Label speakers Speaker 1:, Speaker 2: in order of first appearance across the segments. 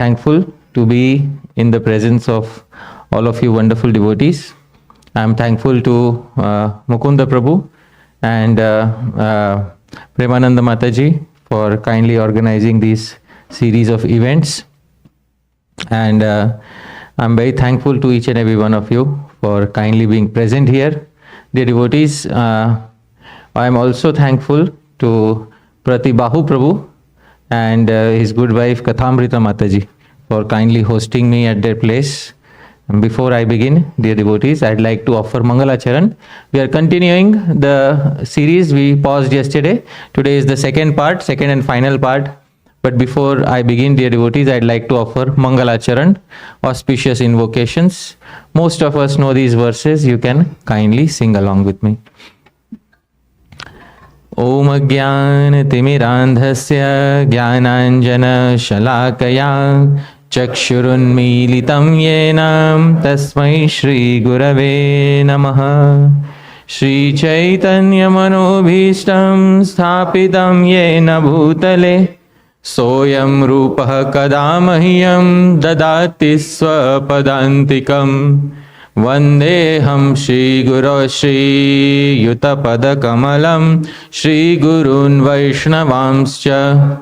Speaker 1: thankful to be in the presence of all of you wonderful devotees. I'm thankful to Mukunda Prabhu and Premananda Mataji for kindly organizing these series of events. And I'm very thankful to each and every one of you for kindly being present here. Dear devotees, I'm also thankful to Pratibahu Prabhu and his good wife Kathamrita Mataji for kindly hosting me at their place. And before I begin, dear devotees, I'd like to offer Mangalacharan. We are continuing the series we paused yesterday. Today is the second and final part. But before I begin, dear devotees, I'd like to offer Mangalacharan, auspicious invocations. Most of us know these verses. You can kindly sing along with me. Om Ajnana-timirandhasya Jnananjana-shalakaya Chakshurunmilitam Yenam Tasmai Shri Gurave Namaha. Shri Chaitanya Manobhishtam Sthapitam Yena Bhutale Soyam Rupah Kadamahyam Dadati Swapadantikam Vandeham Shri Guru Shri Yutapada Kamalam Shri Gurun Vaishnavamscha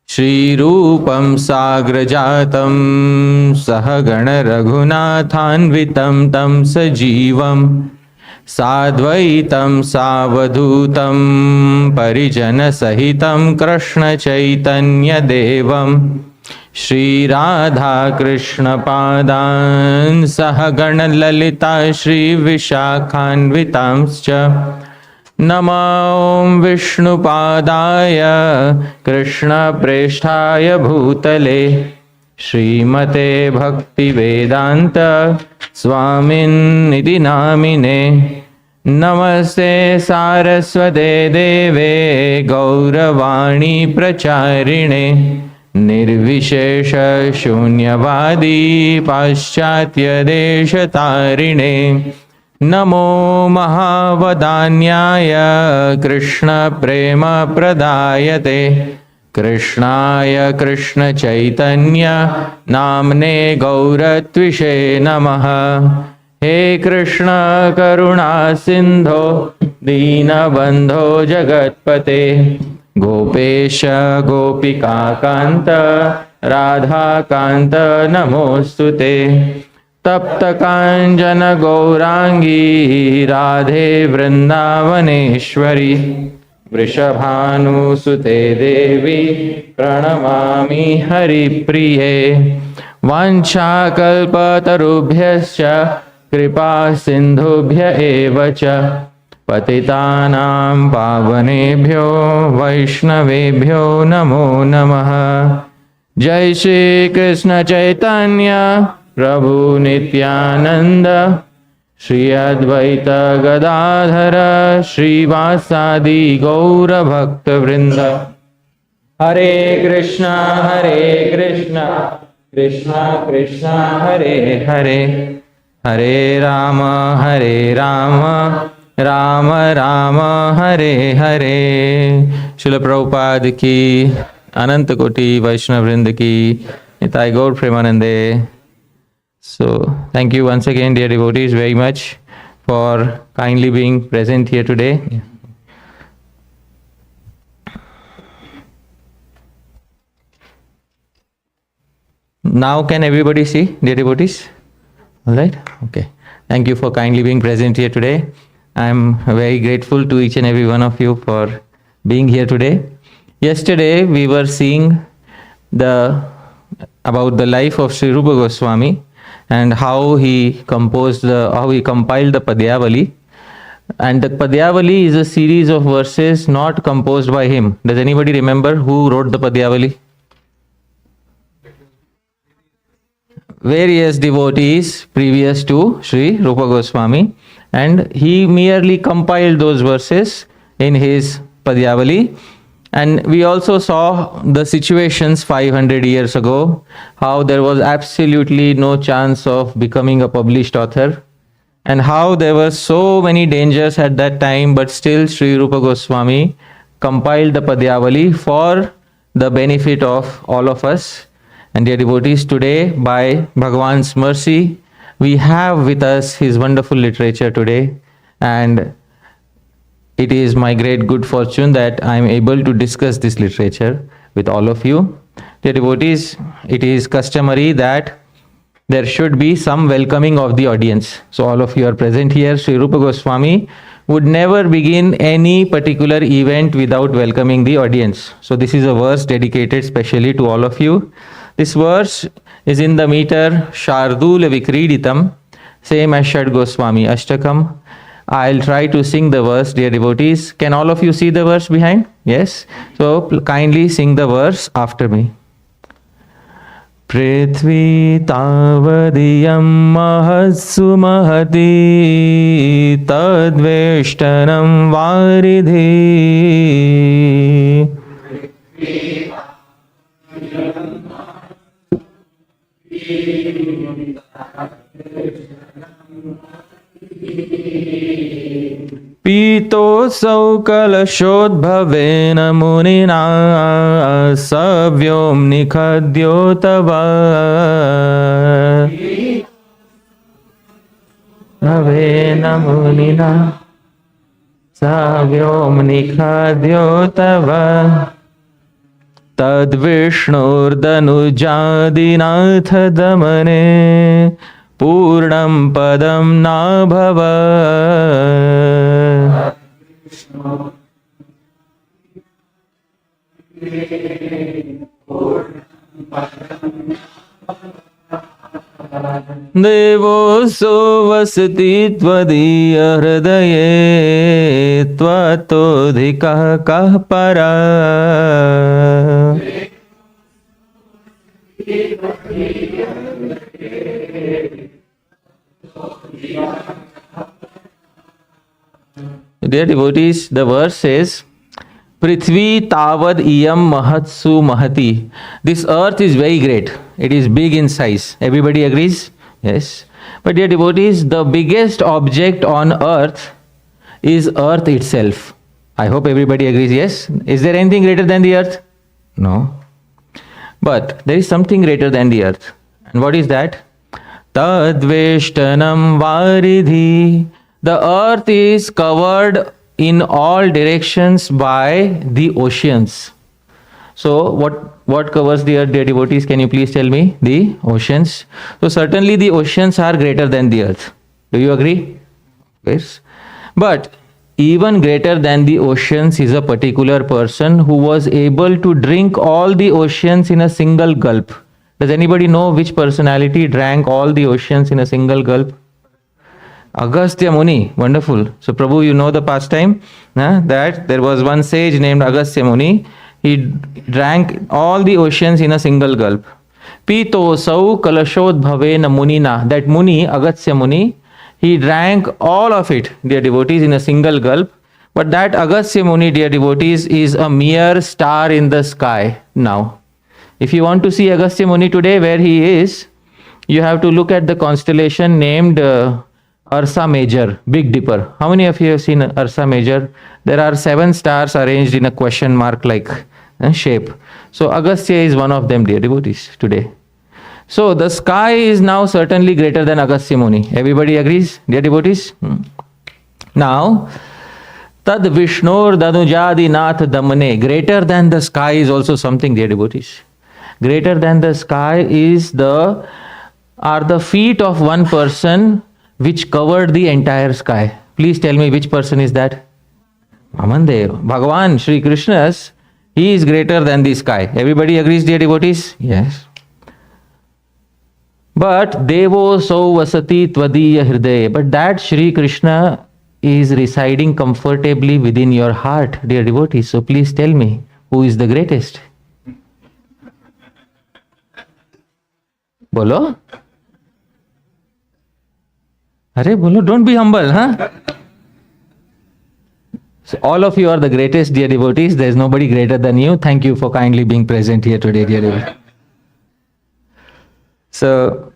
Speaker 1: Shri Rupam Sagrajatam Sahagana Raghunathanvitam Tam Sajivam Sadvaitam Savadhutam Parijana Sahitam Krishna Chaitanya Devam Shri Radha Krishna Padan Sahagana Lalita Shri Vishakhanvitamscha Namo Om Vishnu Padaya Krishna Presthaya Bhutale Srimate Bhakti Vedanta Swamin Nidhi Namine Namaste Saraswate Deve Gauravani Pracharine Nirvishesha Shunyavadi Paschatya Deshatarine Namo Mahavadanyaya Krishna Prema Pradayate Krishnaya Krishna Chaitanya Namne Gauratvishe Namaha. He Krishna Karuna Sindho Dina Bandho Jagatpate Gopesha Gopika Kanta Radha Kanta Namostute Tapta Kanjana Gaurangi Radhe Vrindavaneshwari Vrishabhanu Sute Devi Pranamami Hari Priye Vancha Kalpatarubhyascha Kripa Sindhubhya Evacha Patitanam Pavanebhyo Vaishnavebhyo Namo Namaha. Jai Shri Krishna Chaitanya Prabhu Nityananda Shri Advaita Gadadhara Shri Vasadi Gaura Bhakta Vrinda. Hare Krishna Krishna Krishna Hare Hare Hare Rama Rama Rama Hare Hare. Srila Prabhupada ki, Ananta Koti Vaishnava Vrinda ki, Nitai Gaur Premanande. So, thank you once again, dear devotees, very much for kindly being present here today. Now, can everybody see, dear devotees? All right? Okay. Thank you for kindly being present here today. I'm very grateful to each and every one of you for being here today. Yesterday, we were seeing about the life of Sri Rupa Goswami and how he compiled the Padyali. And the Padyali is a series of verses not composed by him. Does anybody remember who wrote the Padyali? Various devotees previous to Sri Rupa Goswami, and he merely compiled those verses in his Padyali. And we also saw the situations 500 years ago, how there was absolutely no chance of becoming a published author, and how there were so many dangers at that time, but still Sri Rupa Goswami compiled the Padyali for the benefit of all of us. And dear devotees, today, by Bhagavan's mercy, we have with us his wonderful literature today. And it is my great good fortune that I am able to discuss this literature with all of you. Dear devotees, it is customary that there should be some welcoming of the audience. So all of you are present here. Sri Rupa Goswami would never begin any particular event without welcoming the audience. So this is a verse dedicated specially to all of you. This verse is in the meter Shardula Vikriditam, same as Shad Goswami Ashtakam. I'll try to sing the verse, dear devotees. Can all of you see the verse behind? Yes? So kindly sing the verse after me. Prithvi tavadiyam mahatsu mahati tadveshtanam varidhi. Pitosau kalashodbhavena munina savyom nikhadyotava bhavena munina savyom nikhadyotava tad vishnurdhanujadinath damane Purnam padam na bhava. Devo sovasati tvadiya hridaye tvatodhika kahpara. Dear devotees, the verse says, Prithvi tavad iyam mahatsu mahati. This earth is very great. It is big in size. Everybody agrees? Yes. But dear devotees, the biggest object on earth is earth itself. I hope everybody agrees, yes? Is there anything greater than the earth? No. But there is something greater than the earth. And what is that? Tadveshtanam varidhi. The earth is covered in all directions by the oceans. So what covers the earth, dear devotees? Can you please tell me? The oceans. So certainly the oceans are greater than the earth. Do you agree? Yes. But even greater than the oceans is a particular person who was able to drink all the oceans in a single gulp. Does anybody know which personality drank all the oceans in a single gulp? Agastya Muni. Wonderful. So Prabhu, you know the pastime, that there was one sage named Agastya Muni. He drank all the oceans in a single gulp. Pito sau kalashodbhavena munina. That Muni, Agastya Muni, he drank all of it, dear devotees, in a single gulp. But that Agastya Muni, dear devotees, is a mere star in the sky now. If you want to see Agastya Muni today, where he is, you have to look at the constellation named Ursa Major, Big Dipper. How many of you have seen Ursa Major? There are 7 stars arranged in a question mark like shape. So Agastya is one of them, dear devotees, today. So the sky is now certainly greater than Agastya Muni. Everybody agrees, dear devotees? Now, Tad Vishnur Danujadi Nath Damane. Greater than the sky is also something, dear devotees. Greater than the sky are the feet of one person which covered the entire sky. Please tell me which person is that? Vamandev. Bhagavan, Sri Krishna's, he is greater than the sky. Everybody agrees, dear devotees? Yes. But Devo so vasati tvadiya hridaya. But that Sri Krishna is residing comfortably within your heart, dear devotees. So please tell me, who is the greatest? Bolo? Arey bolo, don't be humble, huh? So all of you are the greatest, dear devotees. There is nobody greater than you. Thank you for kindly being present here today, dear devotees. So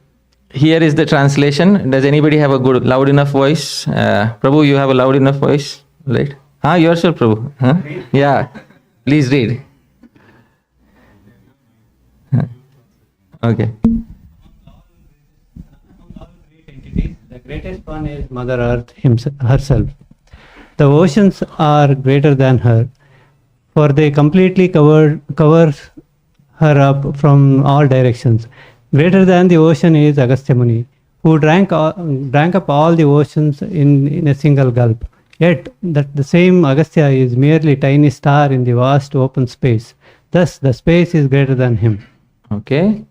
Speaker 1: here is the translation. Does anybody have a good, loud enough voice? Prabhu, you have a loud enough voice, right? Yourself, Prabhu. Huh? Yeah, please read. Okay.
Speaker 2: The greatest one is Mother Earth herself. The oceans are greater than her, for they completely cover her up from all directions. Greater than the ocean is Agastya Muni, who drank up all the oceans in a single gulp. Yet that the same Agastya is merely tiny star in the vast open space. Thus the space is greater than him.
Speaker 1: Okay.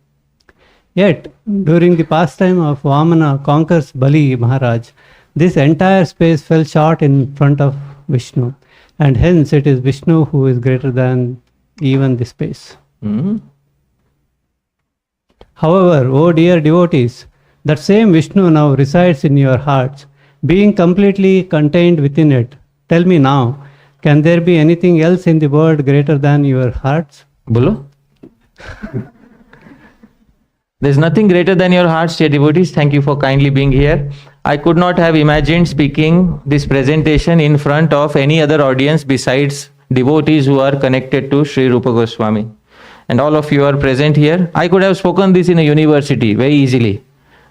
Speaker 2: Yet, during the pastime of Vamana conquers Bali Maharaj, this entire space fell short in front of Vishnu, and hence it is Vishnu who is greater than even the space.
Speaker 1: Hmm.
Speaker 2: However, O dear devotees, that same Vishnu now resides in your hearts, being completely contained within it. Tell me now, can there be anything else in the world greater than your hearts?
Speaker 1: Bolo? There's nothing greater than your hearts, dear devotees. Thank you for kindly being here. I could not have imagined speaking this presentation in front of any other audience besides devotees who are connected to Sri Rupa Goswami. And all of you are present here. I could have spoken this in a university very easily.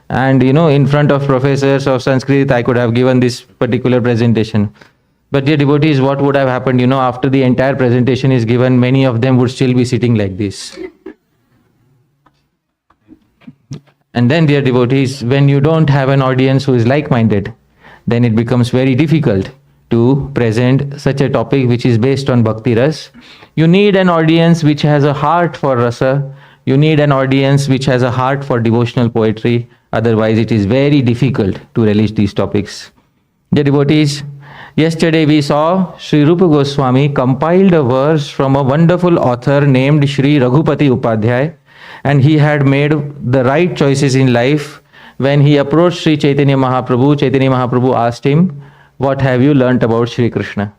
Speaker 1: And in front of professors of Sanskrit, I could have given this particular presentation. But dear devotees, what would have happened, after the entire presentation is given, many of them would still be sitting like this. And then, dear devotees, when you don't have an audience who is like-minded, then it becomes very difficult to present such a topic which is based on Bhakti Ras. You need an audience which has a heart for Rasa. You need an audience which has a heart for devotional poetry. Otherwise, it is very difficult to relish these topics. Dear devotees, yesterday we saw Sri Rupa Goswami compiled a verse from a wonderful author named Sri Ragupati Upadada. And he had made the right choices in life. When he approached Sri Chaitanya Mahaprabhu asked him, "What have you learnt about Sri Krishna?"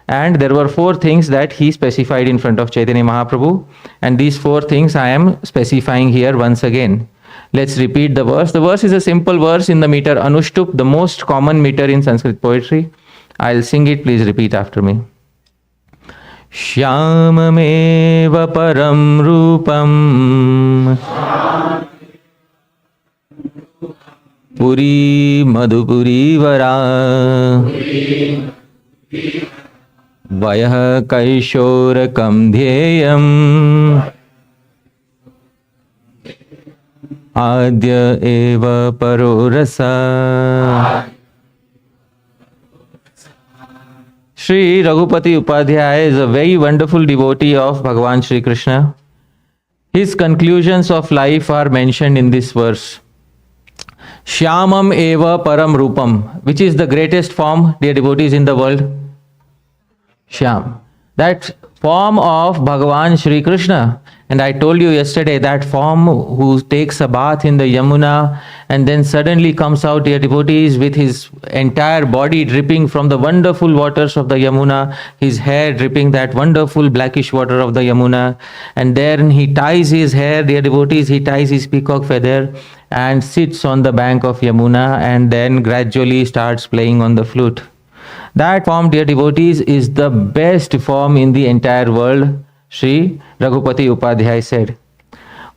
Speaker 1: And there were 4 things that he specified in front of Chaitanya Mahaprabhu. And these 4 things I am specifying here once again. Let's repeat the verse. The verse is a simple verse in the meter Anushtup, the most common meter in Sanskrit poetry. I'll sing it, please repeat after me. श्याममेव परं रूपं पुरी मधुपुरीवरा वयः कैशोरकं ध्येयम् आद्य एव परो रसा. Sri Ragupati Upadada is a very wonderful devotee of Bhagavan Sri Krishna. His conclusions of life are mentioned in this verse. Shyamam eva param rupam. Which is the greatest form, dear devotees, in the world? Shyam. That form of Bhagavan Sri Krishna. And I told you yesterday that form who takes a bath in the Yamuna and then suddenly comes out, dear devotees, with his entire body dripping from the wonderful waters of the Yamuna, his hair dripping that wonderful blackish water of the Yamuna, and then he ties his hair, dear devotees, he ties his peacock feather and sits on the bank of Yamuna and then gradually starts playing on the flute. That form, dear devotees, is the best form in the entire world, Sri Ragupati Upadada said.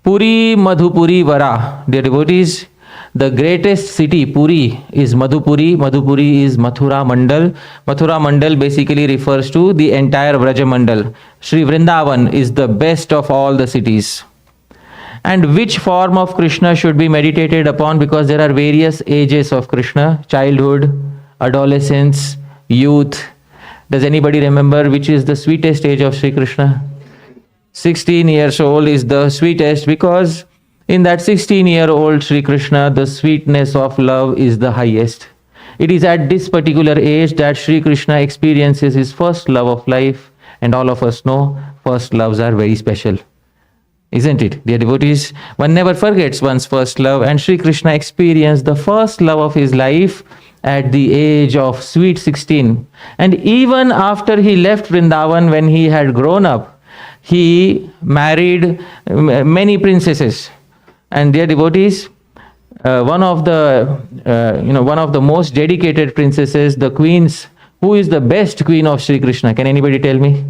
Speaker 1: Puri Madhupuri Vara. Dear devotees, the greatest city, Puri, is Madhupuri. Madhupuri is Mathura Mandal. Mathura Mandal basically refers to the entire Vraja Mandal. Sri Vrindavan is the best of all the cities. And which form of Krishna should be meditated upon? Because there are various ages of Krishna: childhood, adolescence, youth. Does anybody remember which is the sweetest age of Sri Krishna? 16 years old is the sweetest, because in that 16-year-old Sri Krishna, the sweetness of love is the highest. It is at this particular age that Sri Krishna experiences his first love of life, and all of us know first loves are very special. Isn't it, dear devotees? One never forgets one's first love, and Sri Krishna experienced the first love of his life at the age of sweet 16. And even after he left Vrindavan, when he had grown up, he married many princesses. And dear devotees, one of the most dedicated princesses, the queens, who is the best queen of Sri Krishna? Can anybody tell me?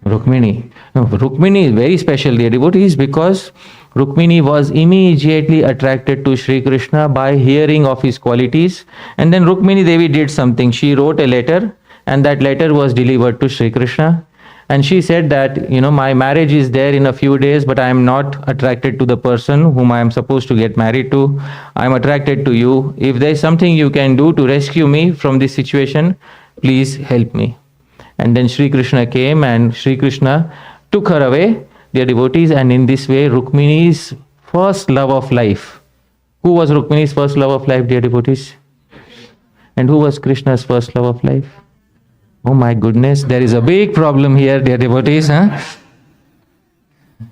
Speaker 1: Rukmini. No, Rukmini is very special, dear devotees, because Rukmini was immediately attracted to Sri Krishna by hearing of his qualities. And then Rukmini Devi did something. She wrote a letter, and that letter was delivered to Sri Krishna. And she said that, my marriage is there in a few days, but I am not attracted to the person whom I am supposed to get married to. I am attracted to you. If there is something you can do to rescue me from this situation, please help me. And then Sri Krishna came, and Sri Krishna took her away, dear devotees, and in this way Rukmini's first love of life. Who was Rukmini's first love of life, dear devotees? And who was Krishna's first love of life? Oh my goodness, there is a big problem here, dear devotees.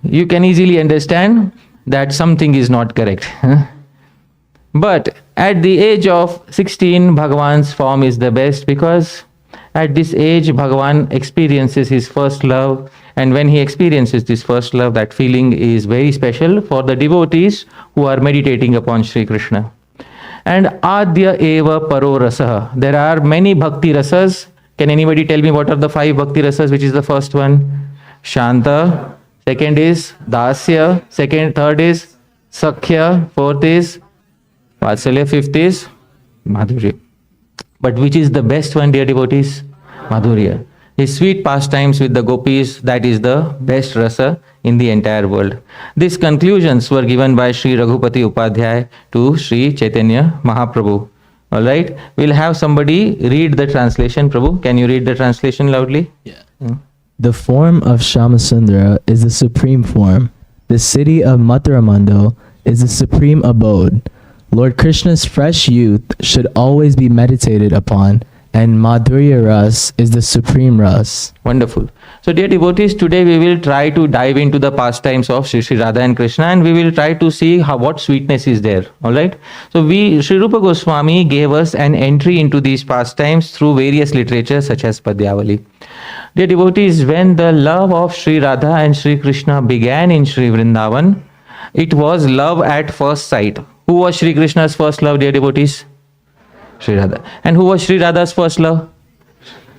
Speaker 1: You can easily understand that something is not correct. But at the age of 16, Bhagavan's form is the best, because at this age, Bhagavan experiences his first love, and when he experiences this first love, that feeling is very special for the devotees who are meditating upon Sri Krishna. And Adya Eva Paro Rasaha. There are many Bhakti Rasas. Can anybody tell me what are the 5 Bhakti Rasas? Which is the first one? Shanta. Second is Dasya. Third is Sakhya. Fourth is Vatsalya. Fifth is Madhurya. But which is the best one, dear devotees? Madhurya. His sweet pastimes with the gopis, that is the best rasa in the entire world. These conclusions were given by Sri Ragupati Upadada to Sri Chaitanya Mahaprabhu. Alright, we'll have somebody read the translation. Prabhu, can you read the translation loudly?
Speaker 3: Yeah. The form of Shamasundara is the supreme form. The city of Mathuramandu is the supreme abode. Lord Krishna's fresh youth should always be meditated upon, and Madhurya Ras is the supreme Ras.
Speaker 1: Wonderful. So dear devotees, today we will try to dive into the pastimes of Sri Radha and Krishna, and we will try to see what sweetness is there. Alright. So Sri Rupa Goswami gave us an entry into these pastimes through various literature such as Padyali. Dear devotees, when the love of Sri Radha and Sri Krishna began in Sri Vrindavan, it was love at first sight. Who was Sri Krishna's first love, dear devotees? Sri Radha. And who was Sri Radha's first love?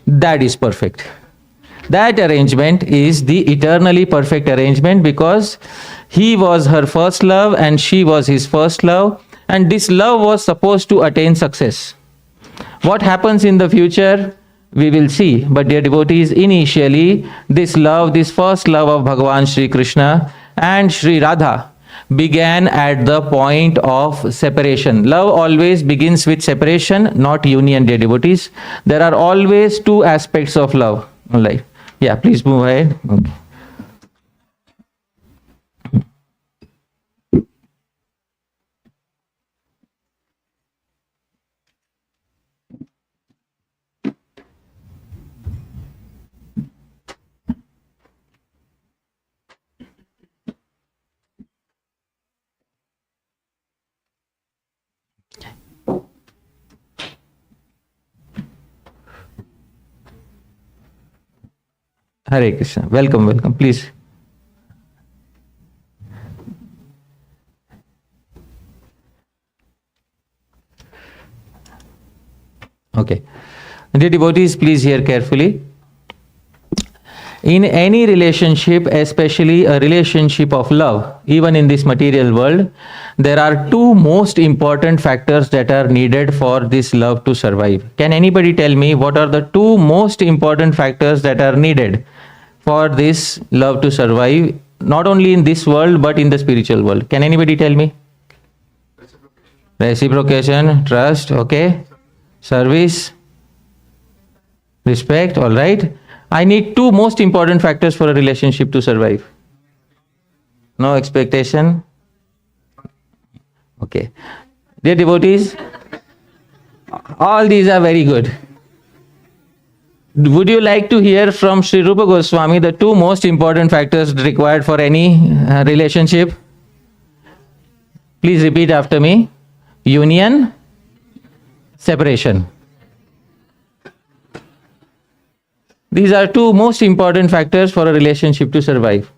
Speaker 1: That is perfect. That arrangement is the eternally perfect arrangement, because he was her first love and she was his first love, and this love was supposed to attain success. What happens in the future, we will see. But dear devotees, initially this love, this first love of Bhagavan Sri Krishna and Sri Radha began at the point of separation. Love always begins with separation, not union, dear devotees. There are always 2 aspects of love. Alright. Yeah, please move ahead. Okay. Hare Krishna. Welcome, welcome. Please. Okay. Dear devotees, please hear carefully. In any relationship, especially a relationship of love, even in this material world, there are 2 most important factors that are needed for this love to survive. Can anybody tell me what are the 2 most important factors that are needed for this love to survive, not only in this world but in the spiritual world? Can anybody tell me? Reciprocation, trust, okay. Service, respect, all right. I need 2 most important factors for a relationship to survive. No expectation. Okay. Dear devotees, all these are very good. Would you like to hear from Sri Rupa Goswami the 2 most important factors required for any relationship? Please repeat after me. Union, separation. These are 2 most important factors for a relationship to survive.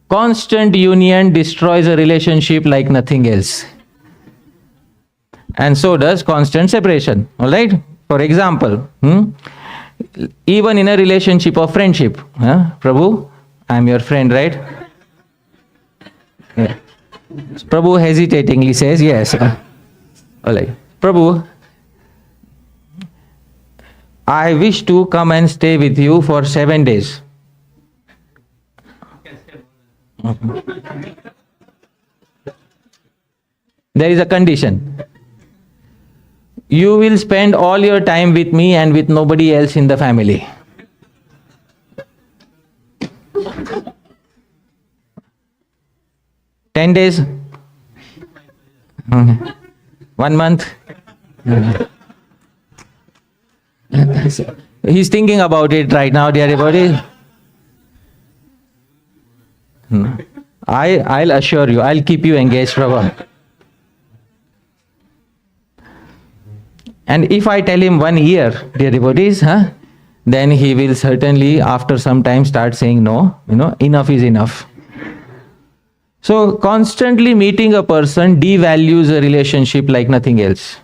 Speaker 1: Constant union destroys a relationship like nothing else. And so does constant separation. Alright? For example, even in a relationship of friendship, Prabhu, I am your friend, right? Yeah. Prabhu hesitatingly says yes. All right. Prabhu, I wish to come and stay with you for 7 days. There is a condition. You will spend all your time with me and with nobody else in the family. "10 days? 1 month?" He's thinking about it right now, dear devotee. I'll assure you, I'll keep you engaged, Prabhu. And if I tell him 1 year, dear devotees, then he will certainly after some time start saying no, enough is enough. So constantly meeting a person devalues a relationship like nothing else.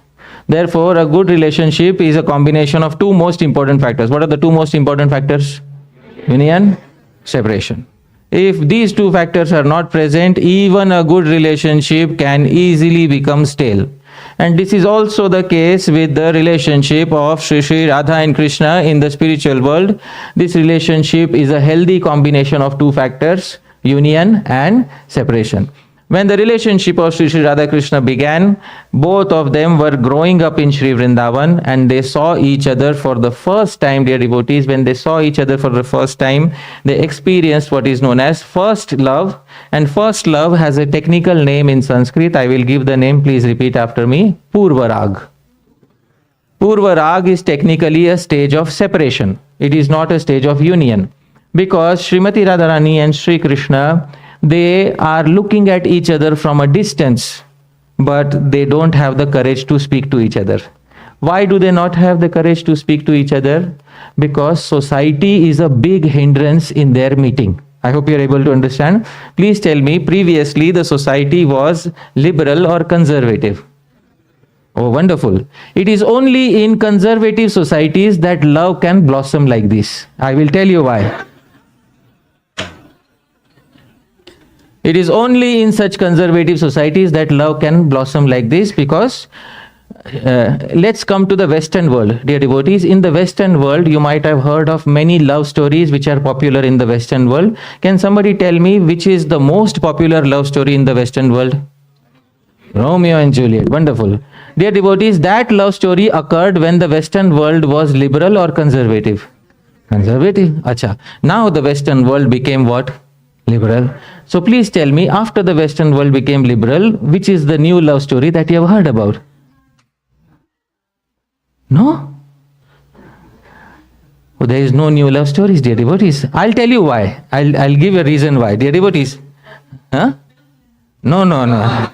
Speaker 1: Therefore, a good relationship is a combination of two most important factors. What are the two most important factors? Union, separation. If these two factors are not present, even a good relationship can easily become stale. And this is also the case with the relationship of Sri Radha and Krishna in the spiritual world. This relationship is a healthy combination of two factors, union and separation. When the relationship of Sri Radha Krishna began, both of them were growing up in Sri Vrindavan and they saw each other for the first time, dear devotees. When they saw each other for the first time, they experienced what is known as first love. And first love has a technical name in Sanskrit. I will give the name, please repeat after me. Purva Rag. Purva Rag is technically a stage of separation. It is not a stage of union. Because Srimati Radharani and Sri Krishna, they are looking at each other from a distance, but they don't have the courage to speak to each other. Why do they not have the courage to speak to each other? Because society is a big hindrance in their meeting. I hope you are able to understand. Please tell me, previously the society was liberal or conservative? Oh, wonderful. It is only in conservative societies that love can blossom like this. I will tell you why. It is only in such conservative societies that love can blossom like this, because let's come to the Western world, dear devotees. In the Western world, you might have heard of many love stories which are popular in the Western world. Can somebody tell me which is the most popular love story in the Western world? Romeo and Juliet. Wonderful. Dear devotees, that love story occurred when the Western world was liberal or conservative? Conservative. Acha. Now the Western world became what? Liberal. So please tell me, after the Western world became liberal, which is the new love story that you have heard about? No? Oh, there is no new love stories, dear devotees. I'll tell you why. I'll give a reason why, dear devotees. Huh? No.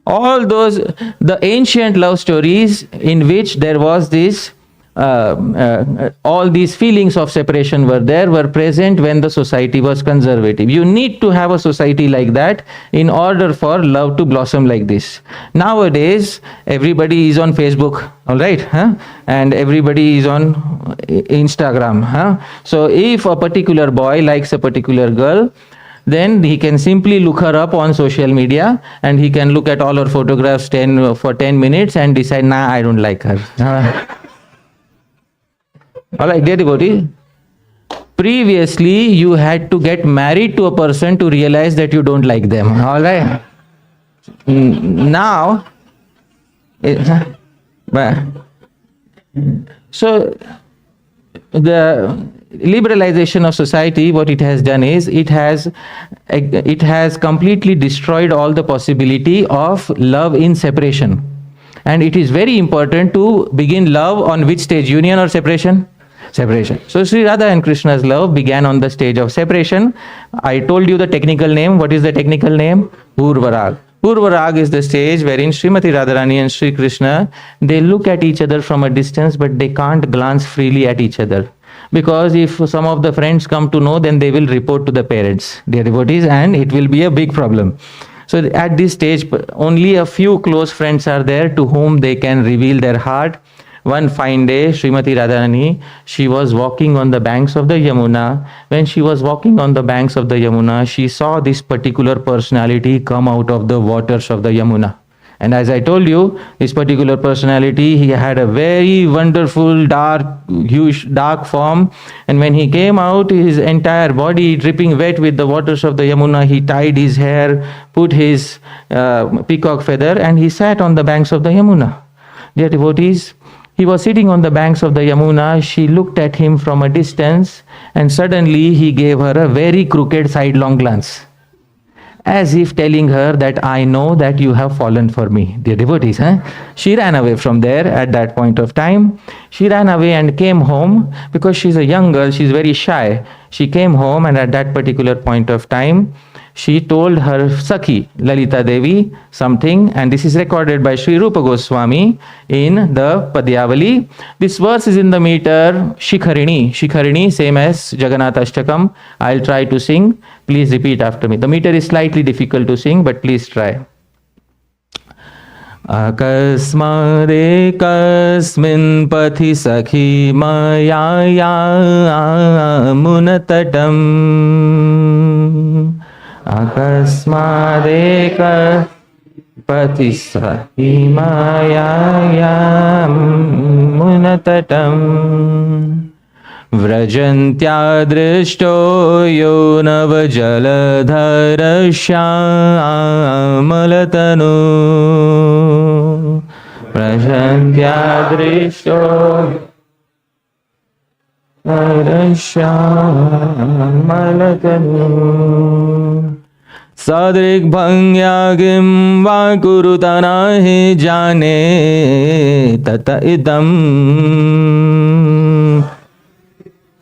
Speaker 1: All those, the ancient love stories in which there was this all these feelings of separation were present when the society was conservative. You need to have a society like that in order for love to blossom like this. Nowadays, everybody is on Facebook, all right, and everybody is on Instagram. So if a particular boy likes a particular girl, then he can simply look her up on social media and he can look at all her photographs for 10 minutes and decide, nah, I don't like her. Alright, dear devotee, previously you had to get married to a person to realize that you don't like them. Alright. Now, so the liberalization of society, what it has done is it has completely destroyed all the possibility of love in separation. And it is very important to begin love on which stage? Union or separation? Separation. So Sri Radha and Krishna's love began on the stage of separation. I told you the technical name. What is the technical name? Purva Rag. Purva Rag is the stage wherein Srimati Radharani and Sri Krishna, they look at each other from a distance, but they can't glance freely at each other. Because if some of the friends come to know, then they will report to the parents, dear devotees, and it will be a big problem. So at this stage, only a few close friends are there to whom they can reveal their heart. One fine day, Srimati Radharani, she was walking on the banks of the Yamuna. When she was walking on the banks of the Yamuna, she saw this particular personality come out of the waters of the Yamuna. And as I told you, this particular personality, he had a very wonderful, dark, huge, dark form. And when he came out, his entire body dripping wet with the waters of the Yamuna, he tied his hair, put his peacock feather, and he sat on the banks of the Yamuna. Dear devotees, he was sitting on the banks of the Yamuna. She looked at him from a distance, and suddenly he gave her a very crooked sidelong glance, as if telling her that I know that you have fallen for me. Dear devotees, huh? She ran away from there at that point of time. She ran away and came home because she's a young girl, she's very shy. She came home, and at that particular point of time, she told her Sakhi, Lalita Devi, something, and this is recorded by Sri Rupa Goswami in the Padyali. This verse is in the meter Shikharini. Shikharini, same as Jagannath Ashtakam. I'll try to sing. Please repeat after me. The meter is slightly difficult to sing, but please try. Akasmade kasmin pathi sakhi maya munatatam. Akasmadeka patisa himayayam munatatam vrajantya drishto yo navajaladharashyamalatanu vrajantya drishto Malatanu Sadrik bhangyagim va kurutana hi jane tata idam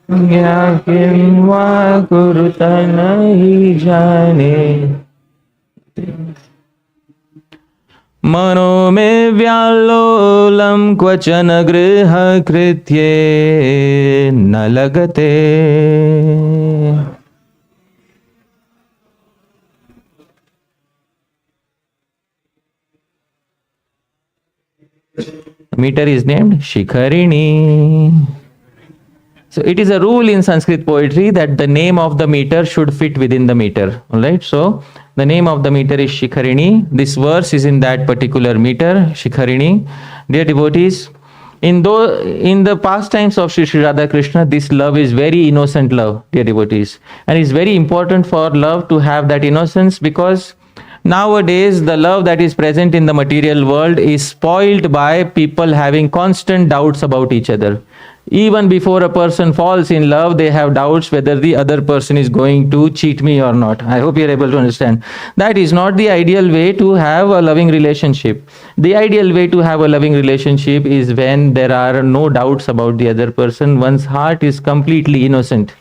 Speaker 1: bhangyagim va kurutana hi jane Mano me vyalolam kvachana griha kritye nalagate. The meter is named Shikharini. So it is a rule in Sanskrit poetry that the name of the meter should fit within the meter. Alright, so the name of the meter is Shikharini. This verse is in that particular meter, Shikharini. Dear devotees, in the pastimes of Sri Radha Krishna, this love is very innocent love, dear devotees. And it's very important for love to have that innocence, because nowadays the love that is present in the material world is spoiled by people having constant doubts about each other. Even before a person falls in love, they have doubts whether the other person is going to cheat me or not. I hope you're able to understand. That is not the ideal way to have a loving relationship. The ideal way to have a loving relationship is when there are no doubts about the other person. One's heart is completely innocent.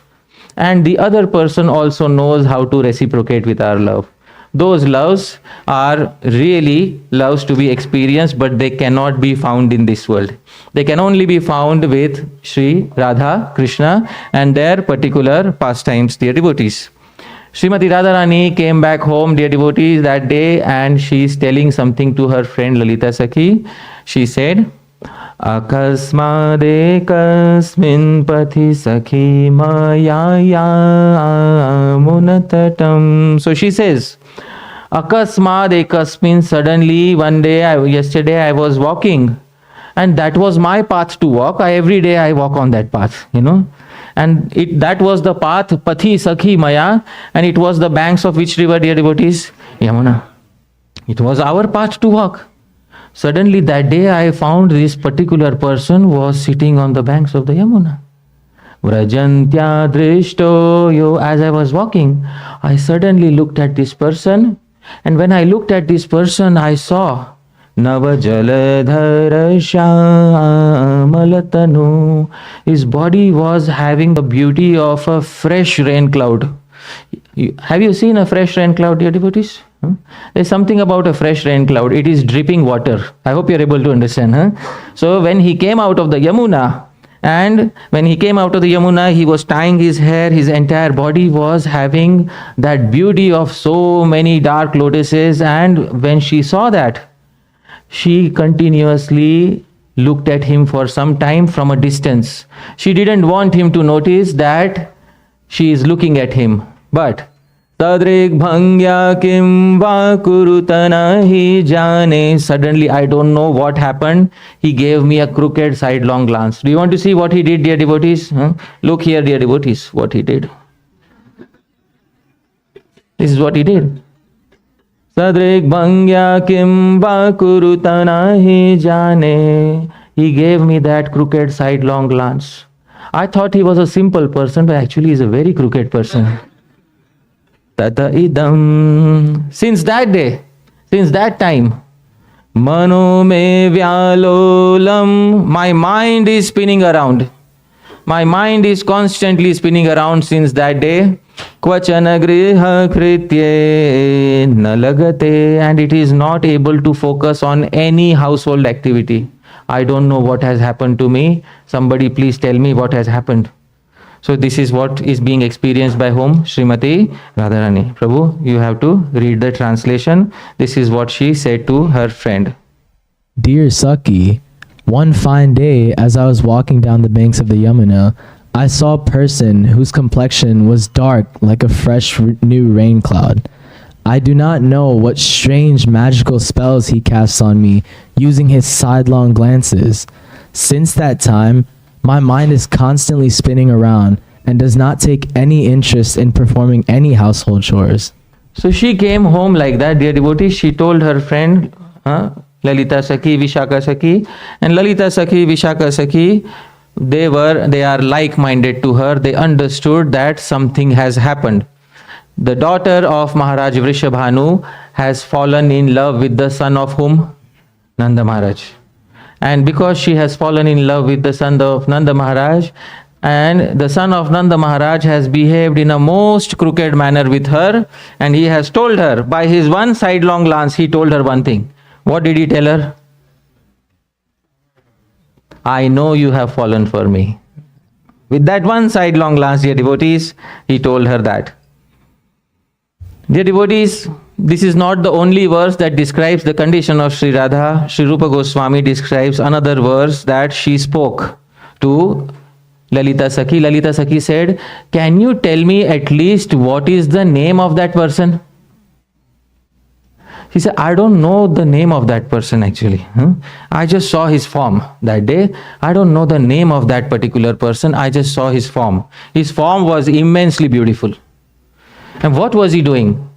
Speaker 1: And the other person also knows how to reciprocate with our love. Those loves are really loves to be experienced, but they cannot be found in this world. They can only be found with Sri Radha Krishna and their particular pastimes, dear devotees. Srimati Radharani came back home, dear devotees, that day, and she is telling something to her friend Lalita Sakhi. She said, Akasmade kasmin pathi sakhi maya munatatam. So she says, Akasmad ekasmin, suddenly one day, yesterday I was walking, and that was my path to walk. Every day I walk on that path, and that was the path, Pathi Sakhi Maya, and it was the banks of which river, dear devotees? Yamuna. It was our path to walk. Suddenly that day I found this particular person was sitting on the banks of the Yamuna. Vrajantya drishto yo. As I was walking, I suddenly looked at this person, and when I looked at this person, I saw Navajaladhara Shamalatanu. His body was having the beauty of a fresh rain cloud. Have you seen a fresh rain cloud, dear devotees? There's something about a fresh rain cloud. It is dripping water. I hope you're able to understand. So when he came out of the Yamuna, he was tying his hair, his entire body was having that beauty of so many dark lotuses, and when she saw that, she continuously looked at him for some time from a distance. She didn't want him to notice that she is looking at him. But Tadrik bhangya kim va kurutana hi jane. Suddenly, I don't know what happened. He gave me a crooked sidelong glance. Do you want to see what he did, dear devotees? Look here, dear devotees, what he did. This is what he did. Tadrik bhangya kim va kurutana hi jane. He gave me that crooked sidelong glance. I thought he was a simple person, but actually he's a very crooked person. Tata idam. Since that day, since that time, mano me vyalolam, my mind is spinning around. My mind is constantly spinning around since that day. Kvachana griha kritye nalagate, and it is not able to focus on any household activity. I don't know what has happened to me. Somebody please tell me what has happened. So this is what is being experienced by whom? Srimati Radharani. Prabhu, you have to read the translation. This is what she said to her friend.
Speaker 3: Dear Saki, one fine day as I was walking down the banks of the Yamuna, I saw a person whose complexion was dark like a fresh new rain cloud. I do not know what strange magical spells he casts on me using his sidelong glances. Since that time, my mind is constantly spinning around and does not take any interest in performing any household chores.
Speaker 1: So she came home like that, dear devotees. She told her friend, Lalita Sakhi, Vishaka Sakhi, and Lalita Sakhi, Vishaka Sakhi, they are like-minded to her. They understood that something has happened. The daughter of Maharaj Vrishabhanu has fallen in love with the son of whom? Nanda Maharaj. And because she has fallen in love with the son of Nanda Maharaj, and the son of Nanda Maharaj has behaved in a most crooked manner with her, and he has told her, by his one sidelong glance, he told her one thing. What did he tell her? I know you have fallen for me. With that one sidelong glance, dear devotees, he told her that. Dear devotees, this is not the only verse that describes the condition of Sri Radha. Sri Rupa Goswami describes another verse that she spoke to Lalita Sakhi. Lalita Sakhi said, can you tell me at least what is the name of that person? She said, I don't know the name of that person actually. I just saw his form that day. I don't know the name of that particular person. I just saw his form. His form was immensely beautiful. And what was he doing?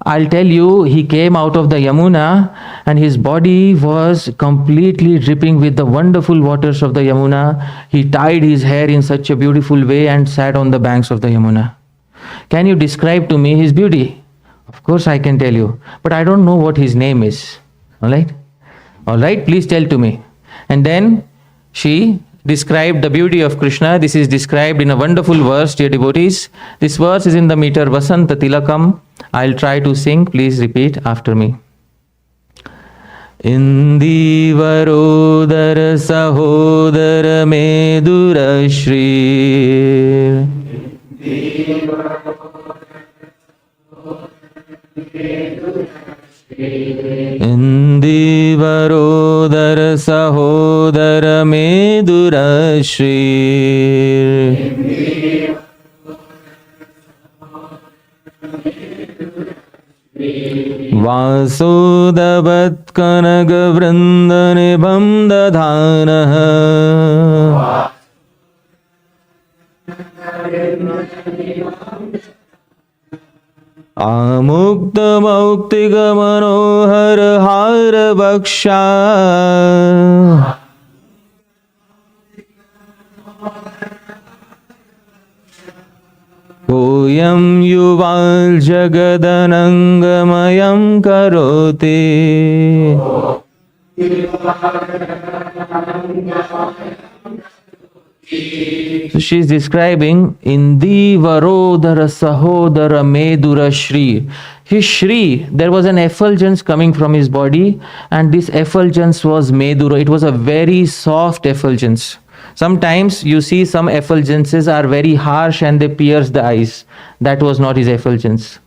Speaker 1: I'll tell you, he came out of the Yamuna and his body was completely dripping with the wonderful waters of the Yamuna. He tied his hair in such a beautiful way and sat on the banks of the Yamuna. Can you describe to me his beauty? Of course I can tell you, but I don't know what his name is. Alright? Alright, please tell to me. And then she described the beauty of Krishna. This is described in a wonderful verse, dear devotees. This verse is in the meter Vasanta Tilakam. I'll try to sing. Please repeat after me. Indivarodara sahodara medura shri. Indivarodara sahodara medura shri. Vasudavat kanaga vrindanibham dadhanaha. Amukta mauktiga manohar har baksha. Koyam yuval jagadanangamayam karoti. So she is describing Indivarodara Sahodara Medura Shri. His Shri, there was an effulgence coming from his body, and this effulgence was Medura. It was a very soft effulgence. Sometimes you see some effulgences are very harsh and they pierce the eyes. That was not his effulgence.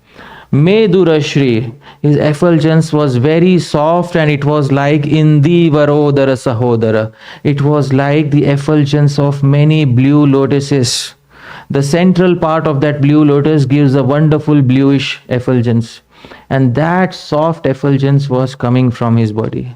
Speaker 1: Medurashri, his effulgence was very soft and it was like Indi Varodara Sahodara. It was like the effulgence of many blue lotuses. The central part of that blue lotus gives a wonderful bluish effulgence. And that soft effulgence was coming from his body.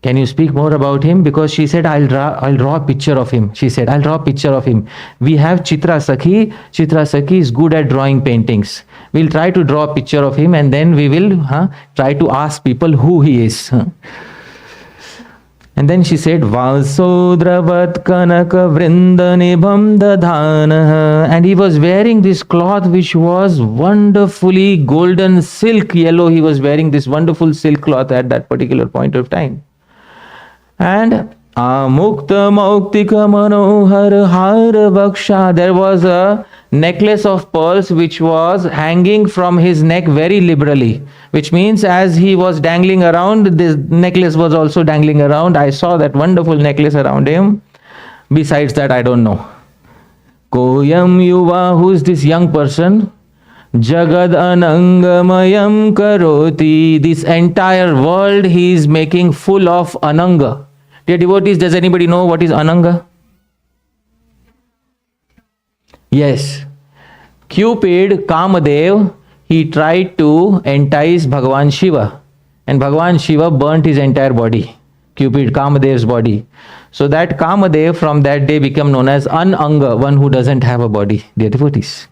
Speaker 1: Can you speak more about him? Because she said, I'll draw a picture of him. She said, I'll draw a picture of him. We have Chitra Sakhi. Chitra Sakhi is good at drawing paintings. We'll try to draw a picture of him and then we will try to ask people who he is. And then she said, Valsodravat Kanaka Vrindanibham Dadhana. And he was wearing this cloth which was wonderfully golden silk yellow. He was wearing this wonderful silk cloth at that particular point of time. And Amukta Mauktika Manohar Har Vaksha. There was a necklace of pearls which was hanging from his neck very liberally. Which means as he was dangling around, this necklace was also dangling around. I saw that wonderful necklace around him. Besides that, I don't know. Koyam Yuva, who is this young person? Jagad Anangamayam Karoti. This entire world he is making full of Ananga. Dear devotees, does anybody know what is Ananga? Yes. Cupid, Kamadev, he tried to entice Bhagavan Shiva. And Bhagavan Shiva burnt his entire body. Cupid, Kamadev's body. So that Kamadev from that day became known as Ananga, one who doesn't have a body. Dear devotees,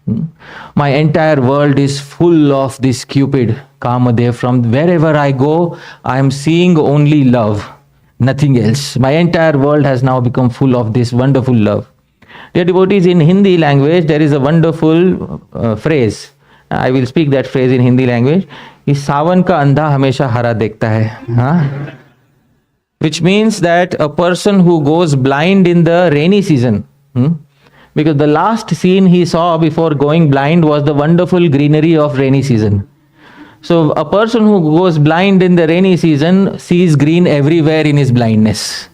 Speaker 1: my entire world is full of this Cupid, Kamadev. From wherever I go, I am seeing only love, nothing else. My entire world has now become full of this wonderful love. Dear devotees, in Hindi language, there is a wonderful phrase. I will speak that phrase in Hindi language. Is sawan ka andha hamesha hara dekhta hai. Which means that a person who goes blind in the rainy season, because the last scene he saw before going blind was the wonderful greenery of rainy season. So a person who goes blind in the rainy season sees green everywhere in his blindness,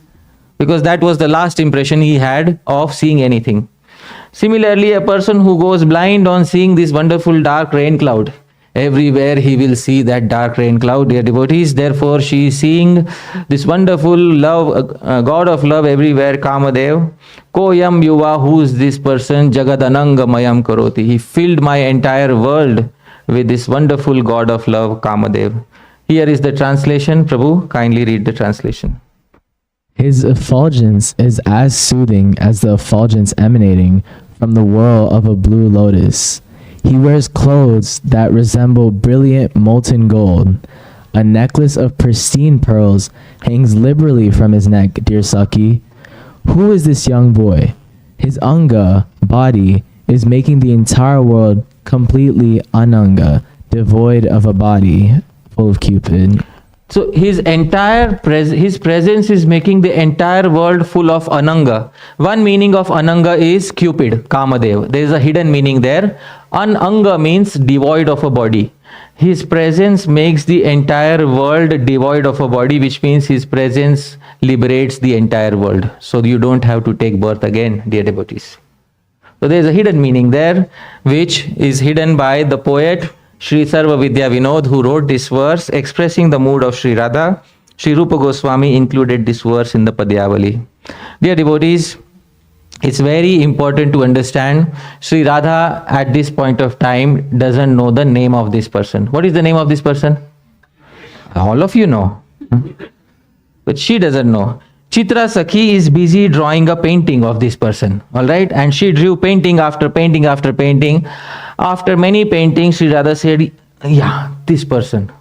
Speaker 1: because that was the last impression he had of seeing anything. Similarly, a person who goes blind on seeing this wonderful dark rain cloud, everywhere he will see that dark rain cloud, dear devotees. Therefore, she is seeing this wonderful love, God of love everywhere, Kamadev. Koyam Yuva, who is this person? Jagadananga Mayam Karoti. He filled my entire world with this wonderful God of love, Kamadev. Here is the translation. Prabhu, kindly read the translation.
Speaker 3: His effulgence is as soothing as the effulgence emanating from the whirl of a blue lotus. He wears clothes that resemble brilliant molten gold. A necklace of pristine pearls hangs liberally from his neck, dear Saki. Who is this young boy? His anga, body, is making the entire world completely ananga, devoid of a body, full of Cupid.
Speaker 1: So his entire his presence is making the entire world full of Ananga. One meaning of Ananga is Cupid, Kamadev. There is a hidden meaning there. Ananga means devoid of a body. His presence makes the entire world devoid of a body, which means his presence liberates the entire world. So you don't have to take birth again, dear devotees. So there is a hidden meaning there, which is hidden by the poet Sri Sarva Vidya Vinod, who wrote this verse expressing the mood of Sri Radha. Sri Rupa Goswami included this verse in the Padyali. Dear devotees, it's very important to understand Sri Radha at this point of time doesn't know the name of this person. What is the name of this person? All of you know. But she doesn't know. Chitra Sakhi is busy drawing a painting of this person. Alright? And she drew painting after painting after painting. After many paintings, Sri Radha said, yeah, this person.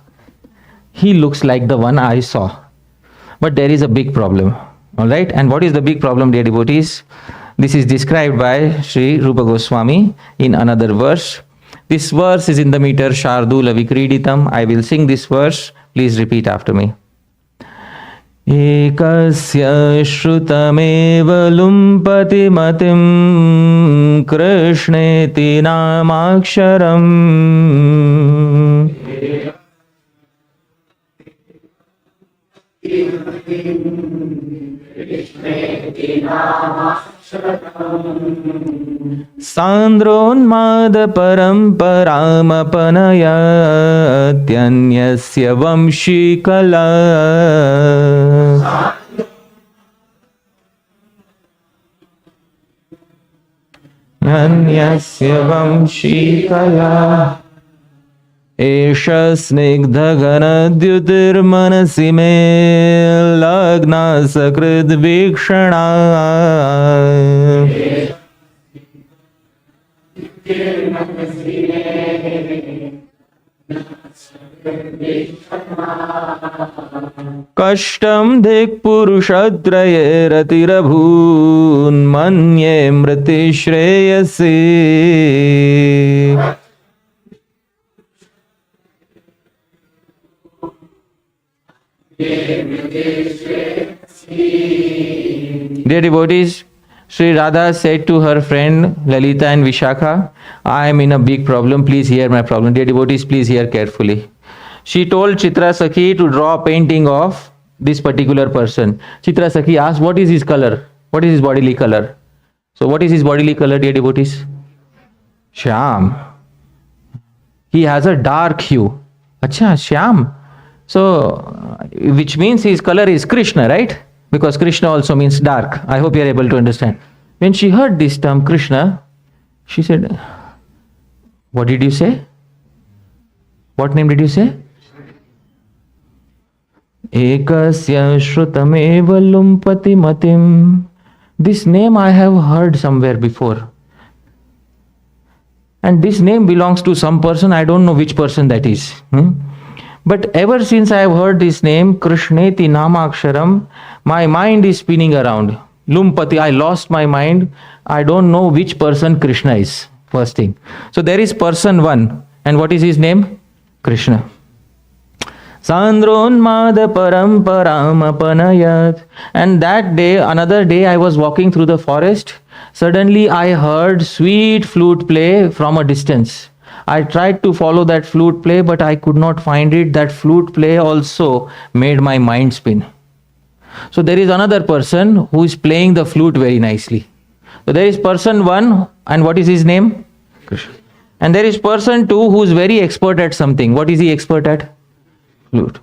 Speaker 1: He looks like the one I saw. But there is a big problem. Alright? And what is the big problem, dear devotees? This is described by Sri Rupa Goswami in another verse. This verse is in the meter Shardula Vikriditam. I will sing this verse. Please repeat after me. Ekasya shrutameva lumpati matim krishneti namaksharam Sandronmad paramparamapanayatanyasya vamshikala. Anyasya vamshikala. Esha snigdhaghanadyutirmanasi me lagna sakrid vikshana. Kashtam dik purushatraye ratirabhun manye mriti shreyasi. Dear devotees, Sri Radha said to her friend Lalita and Vishakha, I am in a big problem, please hear my problem. Dear devotees, please hear carefully. She told Chitra Sakhi to draw a painting of this particular person. Chitra Sakhi asked, what is his color? What is his bodily color? So what is his bodily color, dear devotees? Shyam. He has a dark hue. Acha, Shyam. So, which means his color is Krishna, right? Because Krishna also means dark. I hope you are able to understand. When she heard this term Krishna, she said, what did you say? What name did you say? Ekasya shrutameva lumpati matim. This name I have heard somewhere before. And this name belongs to some person, I don't know which person that is. But ever since I have heard this name, Krishneti Namaksharam, my mind is spinning around. Lumpati, I lost my mind. I don't know which person Krishna is. First thing. So there is person one. And what is his name? Krishna. Sandronmada paramparamapanayat. And that day, another day, I was walking through the forest. Suddenly I heard sweet flute play from a distance. I tried to follow that flute play, but I could not find it. That flute play also made my mind spin. So there is another person who is playing the flute very nicely. So there is person one, and what is his name? Krishna. And there is person two who is very expert at something. What is he expert at? Flute.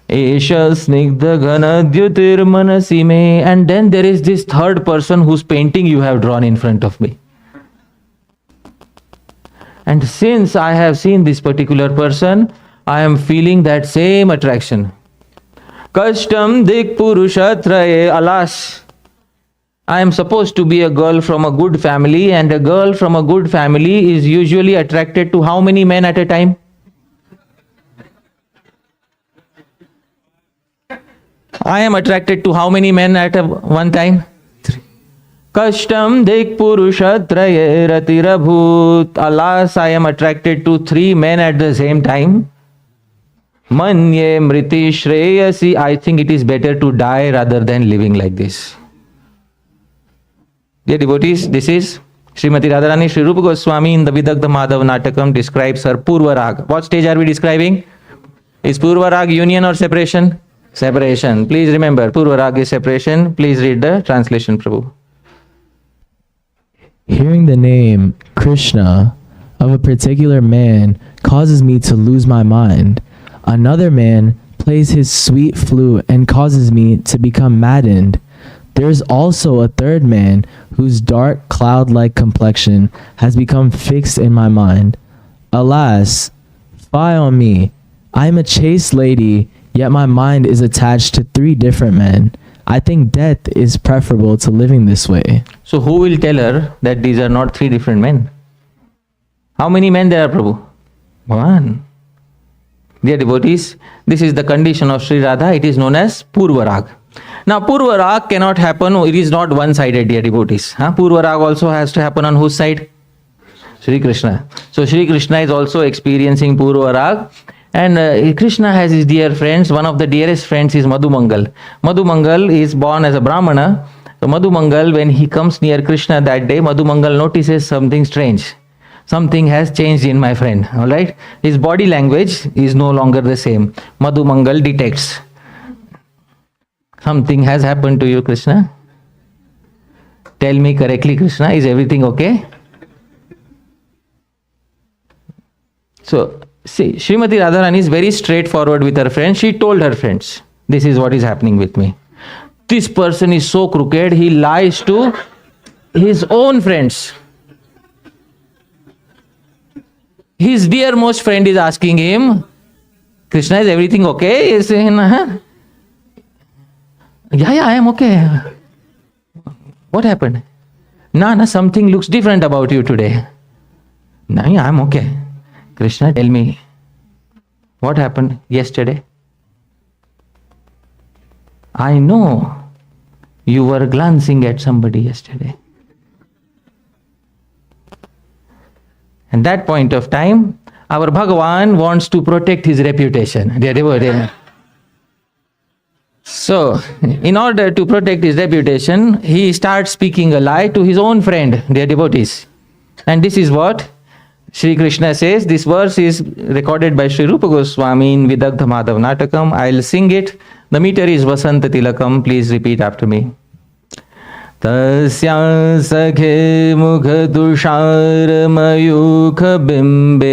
Speaker 1: Esha snigdha ghana dyutir manasi me. And then there is this third person whose painting you have drawn in front of me. And since I have seen this particular person, I am feeling that same attraction. Kashtam dik purushatraye, alas, I am supposed to be a girl from a good family, and a girl from a good family is usually attracted to how many men at a time? I am attracted to how many men at one time? Kashtam dik purushatraye ratirabhut. Alas, I am attracted to 3 men at the same time. Manye mriti shreyasi. I think it is better to die rather than living like this. Dear devotees, this is Srimati Radharani Sri Rupa Goswami in the Vidagdha Madhav Natakam describes her Purva Rag. What stage are we describing? Is Purva Rag union or separation? Separation. Please remember, Purva Rag is separation. Please read the translation, Prabhu.
Speaker 3: Hearing the name Krishna of a particular man causes me to lose my mind. Another man plays his sweet flute and causes me to become maddened. There is also a third man whose dark cloud-like complexion has become fixed in my mind. Alas, fie on me. I am a chaste lady, yet my mind is attached to 3 different men. I think death is preferable to living this way.
Speaker 1: So who will tell her that these are not 3 different men? How many men there are, Prabhu? 1. Dear devotees, this is the condition of Sri Radha. It is known as Purva Rag. Now Purva Rag cannot happen, it is not one-sided, dear devotees. Purva Rag also has to happen on whose side? Sri Krishna. So Sri Krishna is also experiencing Purva Rag. And Krishna has his dear friends. One of the dearest friends is Madhu Mangal. Madhu Mangal is born as a Brahmana. So Madhu Mangal, when he comes near Krishna that day, Madhu Mangal notices something strange. Something has changed in my friend. Alright? His body language is no longer the same. Madhu Mangal detects. Something has happened to you, Krishna. Tell me correctly, Krishna, is everything okay? So, see, Srimati Radharani is very straightforward with her friends. She told her friends, this is what is happening with me. This person is so crooked, he lies to his own friends. His dearmost friend is asking him, Krishna, is everything okay? He is saying, yeah, I am okay. What happened? No, something looks different about you today. No, I'm okay. Krishna, tell me, what happened yesterday? I know you were glancing at somebody yesterday. At that point of time, our Bhagavan wants to protect his reputation. Dear devotee. So, in order to protect his reputation, he starts speaking a lie to his own friend, dear devotees. And this is what Sri Krishna says. This verse is recorded by Sri Rupa Goswami in Vidagdha Madhav Natakam. I'll sing it. The meter is Vasanta Tilakam. Please repeat after me. Tasya sakhe mukha tushar mayukha bimbe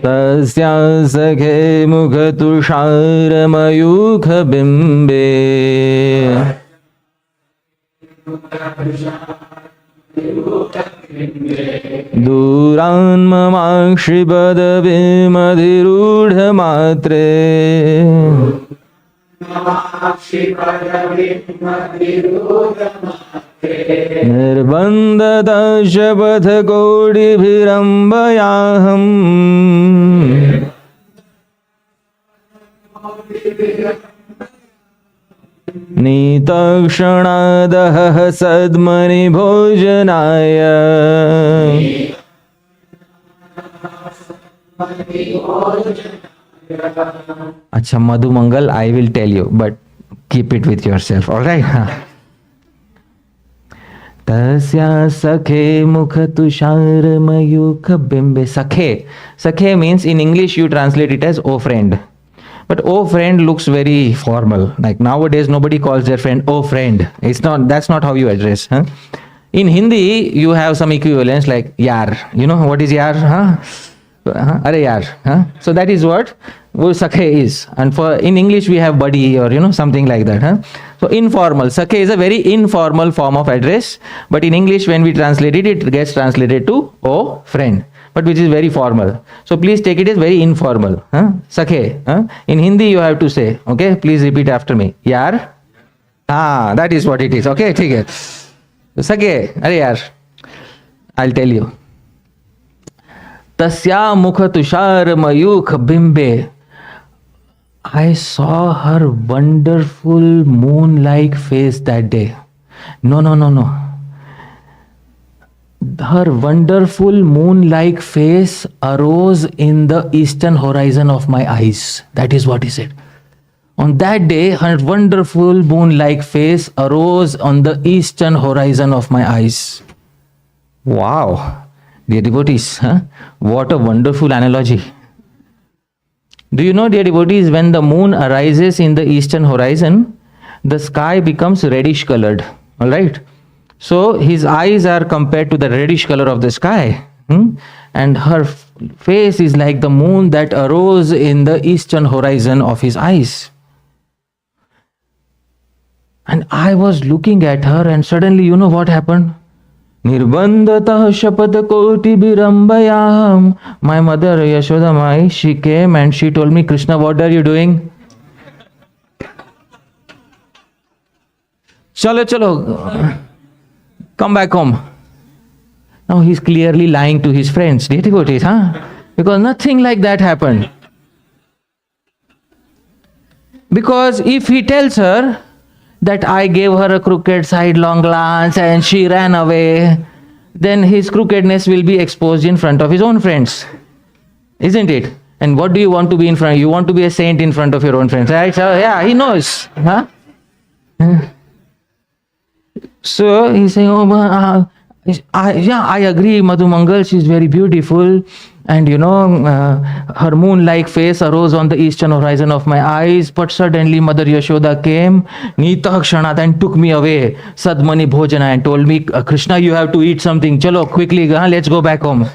Speaker 1: Tasya sakhe mukha tushar mayukha bimbe Duran mamakshi padavim adhirudha matre Nirbandhata shabadha kodi bhirambayaham Nitakshanadaha sadmani bhojanaya. Acha Madhu Mangal, I will tell you, but keep it with yourself, alright? Tasya sakhe mukha tushar mayukha bimbe. Sakhe means, in English you translate it as oh friend. But oh friend looks very formal. Like nowadays nobody calls their friend oh friend. That's not how you address. Huh? In Hindi you have some equivalents like yar. You know what is yar? Huh? Are yar. Huh? So that is what sakhe is. And in English we have buddy or something like that. Huh? So informal. Sakhe is a very informal form of address. But in English when we translate it, it gets translated to oh friend. But which is very formal. So please take it as very informal. Huh? Sakhe. Huh? In Hindi you have to say, okay, please repeat after me. Yar? That is what it is. Okay, take it. Sakhe, are yar. I'll tell you. Tasya mukha tushar mayukh bimbe. I saw her wonderful moon-like face that day. No. Her wonderful moon-like face arose in the eastern horizon of my eyes. That is what he said. On that day, her wonderful moon-like face arose on the eastern horizon of my eyes. Wow. Dear devotees, what a wonderful analogy. Do you know, dear devotees, when the moon arises in the eastern horizon, the sky becomes reddish colored. Alright? So his eyes are compared to the reddish color of the sky. And her face is like the moon that arose in the eastern horizon of his eyes. And I was looking at her and suddenly you know what happened? Nirbandhatah shapata koti birambayam. My mother Yashoda Mai, she came and she told me, Krishna, what are you doing? Chalo. Come back home. Now he's clearly lying to his friends, devotees, because nothing like that happened. Because if he tells her that I gave her a crooked sidelong glance and she ran away, then his crookedness will be exposed in front of his own friends. Isn't it? And what do you want to be in front? You want to be a saint in front of your own friends, right? So yeah, he knows. So he's saying, I agree, Madhu Mangal, she's very beautiful. And her moon-like face arose on the eastern horizon of my eyes. But suddenly Mother Yashoda came, Nita Kshanat, and took me away, Sadmani Bhojana, and told me, Krishna, you have to eat something. Chalo, quickly, let's go back home.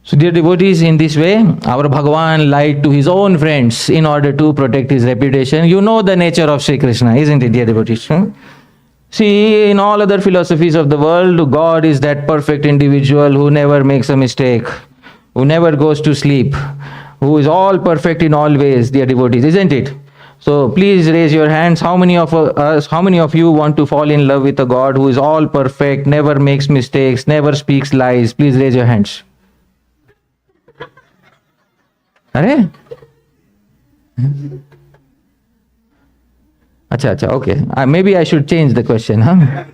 Speaker 1: So dear devotees, in this way, our Bhagavan lied to his own friends in order to protect his reputation. You know the nature of Sri Krishna, isn't it, dear devotees? See, in all other philosophies of the world, God is that perfect individual who never makes a mistake, who never goes to sleep, who is all perfect in all ways, dear devotees, isn't it? So please raise your hands. How many of you want to fall in love with a God who is all perfect, never makes mistakes, never speaks lies? Please raise your hands. Are? Acha, okay. Maybe I should change the question. Huh?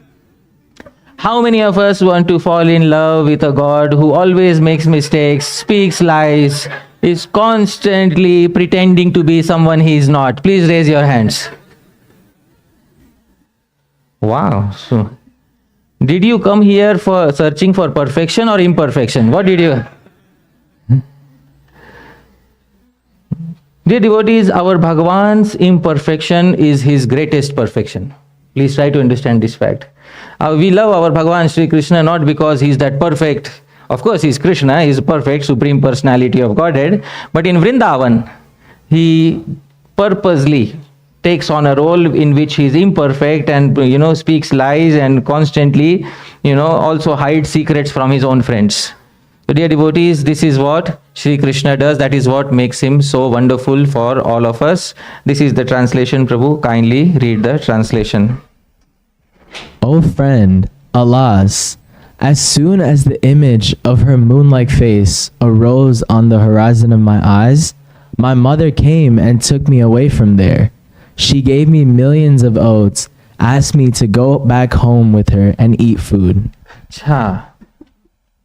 Speaker 1: How many of us want to fall in love with a God who always makes mistakes, speaks lies, is constantly pretending to be someone he is not? Please raise your hands. Wow. So, did you come here for searching for perfection or imperfection? What did you... Dear devotees, our Bhagavan's imperfection is his greatest perfection. Please try to understand this fact. We love our Bhagavan Sri Krishna not because he is that perfect. Of course, he is Krishna, he is perfect, supreme personality of Godhead. But in Vrindavan, he purposely takes on a role in which he is imperfect and speaks lies and constantly also hides secrets from his own friends. So dear devotees, this is what Sri Krishna does. That is what makes him so wonderful for all of us. This is the translation, Prabhu. Kindly read the translation.
Speaker 3: O friend, alas, as soon as the image of her moon-like face arose on the horizon of my eyes, my mother came and took me away from there. She gave me millions of oats, asked me to go back home with her and eat food.
Speaker 1: Cha.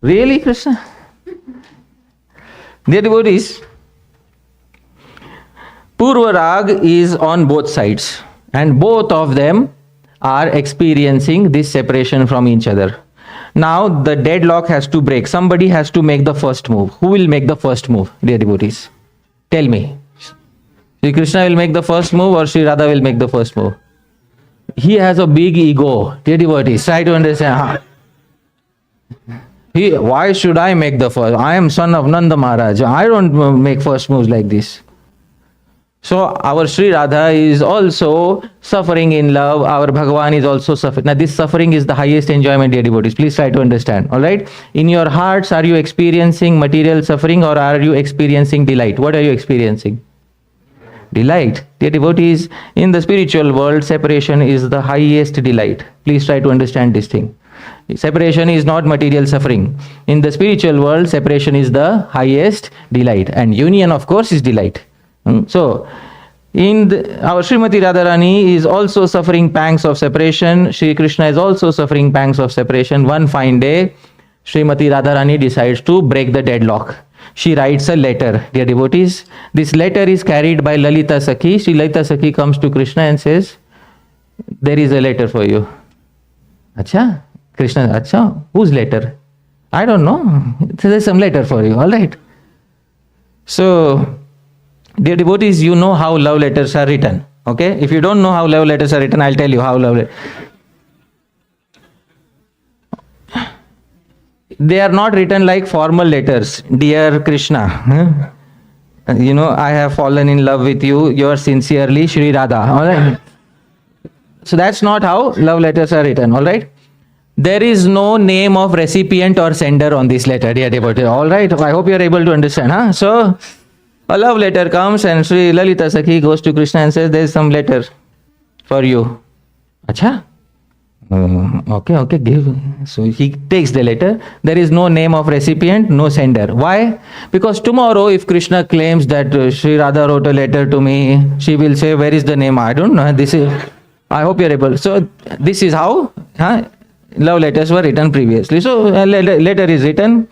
Speaker 1: Really, Krishna? Dear devotees, Purva Rag is on both sides, and both of them are experiencing this separation from each other. Now the deadlock has to break. Somebody has to make the first move. Who will make the first move, dear devotees? Tell me. Sri Krishna will make the first move or Sri Radha will make the first move? He has a big ego, dear devotees. Try to understand. Why should I make the first? I am son of Nanda Maharaj. I don't make first moves like this. So our Sri Radha is also suffering in love. Our Bhagavan is also suffering. Now this suffering is the highest enjoyment, dear devotees. Please try to understand. Alright? In your hearts, are you experiencing material suffering or are you experiencing delight? What are you experiencing? Delight. Dear devotees, in the spiritual world, separation is the highest delight. Please try to understand this thing. Separation is not material suffering. In the spiritual world, separation is the highest delight. And union, of course, is delight. So, our Srimati Radharani is also suffering pangs of separation. Shri Krishna is also suffering pangs of separation. One fine day, Srimati Radharani decides to break the deadlock. She writes a letter, dear devotees. This letter is carried by Lalita Sakhi. Sri Lalita Sakhi comes to Krishna and says, there is a letter for you. Acha? Krishna, acha? Whose letter? I don't know. There is some letter for you, alright. So, dear devotees, you know how love letters are written. Okay? If you don't know how love letters are written, I'll tell you how love letters. They are not written like formal letters. Dear Krishna, I have fallen in love with you. Yours sincerely, Shri Radha. Alright? So that's not how love letters are written. Alright? There is no name of recipient or sender on this letter, dear devotees. Alright? I hope you are able to understand. Huh? So, a love letter comes and Sri Lalita Sakhi goes to Krishna and says, there is some letter for you. Acha? Okay, give. So he takes the letter. There is no name of recipient, no sender. Why? Because tomorrow if Krishna claims that Sri Radha wrote a letter to me, she will say, where is the name? I don't know. I hope you are able. So this is how love letters were written previously. So a letter is written.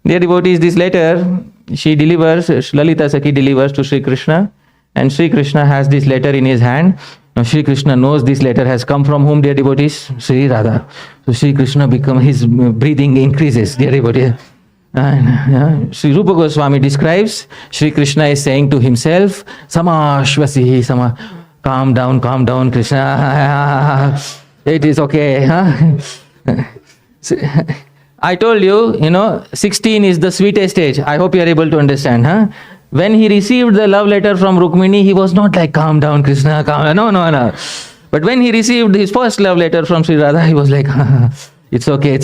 Speaker 1: Dear devotees, this letter she delivers, Lalita Sakhi delivers to Sri Krishna, and Sri Krishna has this letter in his hand. Now Sri Krishna knows this letter has come from whom, dear devotees? Sri Radha. So Sri Krishna his breathing increases, dear devotees. And Sri Rupa Goswami describes Sri Krishna is saying to himself, Samashvasi, calm down, Krishna. It is okay. Huh? I told you, 16 is the sweetest age. I hope you are able to understand. Huh? When he received the love letter from Rukmini, he was not like, calm down, Krishna, calm down. No. But when he received his first love letter from Sri Radha, he was like, it's okay.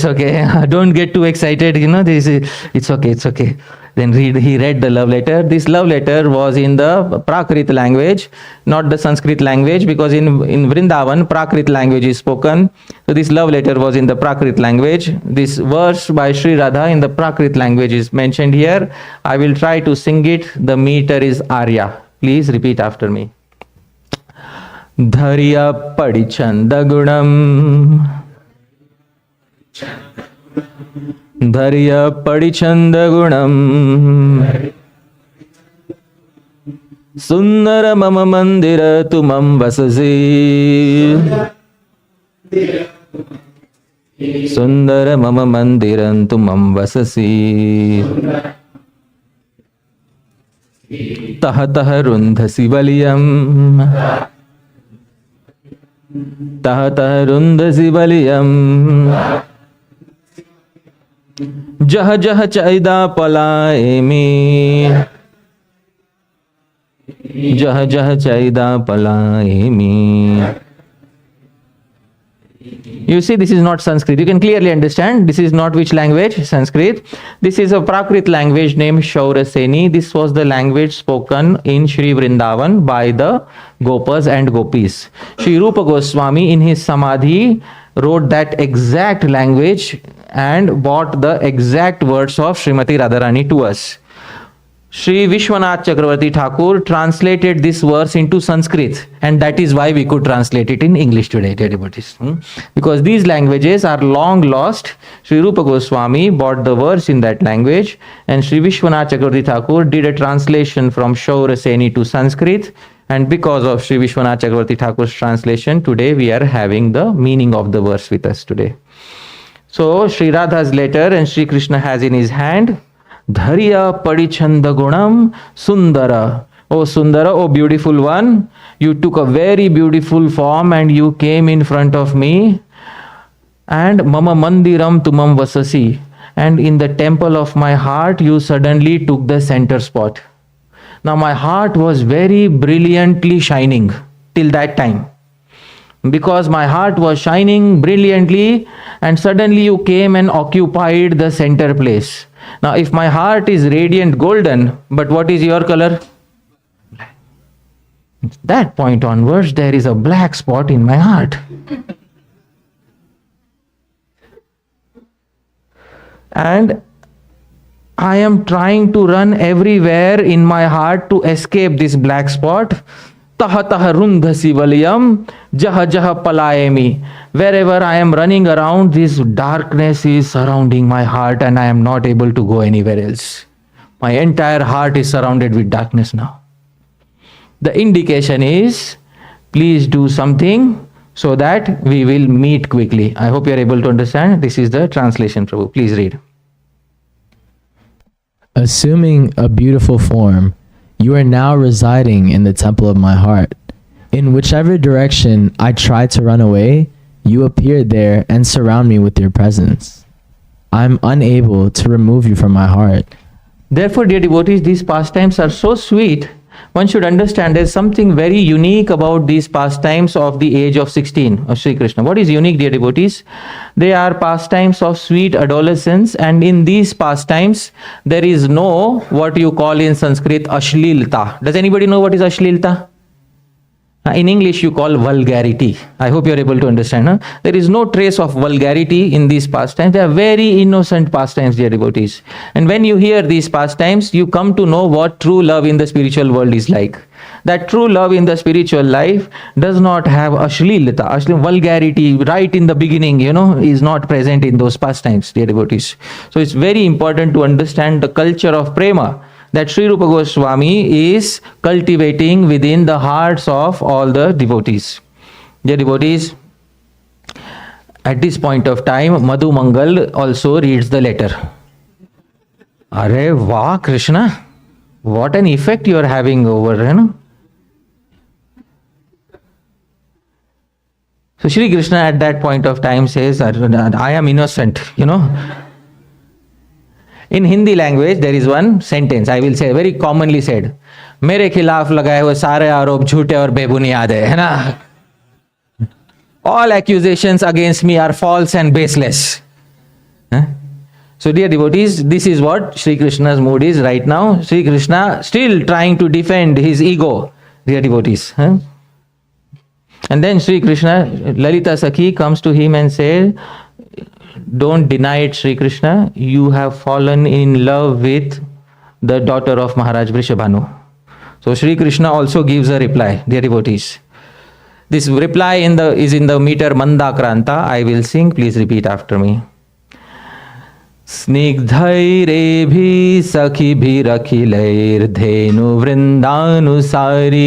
Speaker 1: Don't get too excited. It's okay. Then he read the love letter. This love letter was in the Prakrit language, not the Sanskrit language, because in Vrindavan, Prakrit language is spoken. So this love letter was in the Prakrit language. This verse by Sri Radha in the Prakrit language is mentioned here. I will try to sing it. The meter is Arya. Please repeat after me. Dharya Padichandagunam Dharya Padichandagunam Sundara Mama Mandira Tumam Vasasi Sundara Mama Mandiran Tumam Vasasi Tahatah Rundhasi Valiyam Tahatah Rundhasi Valiyam Jah jah chaida palaemi Jah jah chaida palaemi. You see, this is not Sanskrit. You can clearly understand. This is not which language? Sanskrit. This is a Prakrit language named Shauraseni. This was the language spoken in Sri Vrindavan by the Gopas and Gopis. Sri Rupa Goswami in his Samadhi wrote that exact language and brought the exact words of Srimati Radharani to us. Sri Vishwanath Chakravarti Thakur translated this verse into Sanskrit, and that is why we could translate it in English today, dear devotees. Because these languages are long lost. Sri Rupa Goswami brought the verse in that language, and Sri Vishwanath Chakravarti Thakur did a translation from Shauraseni to Sanskrit, and because of Sri Vishwanath Chakravarti Thakur's translation, today we are having the meaning of the verse with us today. So Sri Radha's letter, and Sri Krishna has in his hand Dharya Padichandagunam Sundara. Oh Sundara, oh beautiful one, you took a very beautiful form and you came in front of me. And Mama Mandiram Tumam Vasasi. And in the temple of my heart, you suddenly took the center spot. Now my heart was very brilliantly shining till that time. Because my heart was shining brilliantly, and suddenly you came and occupied the center place. Now if my heart is radiant golden, but what is your color? That point onwards, there is a black spot in my heart. And I am trying to run everywhere in my heart to escape this black spot. Tahatah rundhasi valyam jaha jaha palayami. Wherever I am running around, this darkness is surrounding my heart and I am not able to go anywhere else. My entire heart is surrounded with darkness now. The indication is, please do something so that we will meet quickly. I hope you are able to understand. This is the translation, Prabhu. Please read.
Speaker 3: Assuming a beautiful form, you are now residing in the temple of my heart. In whichever direction I tried to run away, you appeared there and surround me with your presence. I am unable to remove you from my heart.
Speaker 1: Therefore, dear devotees, these pastimes are so sweet. One should understand there's something very unique about these pastimes of the age of 16 of Sri Krishna. What is unique, dear devotees? They are pastimes of sweet adolescence, and in these pastimes there is no what you call in Sanskrit ashlilta. Does anybody know what is ashlilta? In English you call vulgarity. I hope you are able to understand. Huh? There is no trace of vulgarity in these pastimes. They are very innocent pastimes, dear devotees. And when you hear these pastimes, you come to know what true love in the spiritual world is like. That true love in the spiritual life does not have ashlilita, vulgarity right in the beginning, is not present in those pastimes, dear devotees. So it's very important to understand the culture of prema that Sri Rupa Goswami is cultivating within the hearts of all the devotees. Dear devotees, at this point of time, Madhu Mangal also reads the letter. Arey Vah, Krishna, what an effect you are having over, So Shri Krishna at that point of time says, I am innocent, In Hindi language, there is one sentence, I will say, very commonly said, मेरे खिलाफ लगाए हुए सारे आरोप झूठे और बेबुनियाद है ना? All accusations against me are false and baseless. So dear devotees, this is what Sri Krishna's mood is right now. Sri Krishna still trying to defend his ego, dear devotees. And then Sri Krishna, Lalita Sakhi comes to him and says, don't deny it, Sri Krishna, you have fallen in love with the daughter of Maharaj Vrishabhanu. So Sri Krishna also gives a reply, dear devotees. This reply is in the meter Mandakranta. I will sing, please repeat after me. Snigdhairebhi sakhibhi rakhilair dhenu vrindanusari.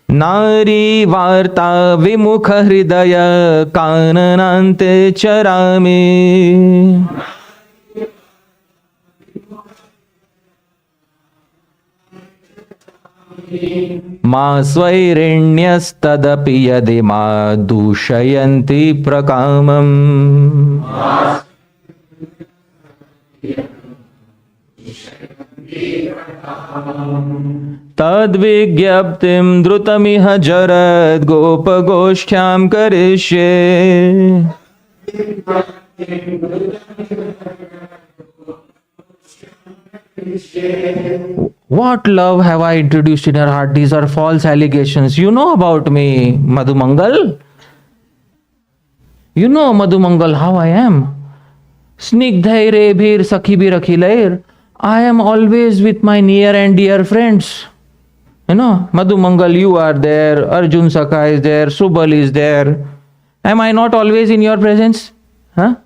Speaker 1: Nari varta vimukha hridaya kananante charami. Ma svairenyastadapi yadi ma dushayanti prakamam. Tadvigyaptim drutamiha jarad gopagoshthyam karishye. What love have I introduced in your heart? These are false allegations. You know about me, Madhumangal. You know, Madhumangal, how I am. Snigdhairebhir sakhibhir akhilair. I am always with my near and dear friends. Madhumangal, you are there, Arjun Sakha is there, Subal is there. Am I not always in your presence?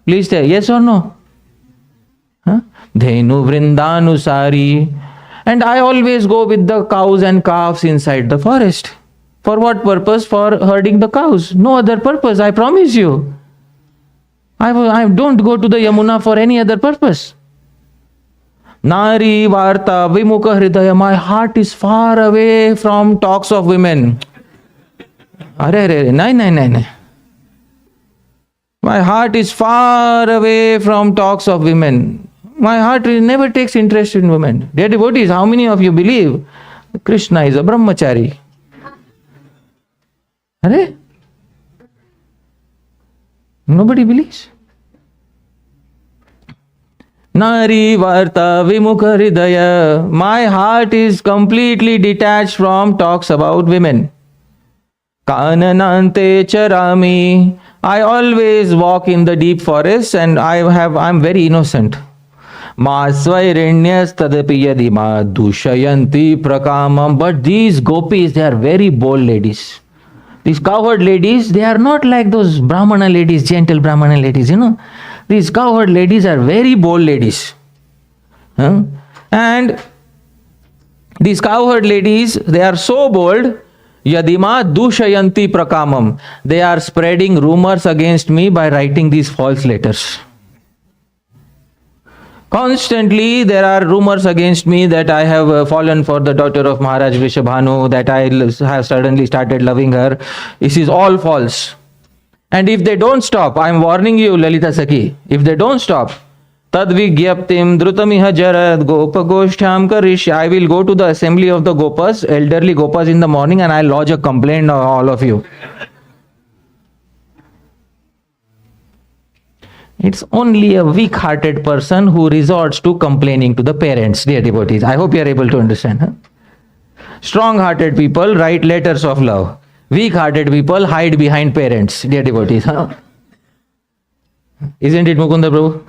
Speaker 1: Please say yes or no. Dhenu vrindanusari. And I always go with the cows and calves inside the forest. For what purpose? For herding the cows. No other purpose, I promise you. I don't go to the Yamuna for any other purpose. Nari varta vimukha hridaya. My heart is far away from talks of women. Nai. My heart is far away from talks of women. My heart never takes interest in women. Dear devotees, how many of you believe Krishna is a brahmachari? Nobody believes. Nari varta vimukha hridaya. My heart is completely detached from talks about women. Kananante charami. I always walk in the deep forest and I'm very innocent. Ma svairenyas tadapi yadi ma dushayanti prakamam. But these gopis, they are very bold ladies. These cowherd ladies, they are not like those Brahmana ladies, gentle Brahmana ladies, These cowherd ladies are very bold ladies. And these cowherd ladies, they are so bold, yadima dushayanti prakamam. They are spreading rumors against me by writing these false letters. Constantly there are rumors against me that I have fallen for the daughter of Maharaj Vrishabhanu, that I have suddenly started loving her. This is all false. And if they don't stop, I am warning you, Lalita Sakhi, if they don't stop, tadvigyaptim drutamiha jarad gopagoshthyam karish. I will go to the assembly of the gopas, elderly gopas in the morning, and I will lodge a complaint on all of you. It's only a weak-hearted person who resorts to complaining to the parents, dear devotees. I hope you are able to understand. Strong-hearted people write letters of love. Weak-hearted people hide behind parents, dear devotees. Isn't it, Mukunda Prabhu?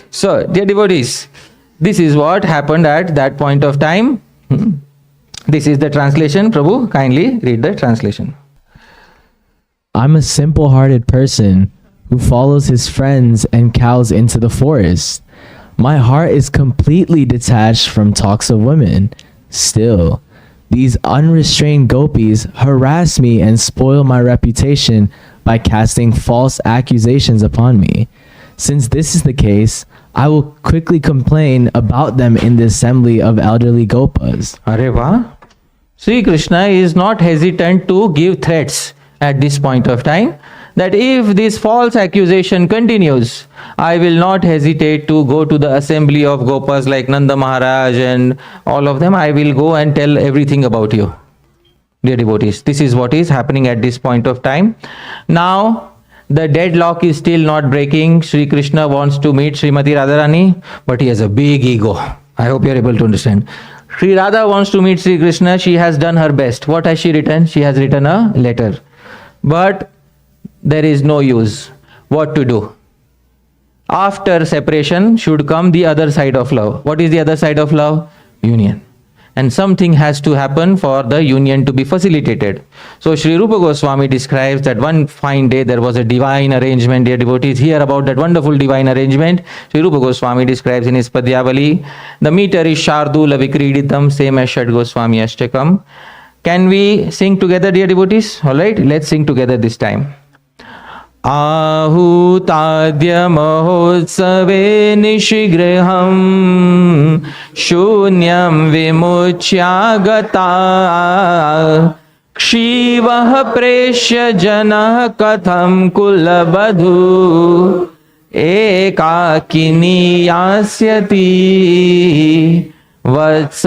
Speaker 1: So, dear devotees, this is what happened at that point of time. This is the translation. Prabhu, kindly read the translation.
Speaker 3: I'm a simple-hearted person who follows his friends and cows into the forest. My heart is completely detached from talks of women. Still, these unrestrained gopis harass me and spoil my reputation by casting false accusations upon me. Since this is the case, I will quickly complain about them in the assembly of elderly gopas.
Speaker 1: Areva, Sri Krishna is not hesitant to give threats at this point of time, that if this false accusation continues, I will not hesitate to go to the assembly of Gopas like Nanda Maharaj and all of them. I will go and tell everything about you. Dear devotees, this is what is happening at this point of time. Now, the deadlock is still not breaking. Sri Krishna wants to meet Srimati Radharani, but he has a big ego. I hope you are able to understand. Sri Radha wants to meet Sri Krishna. She has done her best. What has she written? She has written a letter. But there is no use. What to do? After separation should come the other side of love. What is the other side of love? Union. And something has to happen for the union to be facilitated. So Sri Rupa Goswami describes that one fine day there was a divine arrangement. Dear devotees, hear about that wonderful divine arrangement. Sri Rupa Goswami describes in his Padyali. The meter is Shardula Vikriditam, same as Shad Goswami Ashtakam. Can we sing together, dear devotees? Alright, let's sing together this time. आहूताद्य महोत्सवे निशिगृहं शून्यं विमुच्यागता क्षीवः प्रेष्य जनः कथं कुलवधू एकाकिनी यास्यति वत्स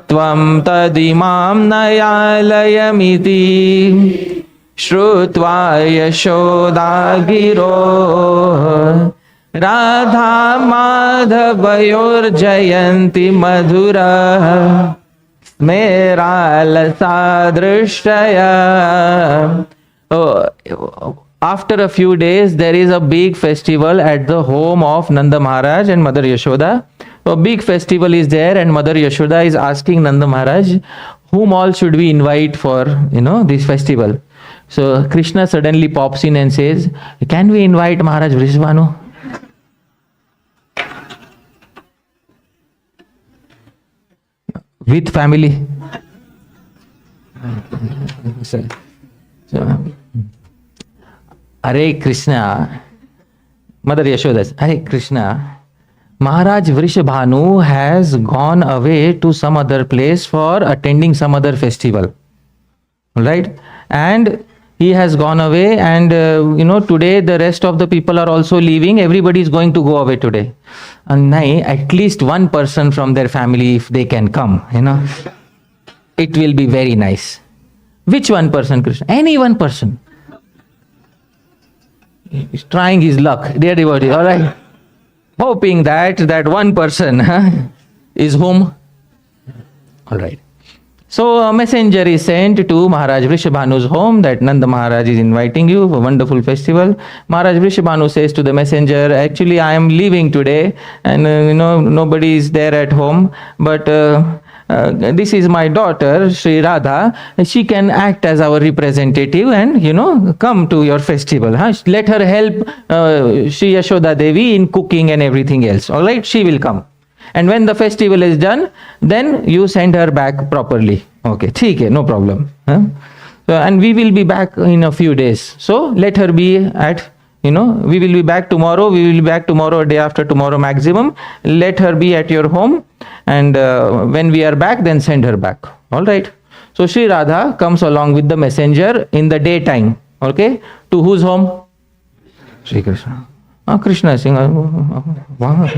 Speaker 1: त्वं तदिमां नयालयमिति श्रुत्वा यशोदा गिरो राधा माधवयोर्जयन्ति मधुरा स्मेरालसा दृष्टया. After a few days, there is a big festival at the home of Nanda Maharaj and Mother Yashoda. A big festival is there, and Mother Yashoda is asking Nanda Maharaj, whom all should we invite for, this festival? So Krishna suddenly pops in and says, can we invite Maharaj Vrishabhanu? With family. So, Hare Krishna, Mother Yashoda says, Hare Krishna, Maharaj Vrishabhanu has gone away to some other place for attending some other festival. Right? And he has gone away, and today the rest of the people are also leaving. Everybody is going to go away today. And at least one person from their family, if they can come, it will be very nice. Which one person, Krishna? Any one person. He's trying his luck, dear devotee, all right? Hoping that one person is whom? All right. So a messenger is sent to Maharaj Vrishabhanu's home that Nanda Maharaj is inviting you for a wonderful festival. Maharaj Vrishabhanu says to the messenger, actually I am leaving today, and nobody is there at home, but this is my daughter Sri Radha. She can act as our representative and come to your festival. Let her help Sri Yashoda Devi in cooking and everything else. All right, she will come. And when the festival is done, then you send her back properly. Okay, theek hai, no problem. So, and we will be back in a few days. So let her be at, we will be back tomorrow. We will be back tomorrow, day after tomorrow maximum. Let her be at your home. And when we are back, then send her back. All right. So Sri Radha comes along with the messenger in the daytime. Okay. To whose home? Sri Krishna. Krishna is saying, wow.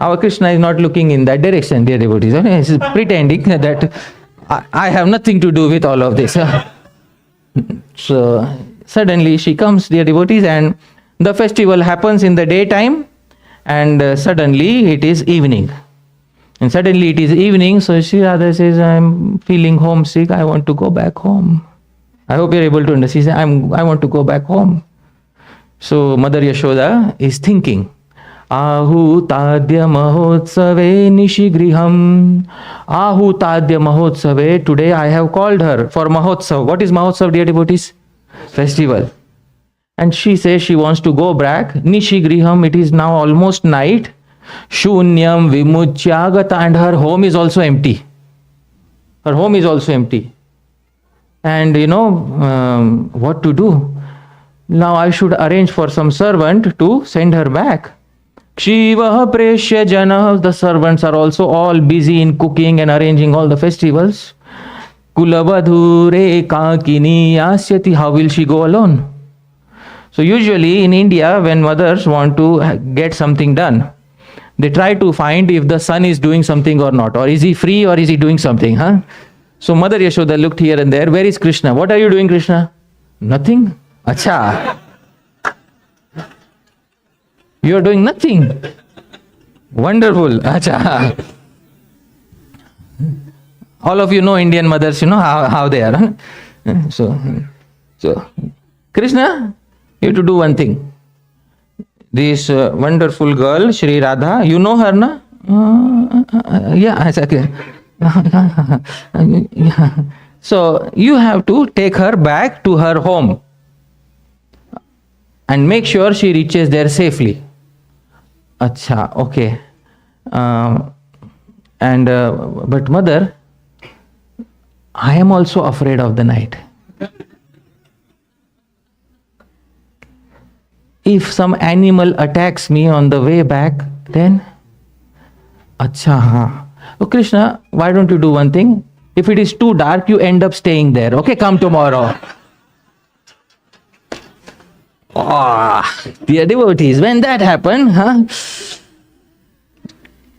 Speaker 1: Our Krishna is not looking in that direction, dear devotees. He is pretending that I have nothing to do with all of this. So suddenly she comes, dear devotees, and the festival happens in the daytime, and suddenly it is evening. And suddenly it is evening, so Sri Radha says, I am feeling homesick, I want to go back home. I hope you are able to understand. She says, I want to go back home. So Mother Yashoda is thinking, Ahutadya Mahotsave Nishigriham. Ahutadya Mahotsave. Today I have called her for Mahotsav. What is Mahotsav, dear devotees? Festival. And she says she wants to go back. Nishigriham, it is now almost night. Shunyam vimuchyagata, and her home is also empty. Her home is also empty. And what to do? Now I should arrange for some servant to send her back. Kshivaha preshya jana, the servants are also all busy in cooking and arranging all the festivals. Kulavadhure kakini yasyati, how will she go alone? So usually in India, when mothers want to get something done, they try to find if the son is doing something or not, or is he free or is he doing something, huh? So Mother Yashoda looked here and there. Where is Krishna? What are you doing, Krishna? Nothing. Acha. You are doing nothing. Wonderful. Acha. All of you know Indian mothers, you know how they are. Huh? So Krishna, you have to do one thing. This wonderful girl, Sri Radha, you know her, na? Yeah, it's okay. So you have to take her back to her home and make sure she reaches there safely. Acha, okay. But mother, I am also afraid of the night. If some animal attacks me on the way back, then acha, haan. Oh Krishna, why don't you do one thing? If it is too dark, you end up staying there. Okay, come tomorrow. Dear devotees, when that happened,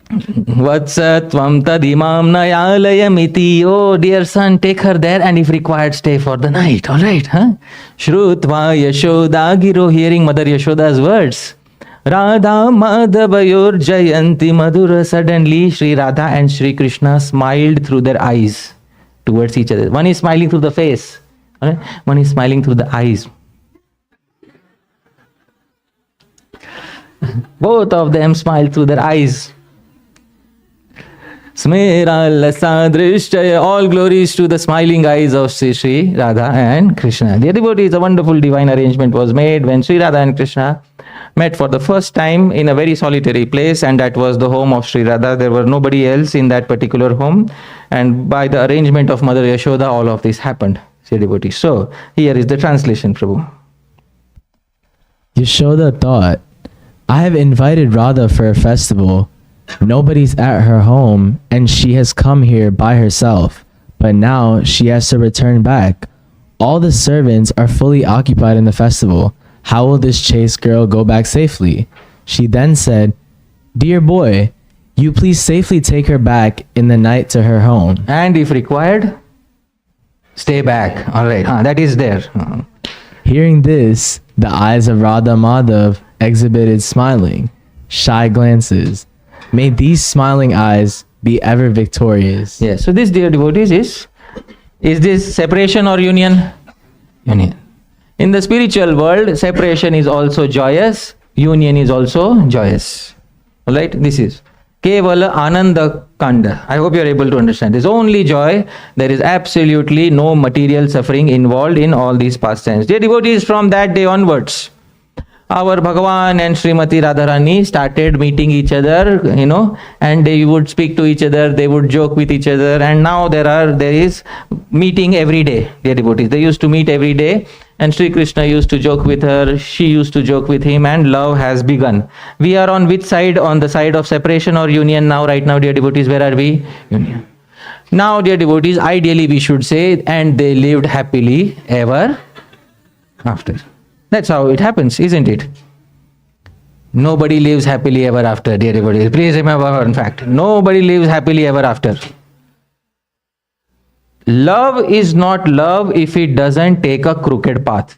Speaker 1: Vatsatvam tadimam nayalayamiti. Oh dear son, take her there and if required, stay for the night. Alright, Shrutva Yashoda Giro, hearing Mother Yashoda's words. Radha Madhavayor Jayanti Madhura. Suddenly, Sri Radha and Sri Krishna smiled through their eyes towards each other. One is smiling through the face, right? One is smiling through the eyes. Both of them smiled through their eyes. Smera Lasadrishtaya, all glories to the smiling eyes of Sri Radha and Krishna. Dear devotees, a wonderful divine arrangement was made when Sri Radha and Krishna met for the first time in a very solitary place, and that was the home of Sri Radha. There were nobody else in that particular home, and by the arrangement of Mother Yashoda, all of this happened. Dear devotees. So, here is the translation, Prabhu.
Speaker 3: Yashoda thought, I have invited Radha for a festival. Nobody's at her home, and she has come here by herself. But now she has to return back. All the servants are fully occupied in the festival. How will this chaste girl go back safely? She then said, Dear boy, you please safely take her back in the night to her home.
Speaker 1: And if required, stay back. Alright, that is there.
Speaker 3: Hearing this, the eyes of Radha Madhav exhibited smiling, shy glances. May these smiling eyes be ever victorious.
Speaker 1: Yes, so this, dear devotees, is this separation or union? Union. In the spiritual world, separation is also joyous, union is also joyous. Alright, this is Kevala Ananda Kanda. I hope you are able to understand. There's only joy. There is absolutely no material suffering involved in all these pastimes. Dear devotees, from that day onwards, our Bhagavan and Srimati Radharani started meeting each other, and they would speak to each other, they would joke with each other, and now there is meeting every day, dear devotees. They used to meet every day, and Sri Krishna used to joke with her, she used to joke with him, and love has begun. We are on which side? On the side of separation or union now, right now, dear devotees? Where are we? Union. Now, dear devotees, ideally we should say, and they lived happily ever after. That's how it happens, isn't it? Nobody lives happily ever after, dear devotees. Please remember one fact. Nobody lives happily ever after. Love is not love if it doesn't take a crooked path.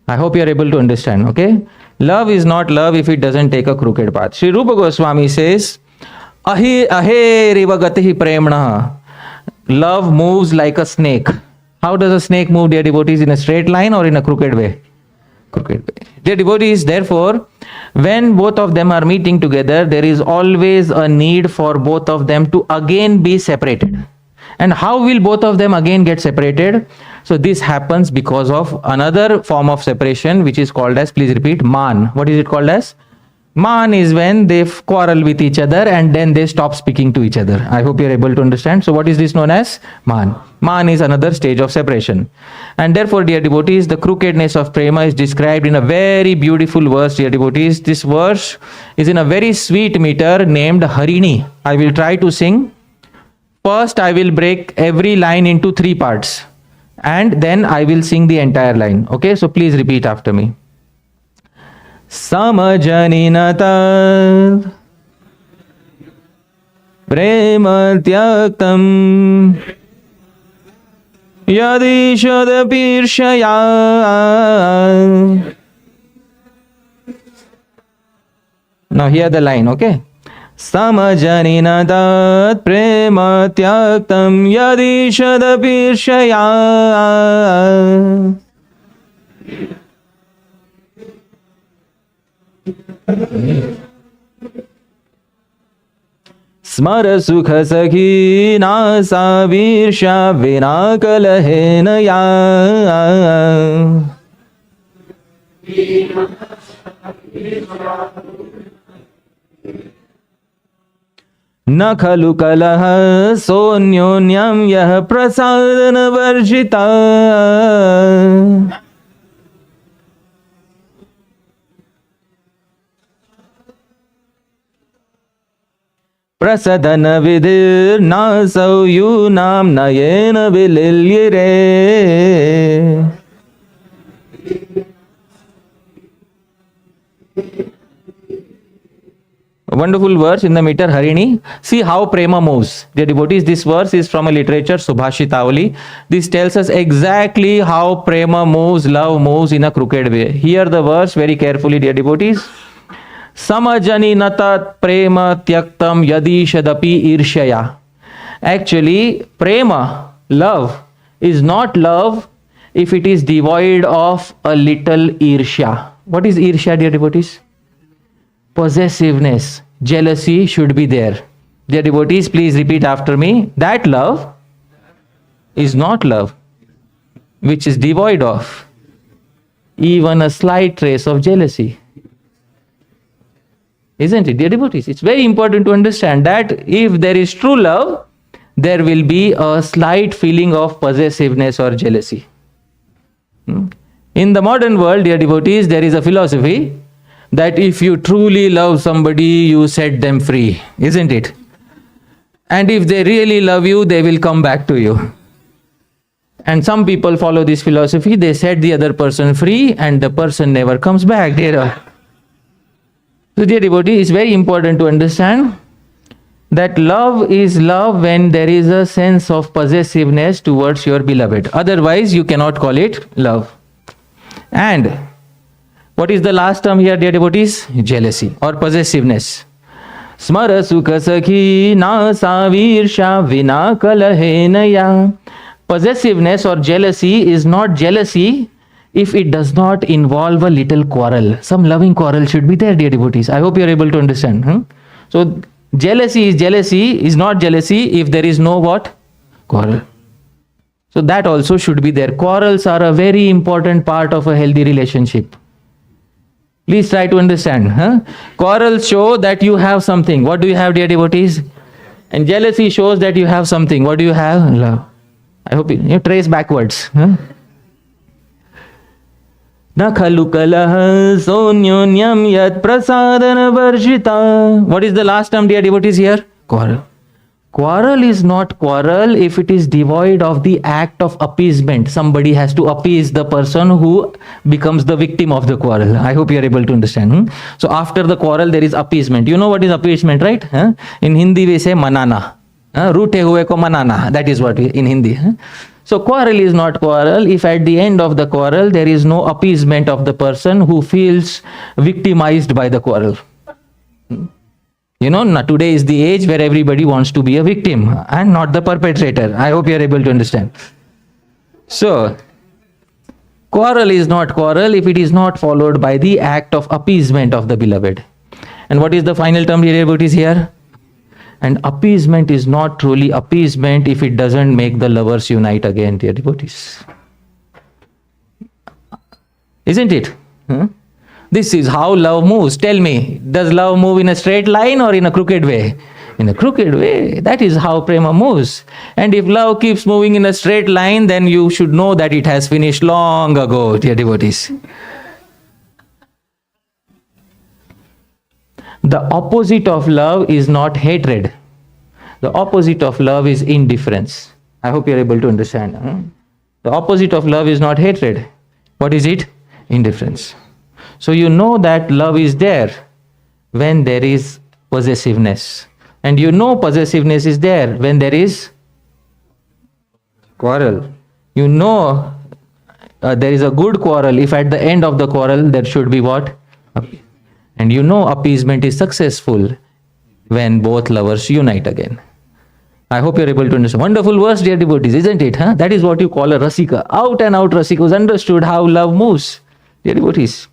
Speaker 1: I hope you are able to understand, okay? Love is not love if it doesn't take a crooked path. Sri Rupa Goswami says, Ahe riva gatihi premna. Love moves like a snake. How does a snake move, dear devotees? In a straight line or in a crooked way? Crooked way. Dear devotees, therefore, when both of them are meeting together, there is always a need for both of them to again be separated. And how will both of them again get separated? So this happens because of another form of separation which is called as, please repeat, man. What is it called as? Man is when they quarrel with each other and then they stop speaking to each other. I hope you are able to understand. So what is this known as? Man. Man is another stage of separation. And therefore, dear devotees, the crookedness of prema is described in a very beautiful verse, dear devotees. This verse is in a very sweet meter named Harini. I will try to sing. First, I will break every line into 3 parts. And then I will sing the entire line. Okay, so please repeat after me. Samajaninata prema tyaktam yadishadapirshaya. Now hear the line, okay? Samajaninata prema tyaktam yadishadapirshaya. Smara sukha sakhi nasa virsha vina kalahena ya. Na khalu kalaha sonyonyam yah prasadana varjita. Prasadana vidir nasau yunam nayena vililyire. A wonderful verse in the meter Harini. See how prema moves. Dear devotees, this verse is from a literature Subhashitavali. This tells us exactly how prema moves, love moves in a crooked way. Hear the verse very carefully, dear devotees. Samajani natat prema tyaktam yadishadapi irshaya. Actually, prema, love, is not love if it is devoid of a little irsha. What is irsha, dear devotees? Possessiveness, jealousy should be there. Dear devotees, please repeat after me. That love is not love which is devoid of even a slight trace of jealousy. Isn't it, dear devotees? It's very important to understand that if there is true love, there will be a slight feeling of possessiveness or jealousy. In the modern world, dear devotees, there is a philosophy that if you truly love somebody, you set them free. Isn't it? And if they really love you, they will come back to you. And some people follow this philosophy. They set the other person free and the person never comes back, dear. So, dear devotee, it's very important to understand that love is love when there is a sense of possessiveness towards your beloved. Otherwise, you cannot call it love. And what is the last term here, dear devotees? Jealousy or possessiveness. Smara sukha sakhi nasa virsha vina kalahena ya. Possessiveness or jealousy is not jealousy if it does not involve a little quarrel. Some loving quarrel should be there, dear devotees. I hope you are able to understand. So, jealousy is not jealousy if there is no what? Quarrel. So, that also should be there. Quarrels are a very important part of a healthy relationship. Please try to understand. Quarrels show that you have something. What do you have, dear devotees? And jealousy shows that you have something. What do you have? Love. I hope you trace backwards. Na khalu kalaha sonyonyam yat prasadana varjita. What is the last term, dear devotees, here? Quarrel. Quarrel is not quarrel if it is devoid of the act of appeasement. Somebody has to appease the person who becomes the victim of the quarrel. I hope you are able to understand. So after the quarrel, there is appeasement. You know what is appeasement, right? In Hindi we say manana. Roote hue ko manana. That is what in Hindi. So quarrel is not quarrel if at the end of the quarrel there is no appeasement of the person who feels victimized by the quarrel. You know, today is the age where everybody wants to be a victim and not the perpetrator. I hope you are able to understand. So, quarrel is not quarrel if it is not followed by the act of appeasement of the beloved. And what is the final term, dear devotees, here? And appeasement is not truly appeasement if it doesn't make the lovers unite again, dear devotees. Isn't it? This is how love moves. Tell me, does love move in a straight line or in a crooked way? In a crooked way. That is how prema moves. And if love keeps moving in a straight line, then you should know that it has finished long ago, dear devotees. The opposite of love is not hatred. The opposite of love is indifference. I hope you are able to understand. The opposite of love is not hatred. What is it? Indifference. So you know that love is there when there is possessiveness. And you know possessiveness is there when there is quarrel. You know there is a good quarrel if at the end of the quarrel there should be what? And you know appeasement is successful when both lovers unite again. I hope you're able to understand. Wonderful verse, dear devotees, isn't it? That is what you call a rasika. Out and out rasika who's understood how love moves, dear devotees.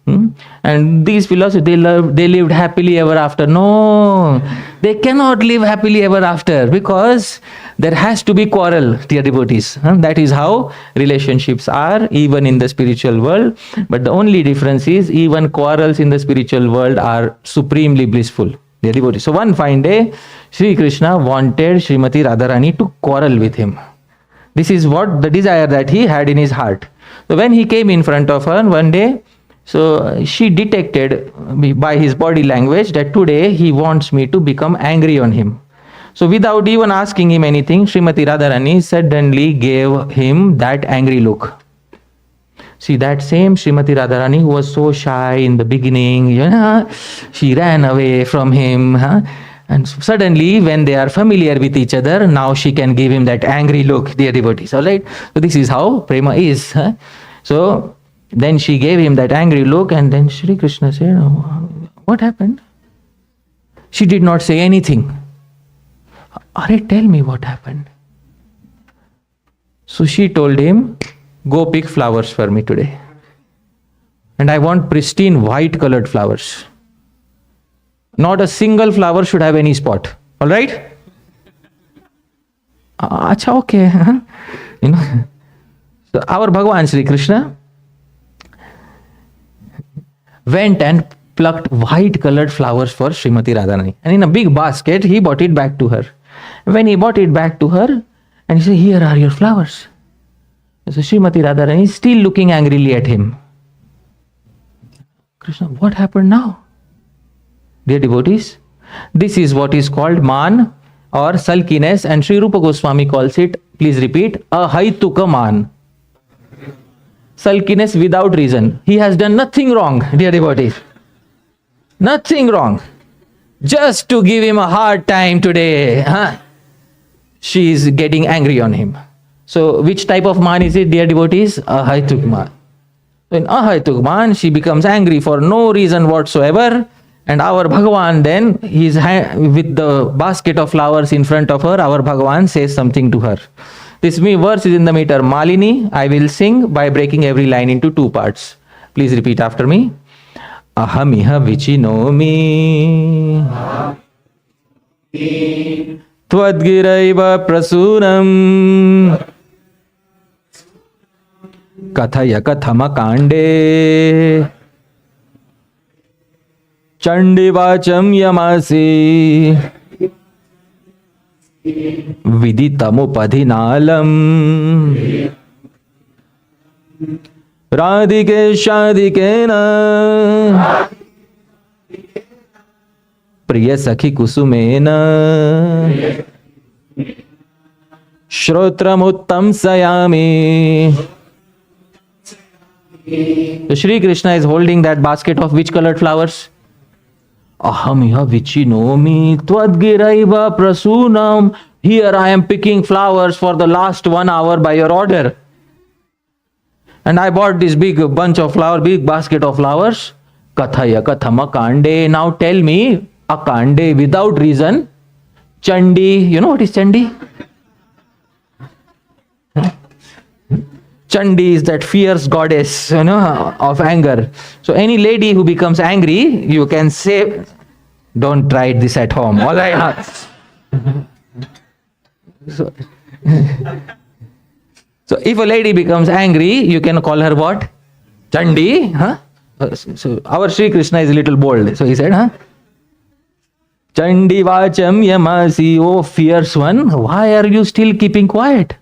Speaker 1: And these philosophers, they lived happily ever after. No, they cannot live happily ever after because there has to be quarrel, dear devotees. That is how relationships are, even in the spiritual world. But the only difference is even quarrels in the spiritual world are supremely blissful, dear devotees. So one fine day, Sri Krishna wanted Srimati Radharani to quarrel with him. This is what the desire that he had in his heart. So when he came in front of her one day, so she detected by his body language that today he wants me to become angry on him. So without even asking him anything, Srimati Radharani suddenly gave him that angry look. See, that same Srimati Radharani who was so shy in the beginning, she ran away from him. And suddenly, when they are familiar with each other, now she can give him that angry look, dear devotees. All right? So this is how prema is. So then she gave him that angry look, and then Shri Krishna said, what happened? She did not say anything. Are, tell me what happened. So she told him, go pick flowers for me today. And I want pristine white colored flowers. Not a single flower should have any spot. All right? Acha, okay. So our Bhagavan Sri Krishna went and plucked white colored flowers for Srimati Radharani. And in a big basket, he brought it back to her. When he brought it back to her, and he said, here are your flowers. So Srimati Radharani is still looking angrily at him. Krishna, what happened now? Dear devotees, this is what is called man or sulkiness, and Sri Rupa Goswami calls it, please repeat, ahaituka man. Sulkiness without reason. He has done nothing wrong, dear devotees. Nothing wrong. Just to give him a hard time today. She is getting angry on him. So which type of man is it, dear devotees? Ahaituk man. So in ahaituk man, she becomes angry for no reason whatsoever. And our Bhagavan then, he's with the basket of flowers in front of her, our Bhagavan says something to her. This verse is in the meter Malini. I will sing by breaking every line into two parts. Please repeat after me. Ahamiha vichinomi Twadgiraiva prasunam Kathaya kathama kande Chandivacham yamasi Viditamupadhinalam Radhike shadikena Priya sakhi kusumena Shrotramuttam sayami. So Shri Krishna is holding that basket of which colored flowers? Ahamiha vichinomi twadgiraiva prasunam. Here I am picking flowers for the last 1 hour by your order. And I bought this big bunch of flowers, big basket of flowers. Kathaya kathama kande. Now tell me, a kande without reason. Chandi, you know what is Chandi? Chandi is that fierce goddess, of anger. So any lady who becomes angry, you can say, don't try this at home. All right. So if a lady becomes angry, you can call her what? Chandi. So our Sri Krishna is a little bold. So he said, Chandi Vacham Yamasi, oh fierce one, why are you still keeping quiet?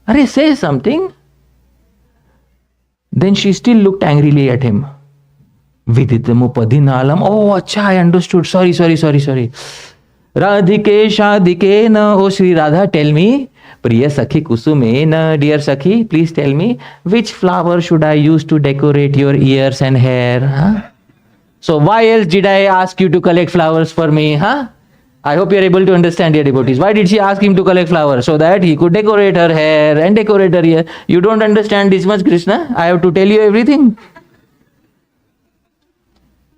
Speaker 1: Are say something. Then she still looked angrily at him. Viditamu Padinalam. Oh, acha, I understood. Sorry. Radhike Shadike na. Oh, Sri Radha, tell me. Priya Sakhi Kusume na. Dear Sakhi, please tell me, which flower should I use to decorate your ears and hair? So why else did I ask you to collect flowers for me? I hope you are able to understand, dear devotees. Why did she ask him to collect flowers? So that he could decorate her hair and decorate her ear. You don't understand this much, Krishna? I have to tell you everything.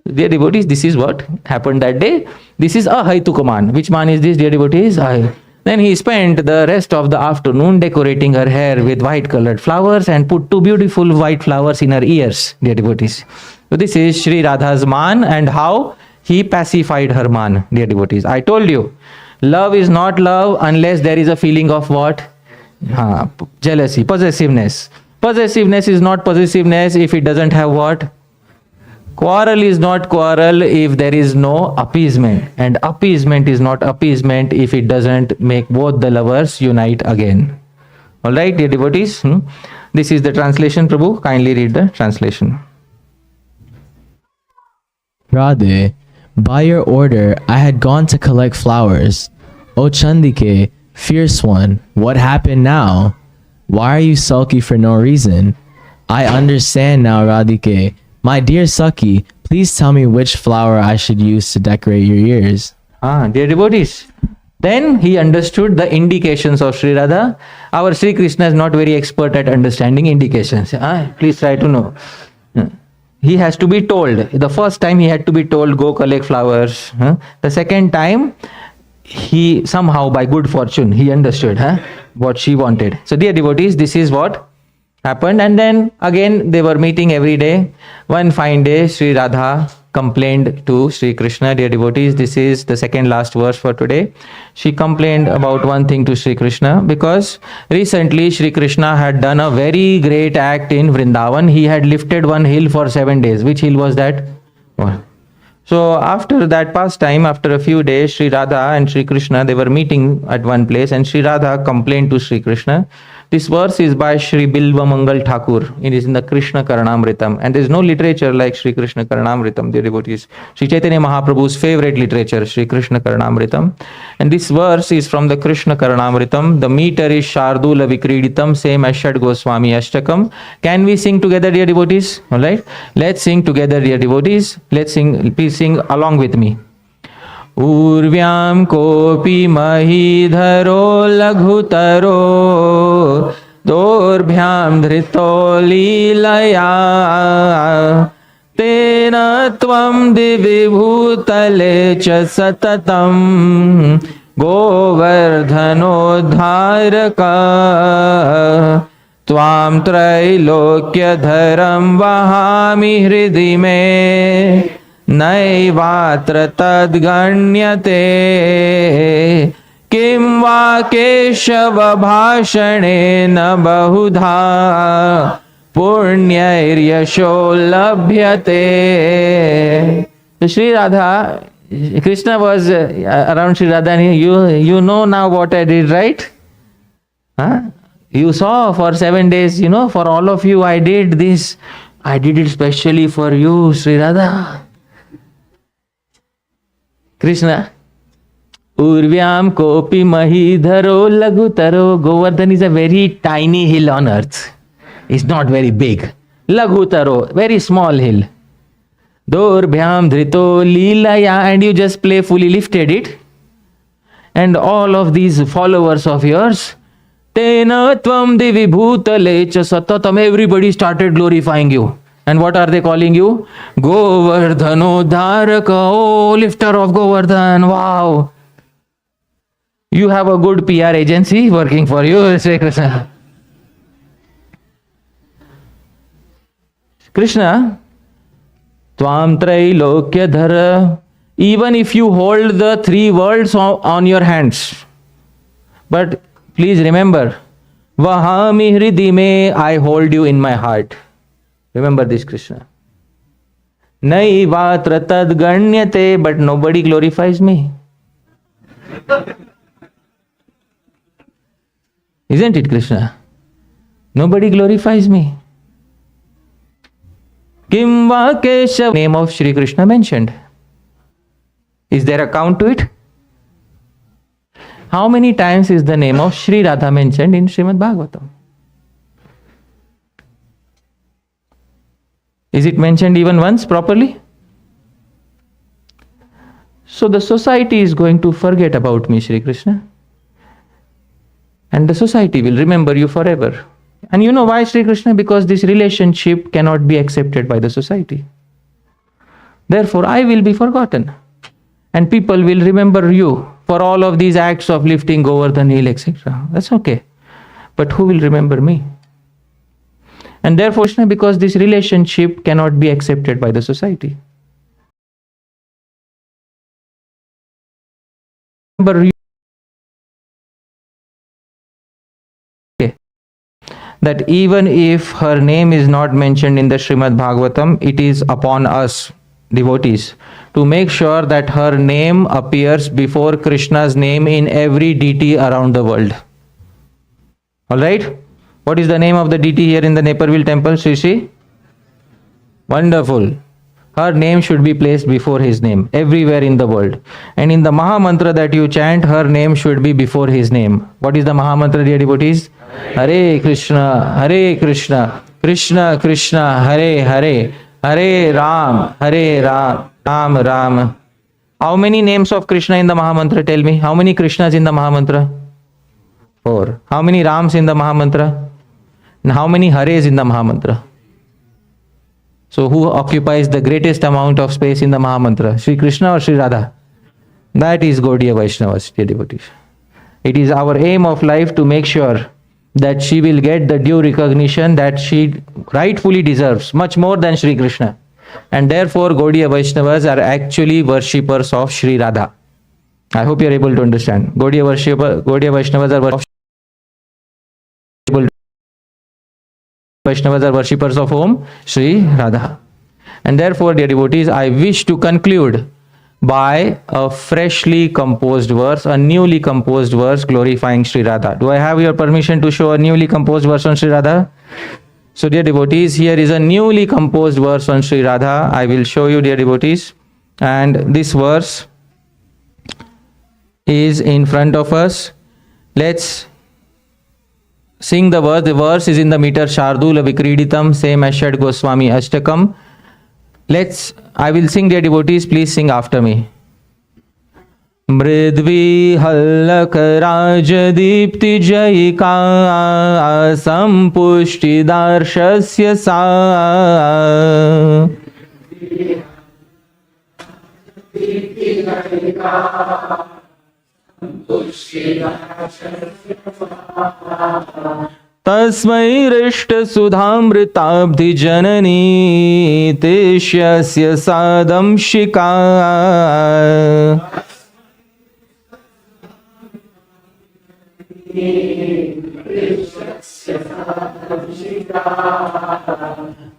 Speaker 1: Dear devotees, this is what happened that day. This is Ahaituk man. Which man is this, dear devotees? Then he spent the rest of the afternoon decorating her hair with white colored flowers and put 2 beautiful white flowers in her ears, dear devotees. So this is Sri Radha's man and how he pacified her man, dear devotees. I told you, love is not love unless there is a feeling of what? Jealousy, possessiveness. Possessiveness is not possessiveness if it doesn't have what? Quarrel is not quarrel if there is no appeasement. And appeasement is not appeasement if it doesn't make both the lovers unite again. Alright, dear devotees. This is the translation, Prabhu. Kindly read the translation.
Speaker 3: Radhe, by your order, I had gone to collect flowers. O Chandike, fierce one, what happened now? Why are you sulky for no reason? I understand now, Radhike. My dear Sakhi, please tell me which flower I should use to decorate your ears.
Speaker 1: Dear devotees. Then he understood the indications of Sri Radha. Our Sri Krishna is not very expert at understanding indications. Please try to know. He has to be told. The first time he had to be told, go collect flowers. The second time, he somehow by good fortune, he understood what she wanted. So dear devotees, this is what happened. And then again, they were meeting every day. One fine day, Sri Radha complained to Sri Krishna. Dear devotees, this is the second last verse for today. She complained about one thing to Sri Krishna because recently Sri Krishna had done a very great act in Vrindavan. He had lifted one hill for 7 days. Which hill was that? So after that pastime, after a few days, Sri Radha and Sri Krishna, they were meeting at one place, and Sri Radha complained to Sri Krishna. This verse is by Sri Bilva Mangal Thakur. It is in the Krishna Karanamritam. And there is no literature like Sri Krishna Karanamritam, dear devotees. Sri Chaitanya Mahaprabhu's favorite literature, Sri Krishna Karanamritam. And this verse is from the Krishna Karanamritam. The meter is Shardula Vikriditam, same as Shad Goswami Ashtakam. Can we sing together, dear devotees? Alright? Let's sing together, dear devotees. Let's sing, please sing along with me. Urvyam kopi mahidharo laghutaro dorbhyam dhrito lilaya tena tvam divibhutale cha satatam govardhanodharaka tvam trailokya dharam vahami hridi me नैवात्र तद्गण्यते किं वा केशव भाषणेन बहुधा पुण्यैर्यशो लभ्यते. So Sri Radha, Krishna was around Sri Radha, and you know now what I did, right? You saw for 7 days, for all of you I did this. I did it specially for you, Sri Radha. Krishna, Urvyam kopi mahidharo lagutaro. Govardhan is a very tiny hill on earth. It's not very big. Lagutaro, very small hill. Dorbhyam dhrito lilaya, and you just playfully lifted it. And all of these followers of yours, tena tvam divibhutale cha satatam, everybody started glorifying you. And what are they calling you? Govardhanodharaka, oh, lifter of Govardhan, wow. You have a good PR agency working for you, Sri Krishna. Krishna, Tvam Trailokya Dhara, even if you hold the 3 worlds on your hands. But please remember, Vahami Hridi me, I hold you in my heart. Remember this, Krishna. Naivatra tad ganyate, but nobody glorifies me. Isn't it, Krishna? Nobody glorifies me. Kimva Keshav, name of Shri Krishna mentioned. Is there a count to it? How many times is the name of Shri Radha mentioned in Srimad Bhagavatam? Is it mentioned even once properly? So the society is going to forget about me, Shri Krishna. And the society will remember you forever. And you know why, Shri Krishna? Because this relationship cannot be accepted by the society. Therefore, I will be forgotten. And people will remember you for all of these acts of lifting Govardhan hill, etc. That's okay. But who will remember me? And therefore, Krishna, because this relationship cannot be accepted by the society. Remember you. Okay. That even if her name is not mentioned in the Srimad Bhagavatam, it is upon us, devotees, to make sure that her name appears before Krishna's name in every deity around the world. Alright? What is the name of the deity here in the Naperville temple, Sri? Wonderful. Her name should be placed before his name everywhere in the world. And in the Maha Mantra that you chant, her name should be before his name. What is the Maha Mantra, dear devotees? Hare Krishna, Krishna Krishna, Hare Hare, Hare Ram, Ram Ram. How many names of Krishna in the Maha Mantra? Tell me. How many Krishnas in the Maha Mantra? 4. How many Rams in the Maha Mantra? And how many Hares in the Maha Mantra? So who occupies the greatest amount of space in the Maha Mantra? Sri Krishna or Sri Radha? That is Gaudiya Vaishnavas, dear devotees. It is our aim of life to make sure that she will get the due recognition that she rightfully deserves, much more than Sri Krishna. And therefore Gaudiya Vaishnavas are actually worshippers of Sri Radha. I hope you are able to understand. Gaudiya Vaishnavas are worshippers of whom? Sri Radha. And therefore, dear devotees, I wish to conclude by a freshly composed verse, a newly composed verse glorifying Sri Radha. Do I have your permission to show a newly composed verse on Sri Radha? So, dear devotees, here is a newly composed verse on Sri Radha. I will show you, dear devotees. And this verse is in front of us. Let's sing the verse. The verse is in the meter Shardula Vikriditam, same as Shad Goswami Ashtakam. I will sing, dear devotees, please sing after me. Mridvi Hallak Rajadipti Jayika Sampushti Darshasya Sa Tasmai Rishta Sudhamritabdhi Janani Tishyasya Sadam Shika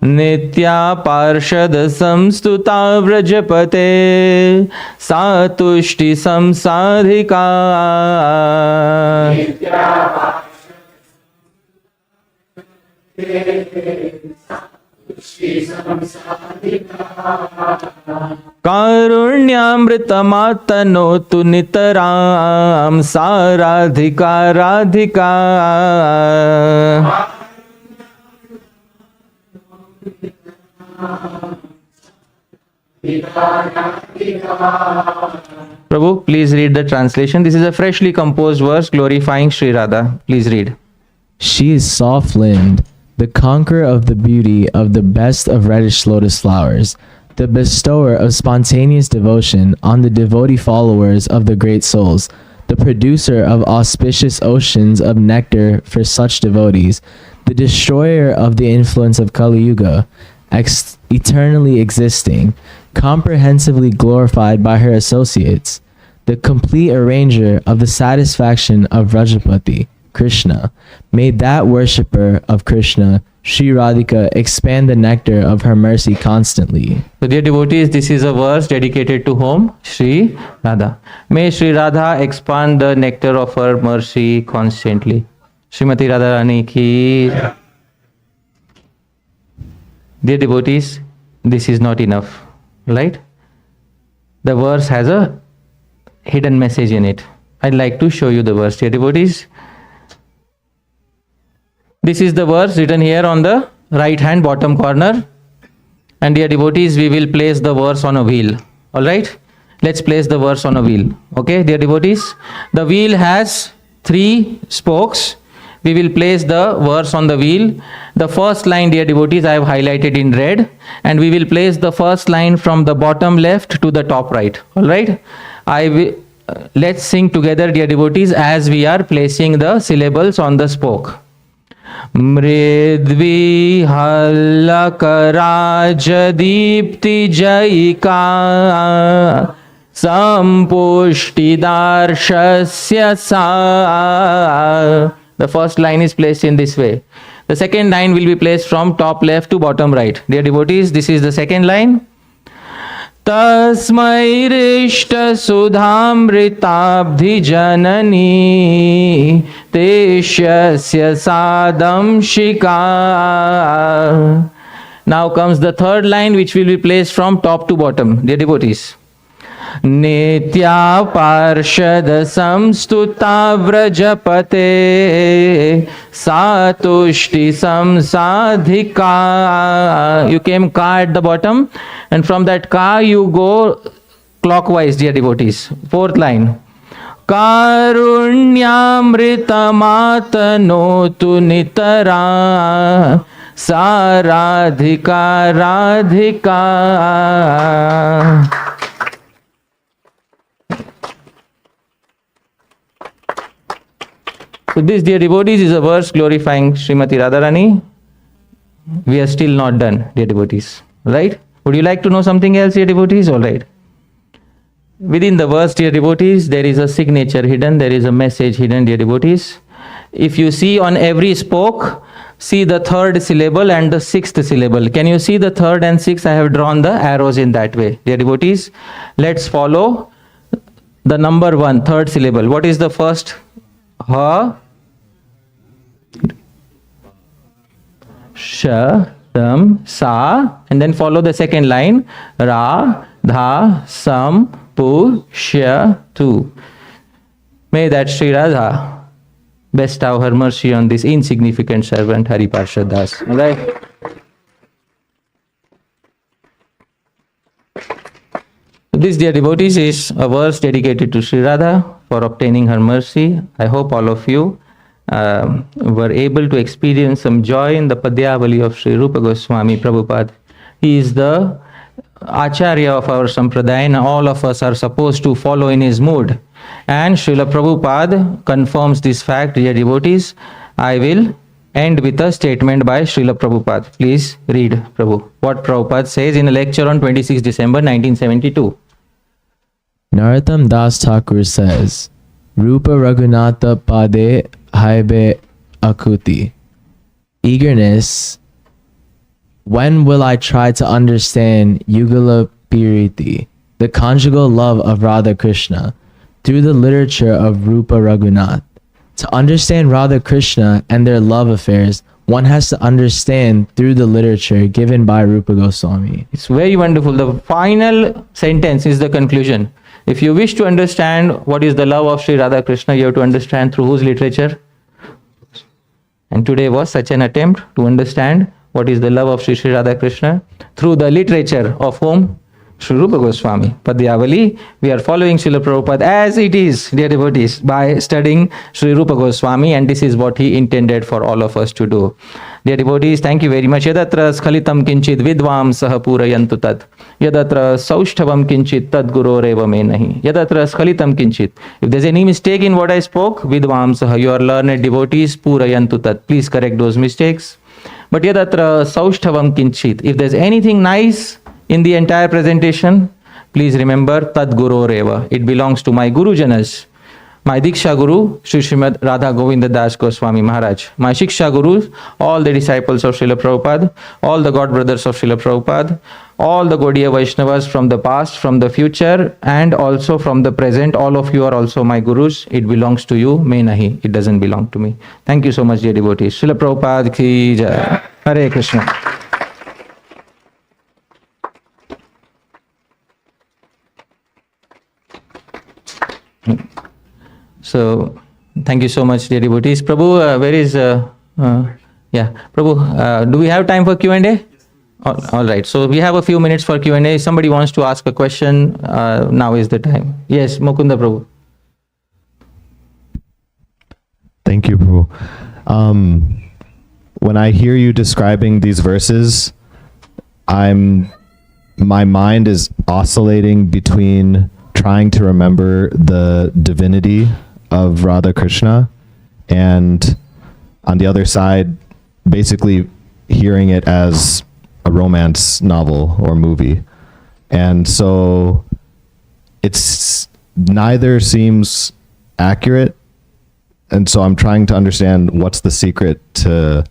Speaker 1: Nitya Parshad Samstuta Vrajapate Satushti Samsadhika Karunyamritamátanotu nitaram Saradhika Radhika Prabhu, please read the translation. This is a freshly composed verse glorifying Sri Radha. Please read.
Speaker 3: She is soft-limbed, the conqueror of the beauty of the best of reddish lotus flowers, the bestower of spontaneous devotion on the devotee followers of the great souls, the producer of auspicious oceans of nectar for such devotees, the destroyer of the influence of Kali Yuga, eternally existing, comprehensively glorified by her associates, the complete arranger of the satisfaction of Rajupati, Krishna. May that worshipper of Krishna Sri Radhika, expand the nectar of her mercy constantly.
Speaker 1: So dear devotees, this is a verse dedicated to whom? Sri Radha. May Sri Radha expand the nectar of her mercy constantly. Srimati Radharani ki. Dear devotees, this is not enough, right? The verse has a hidden message in it. I'd like to show you the verse, dear devotees. This is the verse written here on the right hand bottom corner. And dear devotees, we will place the verse on a wheel. Alright? Let's place the verse on a wheel. Okay, dear devotees? The wheel has 3 spokes. We will place the verse on the wheel. The first line, dear devotees, I have highlighted in red. And we will place the first line from the bottom left to the top right. Alright? Let's sing together, dear devotees, as we are placing the syllables on the spoke. मृद्वी हल्लकराज Deepti जयिका संपुष्टिदार्शस्य सा. The first line is placed in this way. The second line will be placed from top left to bottom right. Dear devotees, this is the second line. तस्मैरिष्ट सुधामृताब्धि जननी तेष्यस्य सादं शिका. Now comes the third line, which will be placed from top to bottom. Dear devotees, नित्या पार्षद संस्तुता व्रजपते सातुष्टि संसाधिका. You came ka at the bottom, and from that ka you go clockwise, dear devotees. Fourth line. कारुण्यामृतमातनोतु नितरा साराधिका Radhika. So this, dear devotees, is a verse glorifying Srimati Radharani. We are still not done, dear devotees. Right? Would you like to know something else, dear devotees? All right. Within the verse, dear devotees, there is a signature hidden. There is a message hidden, dear devotees. If you see on every spoke, see the third syllable and the sixth syllable. Can you see the third and sixth? I have drawn the arrows in that way. Dear devotees, let's follow the number 1, third syllable. What is the first? Ha, sh, sam, sa, and then follow the second line. Ra, dha, sam, pu, sha, tu. May that Sri Radha bestow her mercy on this insignificant servant Hari Parsad Das. Alright? This, dear devotees, is a verse dedicated to Sri Radha for obtaining her mercy. I hope all of you were able to experience some joy in the Padyali of Sri Rupa Goswami Prabhupada. He is the Acharya of our Sampradaya, and all of us are supposed to follow in his mood. And Srila Prabhupada confirms this fact, dear devotees. I will end with a statement by Srila Prabhupada. Please read, Prabhu. What Prabhupada says in a lecture on 26 December 1972.
Speaker 3: Narottam Das Thakur says, Rupa Raghunatha Pade Haibe Akuti. Eagerness. When will I try to understand Yugala Piriti, the conjugal love of Radha Krishna, through the literature of Rupa Raghunath? To understand Radha Krishna and their love affairs, one has to understand through the literature given by Rupa Goswami.
Speaker 1: It's very wonderful. The final sentence is the conclusion. If you wish to understand what is the love of Sri Radha Krishna, you have to understand through whose literature? And today was such an attempt to understand what is the love of Sri Radha Krishna through the literature of whom? Sri Rupa Goswami. Padyali, we are following Srila Prabhupada as it is, dear devotees, by studying Sri Rupa Goswami, and this is what he intended for all of us to do. Dear devotees, thank you very much. Yadatra skhalitam kinchit vidvam saha purayantu tat. Yadatra saushthavam kinchit tad guroreva me nahi. Yadatra skhalitam kinchit. If there's any mistake in what I spoke, vidvam saha, your learned devotees, purayantu tat. Please correct those mistakes. But yadatra saushthavam kinchit. If there's anything nice in the entire presentation, please remember tad guroreva. It belongs to my Gurujanas. My Diksha Guru, Sri Srimad Radha Govinda Das Goswami Maharaj. My Shiksha Gurus, all the disciples of Srila Prabhupada, all the God brothers of Srila Prabhupada, all the Gaudiya Vaishnavas from the past, from the future, and also from the present. All of you are also my Gurus. It belongs to you. May nahi. It doesn't belong to me. Thank you so much, dear devotees. Srila Prabhupada ki jai. Hare Krishna. So, thank you so much, dear devotees. Prabhu, where is, Prabhu, do we have time for Q&A? All right, so we have a few minutes for Q&A. If somebody wants to ask a question, now is the time. Yes, Mukunda Prabhu.
Speaker 4: Thank you, Prabhu. When I hear you describing these verses, my mind is oscillating between trying to remember the divinity of Radha Krishna, and on the other side, basically hearing it as a romance novel or movie. And so it's neither seems accurate, and so I'm trying to understand what's the secret to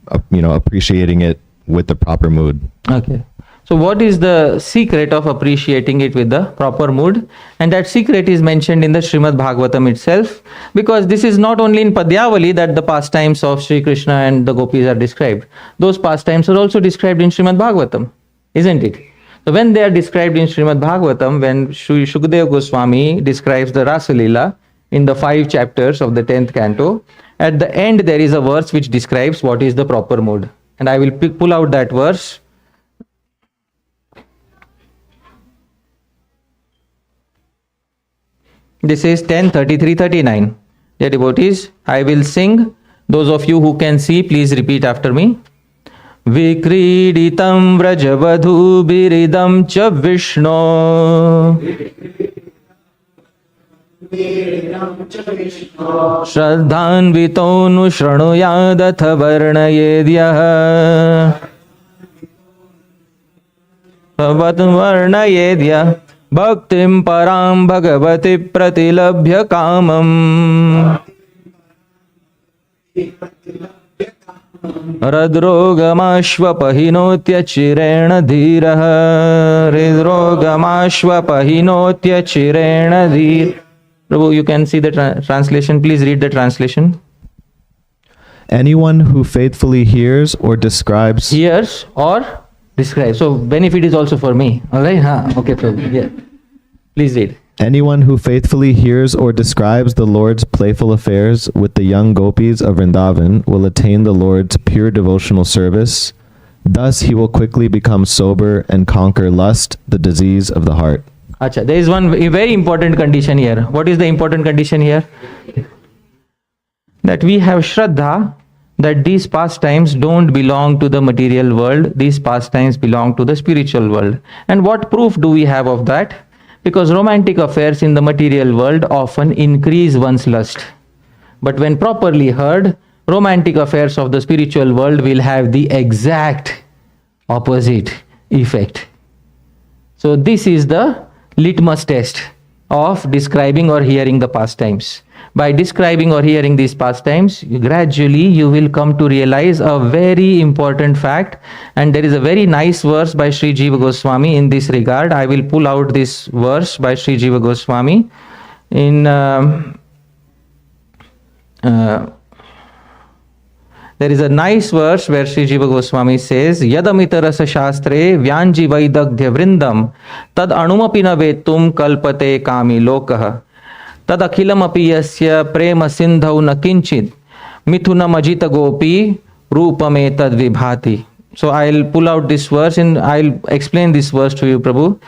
Speaker 4: appreciating it with the proper mood.
Speaker 1: Okay. So what is the secret of appreciating it with the proper mood? And that secret is mentioned in the Srimad Bhagavatam itself, because this is not only in Padyali that the pastimes of Sri Krishna and the gopis are described. Those pastimes are also described in Srimad Bhagavatam, isn't it? So when they are described in Srimad Bhagavatam, when Sri Shukadeva Goswami describes the Rasa Leela in the 5 chapters of the 10th canto, at the end there is a verse which describes what is the proper mood. And I will pull out that verse. This is 10:33-39. Dear devotees, I will sing. Those of you who can see, please repeat after me. Vikriditam vrajavadhu biridam cha Vishnu Shraddhanvito nu shranuyadath varnayedyah Bhavat varnayedyah Bhaktim param bhagavati pratilabhya kamam Radrogamashvapahinotyya chirena dhirah Radrogamashvapahinotyya chirena dhir. Prabhu, you can see the translation. Please read the translation.
Speaker 4: Anyone who faithfully hears or describes...
Speaker 1: Hears or describes. So benefit is also for me. All right? Okay, Prabhu. Yeah. Please read.
Speaker 4: Anyone who faithfully hears or describes the Lord's playful affairs with the young gopis of Vrindavan will attain the Lord's pure devotional service. Thus he will quickly become sober and conquer lust, the disease of the heart.
Speaker 1: Acha, there is one very important condition here. What is the important condition here? That we have Shraddha, that these pastimes don't belong to the material world. These pastimes belong to the spiritual world. And what proof do we have of that? Because romantic affairs in the material world often increase one's lust. But when properly heard, romantic affairs of the spiritual world will have the exact opposite effect. So this is the litmus test of describing or hearing the pastimes. By describing or hearing these pastimes, gradually you will come to realize a very important fact. And there is a very nice verse by Sri Jiva Goswami in this regard. I will pull out this verse by Sri Jiva Goswami in there is a nice verse where Sri Jiva Goswami says, Yadamita rasa shastre vyanji vaidagdhya vrindam tad anumapi na vetum kalpate kami lokah tad akhilam api yasya prema sindhau na kinchid mithuna majita gopi rupame tad vibhati. So I'll pull out this verse and I'll explain this verse to you, Prabhu.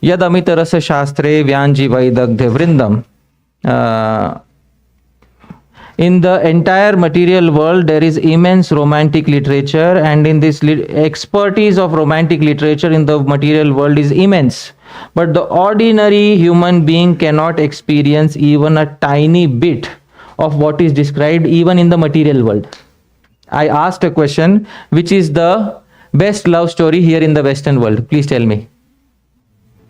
Speaker 1: Yadamita rasa shastre vyanji vaidagdhya vrindam. In the entire material world, there is immense romantic literature, and in this expertise of romantic literature in the material world is immense. But the ordinary human being cannot experience even a tiny bit of what is described even in the material world. I asked a question, which is the best love story here in the Western world? Please tell me.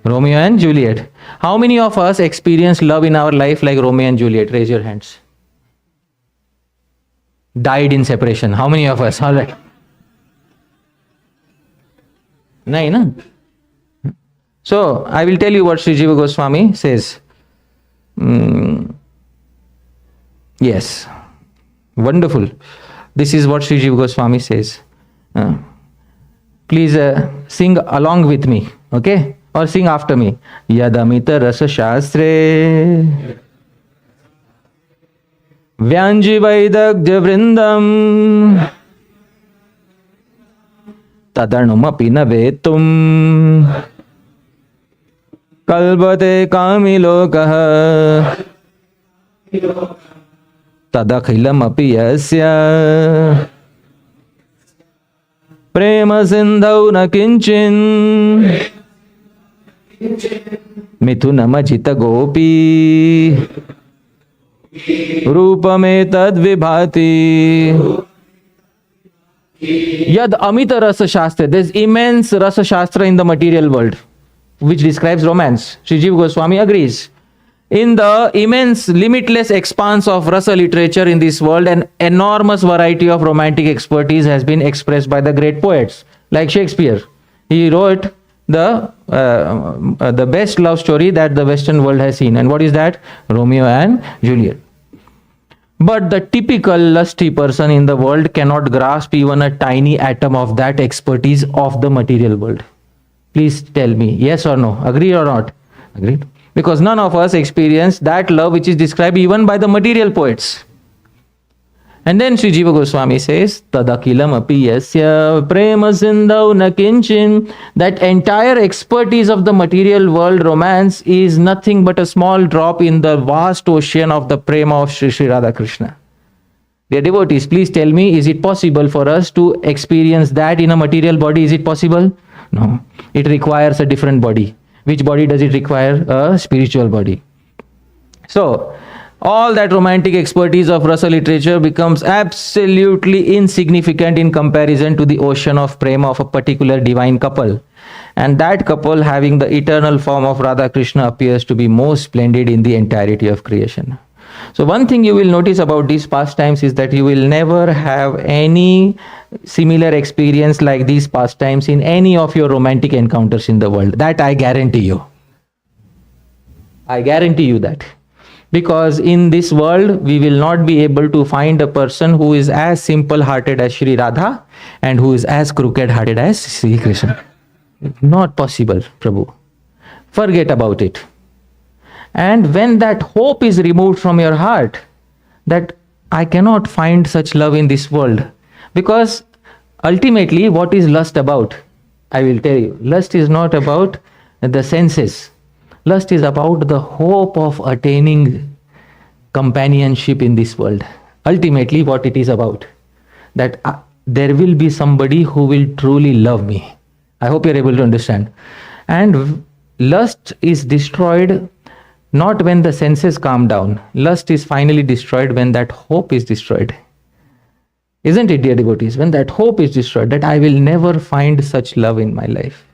Speaker 1: Romeo and Juliet. How many of us experience love in our life like Romeo and Juliet? Raise your hands. Died in separation. How many of us? All right. Nahin, na? So, I will tell you what Sri Jiva Goswami says. Yes. Wonderful. This is what Sri Jiva Goswami says. Please sing along with me. Okay? Or sing after me. Yadamita rasa shastre Vyanji vaidagya vrindam Tadarnumapi na vetum Kalbate kami lokah Tadakhilam api yasya Prema sindhau na kinchin Mithunamajita gopi Rupame tad vibhati Yad amita rasa shastra. There's immense rasa shastra in the material world which describes romance. Sri Jiva Goswami agrees. In the immense, limitless expanse of rasa literature in this world, an enormous variety of romantic expertise has been expressed by the great poets, like Shakespeare. He wrote the best love story that the Western world has seen. And what is that? Romeo and Juliet. But the typical lusty person in the world cannot grasp even a tiny atom of that expertise of the material world. Please tell me, yes or no? Agree or not? Agreed. Because none of us experience that love which is described even by the material poets. And then Sri Jiva Goswami says, Tadakilam api yasya prema sindhau na kinchin. That entire expertise of the material world romance is nothing but a small drop in the vast ocean of the prema of Sri Radha Krishna. Dear devotees, please tell me, is it possible for us to experience that in a material body? Is it possible? No. It requires a different body. Which body does it require? A spiritual body. So, all that romantic expertise of rasa literature becomes absolutely insignificant in comparison to the ocean of prema of a particular divine couple. And that couple, having the eternal form of Radha Krishna, appears to be most splendid in the entirety of creation. So one thing you will notice about these pastimes is that you will never have any similar experience like these pastimes in any of your romantic encounters in the world. That I guarantee you. I guarantee you that. Because in this world, we will not be able to find a person who is as simple-hearted as Sri Radha and who is as crooked-hearted as Sri Krishna. Not possible, Prabhu. Forget about it. And when that hope is removed from your heart, that I cannot find such love in this world. Because ultimately, what is lust about? I will tell you. Lust is not about the senses. Lust is about the hope of attaining companionship in this world. Ultimately, what it is about, that there will be somebody who will truly love me. I hope you're able to understand. And lust is destroyed not when the senses calm down. Lust is finally destroyed when that hope is destroyed. Isn't it, dear devotees? When that hope is destroyed, that I will never find such love in my life.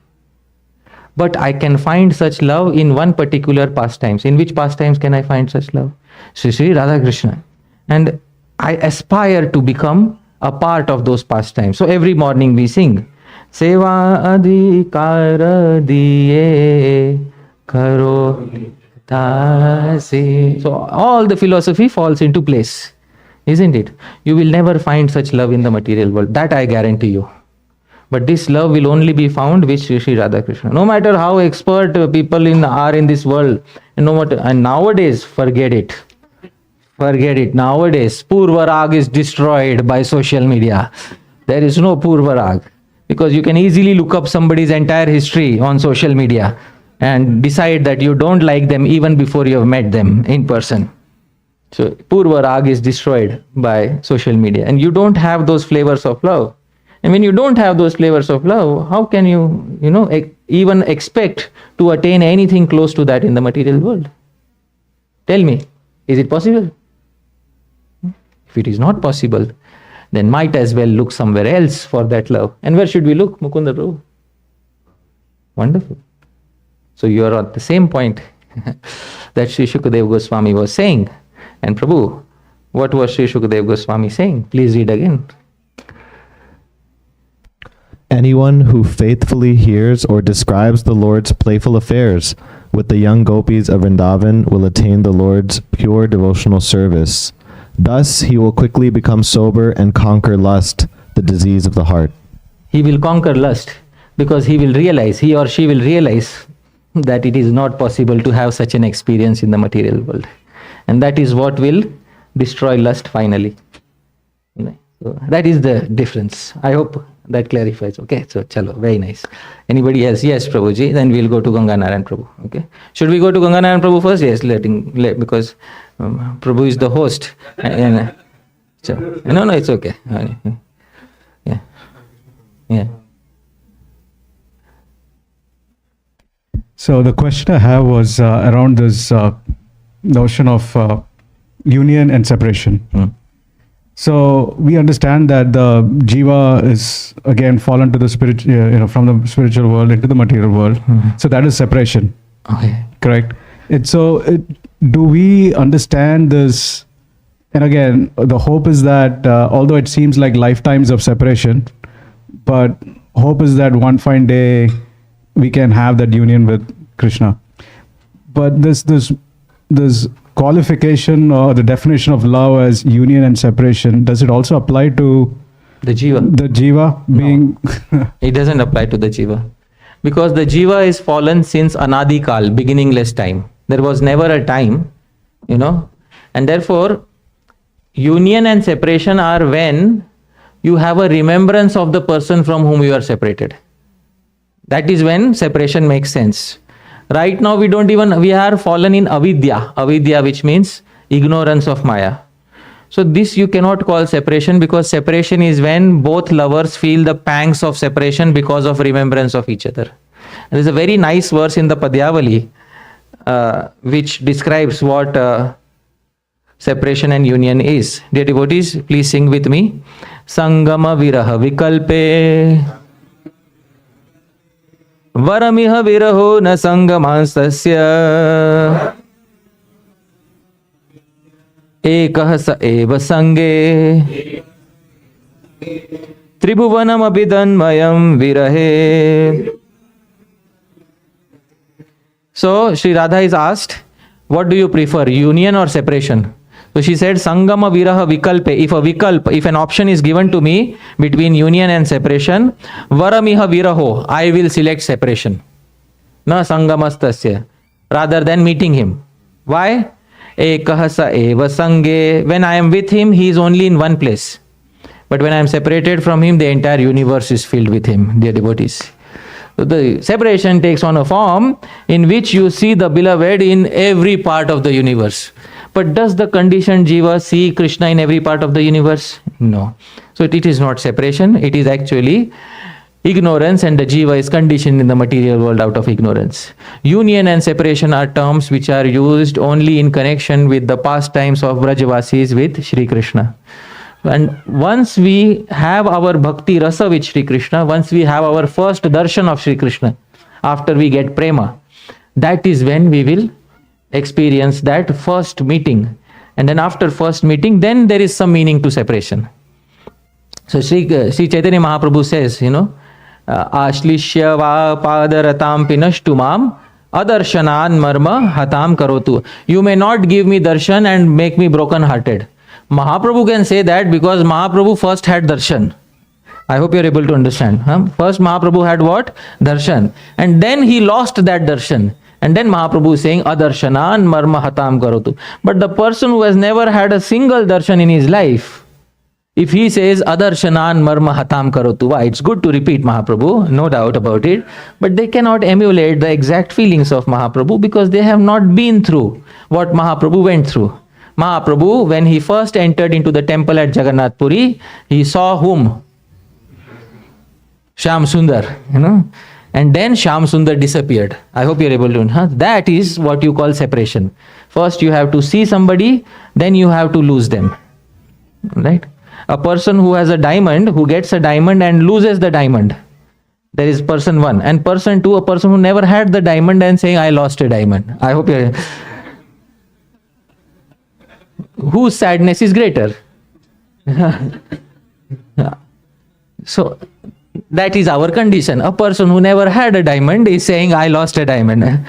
Speaker 1: But I can find such love in one particular pastimes. In which pastimes can I find such love? Sri Radha Krishna. And I aspire to become a part of those pastimes. So every morning we sing, Seva adhikara diye karo tasi. So all the philosophy falls into place. Isn't it? You will never find such love in the material world. That I guarantee you. But this love will only be found with Sri Radha Krishna. No matter how expert people are in this world, and nowadays, forget it. Forget it. Nowadays, Purva Rag is destroyed by social media. There is no Purva Rag. Because you can easily look up somebody's entire history on social media and decide that you don't like them even before you have met them in person. So, Purva Rag is destroyed by social media. And you don't have those flavors of love. And when you don't have those flavors of love, how can you, even expect to attain anything close to that in the material world? Tell me, is it possible? If it is not possible, then might as well look somewhere else for that love. And where should we look, Mukunda Prabhu? Wonderful. So you are at the same point that Sri Shukadeva Goswami was saying. And Prabhu, what was Sri Shukadeva Goswami saying? Please read again.
Speaker 4: Anyone who faithfully hears or describes the Lord's playful affairs with the young gopis of Vrindavan will attain the Lord's pure devotional service. Thus he will quickly become sober and conquer lust, the disease of the heart.
Speaker 1: He will conquer lust because he or she will realize that it is not possible to have such an experience in the material world. And that is what will destroy lust finally. So that is the difference. I hope that clarifies. Okay, so chalo, very nice. Anybody else? Yes, Prabhuji. Then we'll go to Ganganarayan Prabhu. Okay. Should we go to Ganganarayan Prabhu first? Yes, because Prabhu is the host. No, it's okay. Yeah. Yeah.
Speaker 5: So the question I have was around this notion of union and separation. So we understand that the jiva is again fallen to the spirit, from the spiritual world into the material world. So that is separation.
Speaker 1: Okay.
Speaker 5: Correct. Do we understand this? And again, the hope is that although it seems like lifetimes of separation, but hope is that one fine day we can have that union with Krishna. But this qualification or the definition of love as union and separation, does it also apply to
Speaker 1: the jiva?
Speaker 5: The jiva being...
Speaker 1: No. It doesn't apply to the jiva. Because the jiva is fallen since anadi kal, beginningless time. There was never a time, and therefore union and separation are when you have a remembrance of the person from whom you are separated. That is when separation makes sense. Right now we are fallen in avidya, which means ignorance of Maya. So this you cannot call separation, because separation is when both lovers feel the pangs of separation because of remembrance of each other. And there's a very nice verse in the Padyali which describes what separation and union is. Dear devotees, please sing with me. Sangama viraha vikalpe Varamiha viraho na sangamanstasya ekah sa eva sange tribhuvanam abhidanmayam virahe. So Sri Radha is asked, what do you prefer, union or separation? So she said, Sangama viraha vikalpe. If an option is given to me between union and separation, varamiha viraho, I will select separation. Na sangamastasya, rather than meeting him. Why? Ekah sa eva sange. When I am with him, he is only in one place. But when I am separated from him, the entire universe is filled with him, dear devotees. So the separation takes on a form in which you see the beloved in every part of the universe. But does the conditioned jiva see Krishna in every part of the universe? No. So it is not separation, it is actually ignorance, and the jiva is conditioned in the material world out of ignorance. Union and separation are terms which are used only in connection with the pastimes of Brajavasis with Shri Krishna. And once we have our bhakti rasa with Shri Krishna, once we have our first darshan of Shri Krishna, after we get prema, that is when we will experience that first meeting. And then after first meeting, then there is some meaning to separation. So Sri Chaitanya Mahaprabhu says, Ashlishya va padaratam pinashtumam adarshanan marma hatam karotu. You may not give me darshan and make me broken hearted. Mahaprabhu can say that because Mahaprabhu first had darshan. I hope you are able to understand. First Mahaprabhu had what? Darshan. And then he lost that darshan. And then Mahaprabhu is saying, Adarshanan marma hatam karotu. But the person who has never had a single darshan in his life, if he says, Adarshanan marma hatam karotu, why? It's good to repeat Mahaprabhu, no doubt about it. But they cannot emulate the exact feelings of Mahaprabhu because they have not been through what Mahaprabhu went through. Mahaprabhu, when he first entered into the temple at Jagannath Puri, he saw whom? Shyam Sundar, And then Shyam Sundar disappeared. I hope you are able to. That is what you call separation. First you have to see somebody, then you have to lose them. Right? A person who has a diamond, who gets a diamond and loses the diamond. There is person 1. And person 2, a person who never had the diamond and saying, I lost a diamond. I hope you're... Whose sadness is greater? So, that is our condition. A person who never had a diamond is saying, I lost a diamond.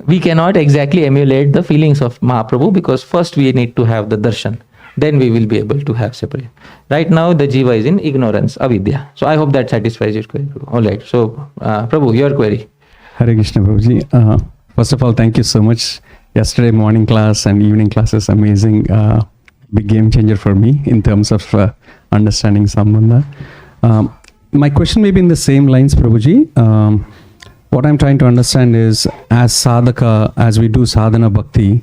Speaker 1: We cannot exactly emulate the feelings of Mahaprabhu, because first we need to have the darshan. Then we will be able to have separate. Right now the jiva is in ignorance, avidya. So I hope that satisfies your query. Alright, so Prabhu, your query.
Speaker 6: Hare Krishna Prabhuji. First of all, thank you so much. Yesterday morning class and evening class is amazing. Big game changer for me in terms of understanding Sambandha. My question may be in the same lines, Prabhuji. What I'm trying to understand is, as sadhaka, as we do sadhana bhakti,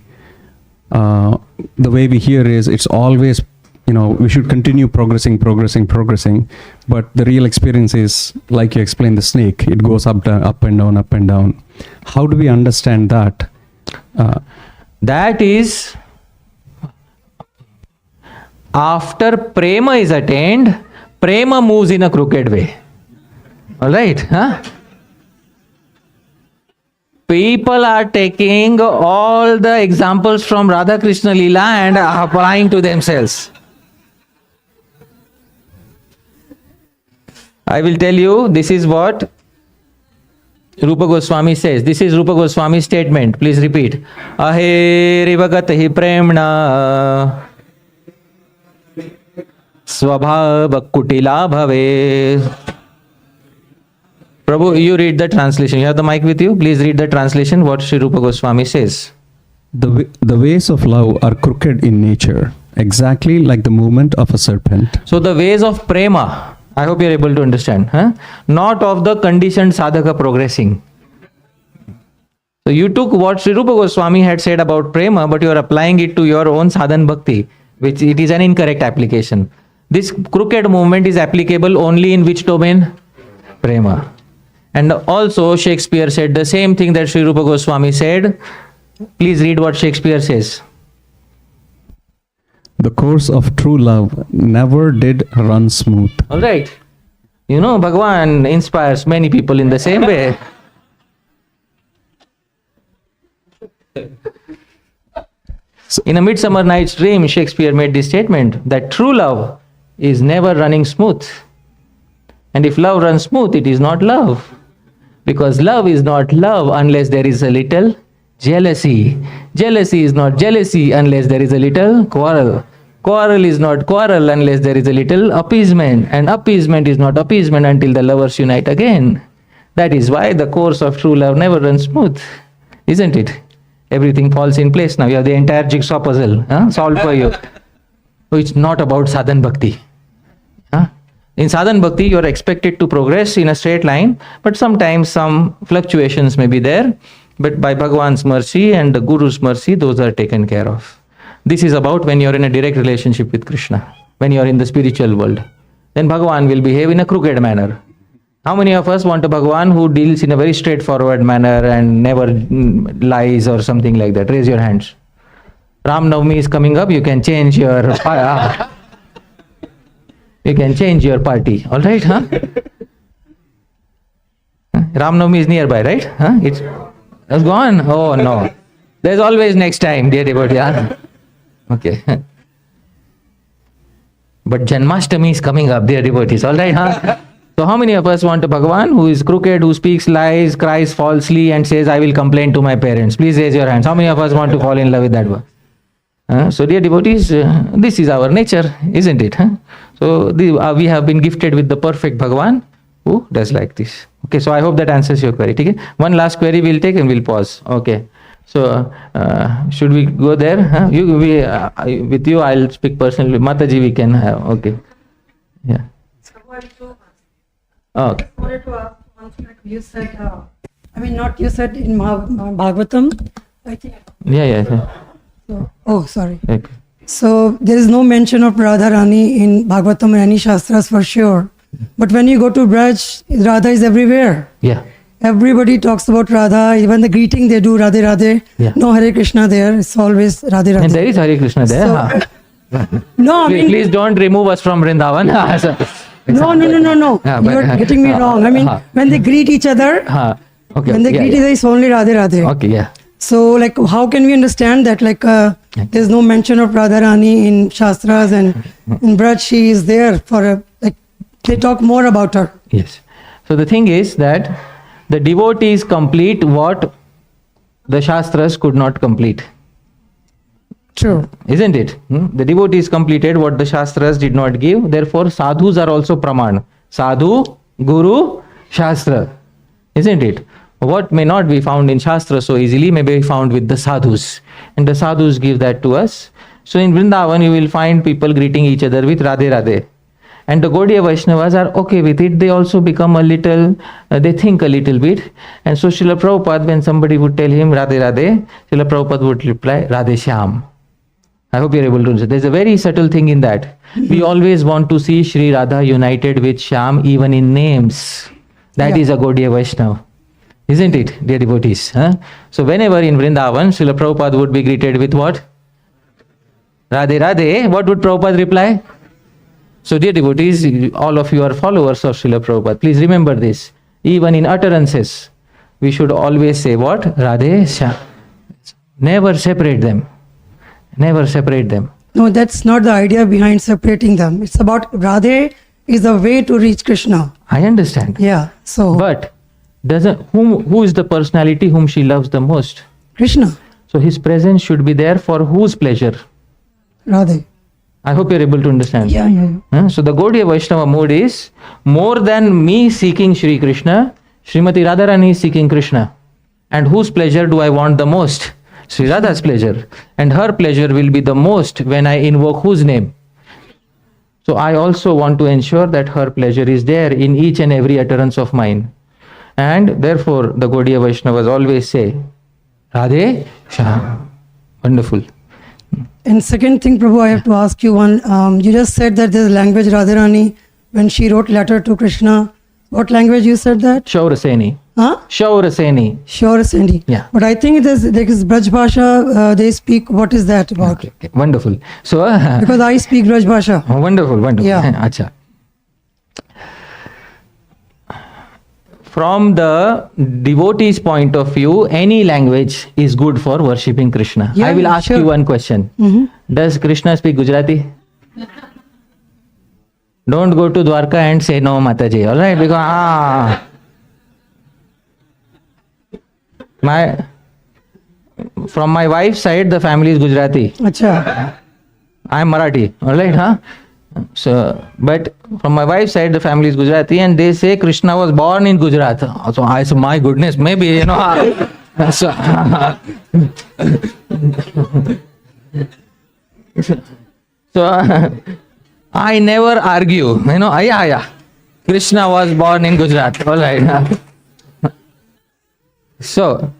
Speaker 6: the way we hear is, it's always, we should continue progressing, but the real experience is, like you explained, the snake, it goes up and down. How do we understand that?
Speaker 1: That is, after prema is attained, prema moves in a crooked way. Alright? Huh? People are taking all the examples from Radha Krishna Leela and applying to themselves. I will tell you, this is what Rupa Goswami says. This is Rupa Goswami's statement. Please repeat. Ahe rivagatahi premna svabhava kutila bhave. Prabhu, you read the translation. You have the mic with you. Please read the translation, what Sri Rupa Goswami says.
Speaker 6: The ways of love are crooked in nature, exactly like the movement of a serpent.
Speaker 1: So the ways of prema, I hope you are able to understand. Not of the conditioned sadhaka progressing. So you took what Sri Rupa Goswami had said about prema, but you are applying it to your own sadhan bhakti, which it is an incorrect application. This crooked movement is applicable only in which domain? Prema. And also Shakespeare said the same thing that Sri Rupa Goswami said. Please read what Shakespeare says.
Speaker 6: The course of true love never did run smooth.
Speaker 1: Alright. Bhagavan inspires many people in the same way. In A Midsummer Night's Dream, Shakespeare made this statement that true love is never running smooth. And if love runs smooth, it is not love. Because love is not love unless there is a little jealousy. Jealousy is not jealousy unless there is a little quarrel. Quarrel is not quarrel unless there is a little appeasement. And appeasement is not appeasement until the lovers unite again. That is why the course of true love never runs smooth. Isn't it? Everything falls in place now. You have the entire jigsaw puzzle solved for you. So it's not about sadhan bhakti. In sadhan bhakti, you are expected to progress in a straight line, but sometimes some fluctuations may be there. But by Bhagavan's mercy and the Guru's mercy, those are taken care of. This is about when you are in a direct relationship with Krishna, when you are in the spiritual world. Then Bhagavan will behave in a crooked manner. How many of us want a Bhagavan who deals in a very straightforward manner and never lies or something like that? Raise your hands. Ram Navami is coming up, you can change your... You can change your party, all right, Ram Navami is nearby, right? It's gone? Oh, no. There's always next time, dear devotee. Okay. But Janmashtami is coming up, dear devotees, all right, So how many of us want a Bhagavan who is crooked, who speaks lies, cries falsely and says, I will complain to my parents? Please raise your hands. How many of us want to fall in love with that one? So dear devotees, this is our nature, isn't it? So we have been gifted with the perfect Bhagavan who does like this. Okay, so I hope that answers your query. Okay? One last query we'll take and we'll pause. Okay. So should we go there? With you I'll speak personally. Mataji we can have. Okay. Yeah. Okay.
Speaker 7: I wanted to ask one thing. You said, not you said in Bhagavatam, I think.
Speaker 1: Yeah.
Speaker 7: So, sorry.
Speaker 1: Okay.
Speaker 7: So there is no mention of Radha Rani in Bhagavatam or any Shastras for sure. But when you go to Braj, Radha is everywhere.
Speaker 1: Yeah.
Speaker 7: Everybody talks about Radha. Even the greeting they do, Radhe Radhe.
Speaker 1: Yeah.
Speaker 7: No Hare Krishna there. It's always Radhe Radhe.
Speaker 1: And there is Hare Krishna there.
Speaker 7: No,
Speaker 1: Please don't remove us from Vrindavan.
Speaker 7: No.
Speaker 1: Yeah,
Speaker 7: You're
Speaker 1: but-
Speaker 7: getting me wrong. I mean, when they greet each other,
Speaker 1: Okay.
Speaker 7: when they
Speaker 1: yeah,
Speaker 7: greet each
Speaker 1: yeah.
Speaker 7: other, it's only Radhe Radhe.
Speaker 1: Okay, yeah.
Speaker 7: So, like, how can we understand that? Like, there's no mention of Radharani in Shastras, and in Braj she is there for a, like, they talk more about her.
Speaker 1: Yes. So the thing is that the devotees complete what the Shastras could not complete.
Speaker 7: True.
Speaker 1: Isn't it? The devotees completed what the Shastras did not give. Therefore, sadhus are also praman. Sadhu, Guru, Shastra. Isn't it? What may not be found in Shastra so easily may be found with the sadhus. And the sadhus give that to us. So in Vrindavan, you will find people greeting each other with Radhe Radhe. And the Gaudiya Vaishnavas are okay with it. They also become a little, they think a little bit. And so Srila Prabhupada, when somebody would tell him Radhe Radhe, Srila Prabhupada would reply, Radhe Shyam. I hope you're able to understand. There's a very subtle thing in that. We always want to see Sri Radha united with Shyam even in names. That is a Gaudiya Vaishnava. Isn't it, dear devotees? Huh? So whenever in Vrindavan, Srila Prabhupada would be greeted with what? Radhe Radhe. What would Prabhupada reply? So dear devotees, all of you are followers of Srila Prabhupada. Please remember this. Even in utterances, we should always say what? Radhe Shyam. Never separate them. Never separate them.
Speaker 7: No, that's not the idea behind separating them. It's about Radhe is the way to reach Krishna.
Speaker 1: I understand.
Speaker 7: Yeah. So,
Speaker 1: But who is the personality whom she loves the most?
Speaker 7: Krishna,
Speaker 1: So his presence should be there for whose pleasure?
Speaker 7: Radhe.
Speaker 1: I hope you're able to understand.
Speaker 7: Yeah.
Speaker 1: So the Gaudiya Vaishnava mode is more than me seeking Shri Krishna, Srimati Radharani is seeking Krishna. And whose pleasure do I want the most? Sri Radha's pleasure. And her pleasure will be the most when I invoke whose name? So I also want to ensure that her pleasure is there in each and every utterance of mine. And therefore the Gaudiya Vaishnavas always say, Radhe Shyam. Wonderful.
Speaker 7: And second thing, Prabhu, I have to ask you one. You just said that there's language Radharani when she wrote letter to Krishna. What language you said that?
Speaker 1: Shauraseni.
Speaker 7: Huh?
Speaker 1: Shauraseni.
Speaker 7: Sure, Sandy.
Speaker 1: Yeah.
Speaker 7: But I think there is Braj Bhasha, they speak. What is that about?
Speaker 1: Okay. Wonderful. So,
Speaker 7: Because I speak Braj Bhasha.
Speaker 1: wonderful.
Speaker 7: Yeah.
Speaker 1: Acha. From the devotee's point of view, any language is good for worshipping Krishna.
Speaker 7: Yeah,
Speaker 1: I will ask
Speaker 7: sure.
Speaker 1: you one question. Does Krishna speak Gujarati? Don't go to Dwarka and say no, Mataji. All right? Because from my wife's side, the family is Gujarati.
Speaker 7: Acha.
Speaker 1: I am Marathi. All right, huh? So, but from my wife's side, the family is Gujarati, and they say Krishna was born in Gujarat. So I said, my goodness, maybe, you know. So, I never argue, you know. Yeah. Krishna was born in Gujarat. All right. So,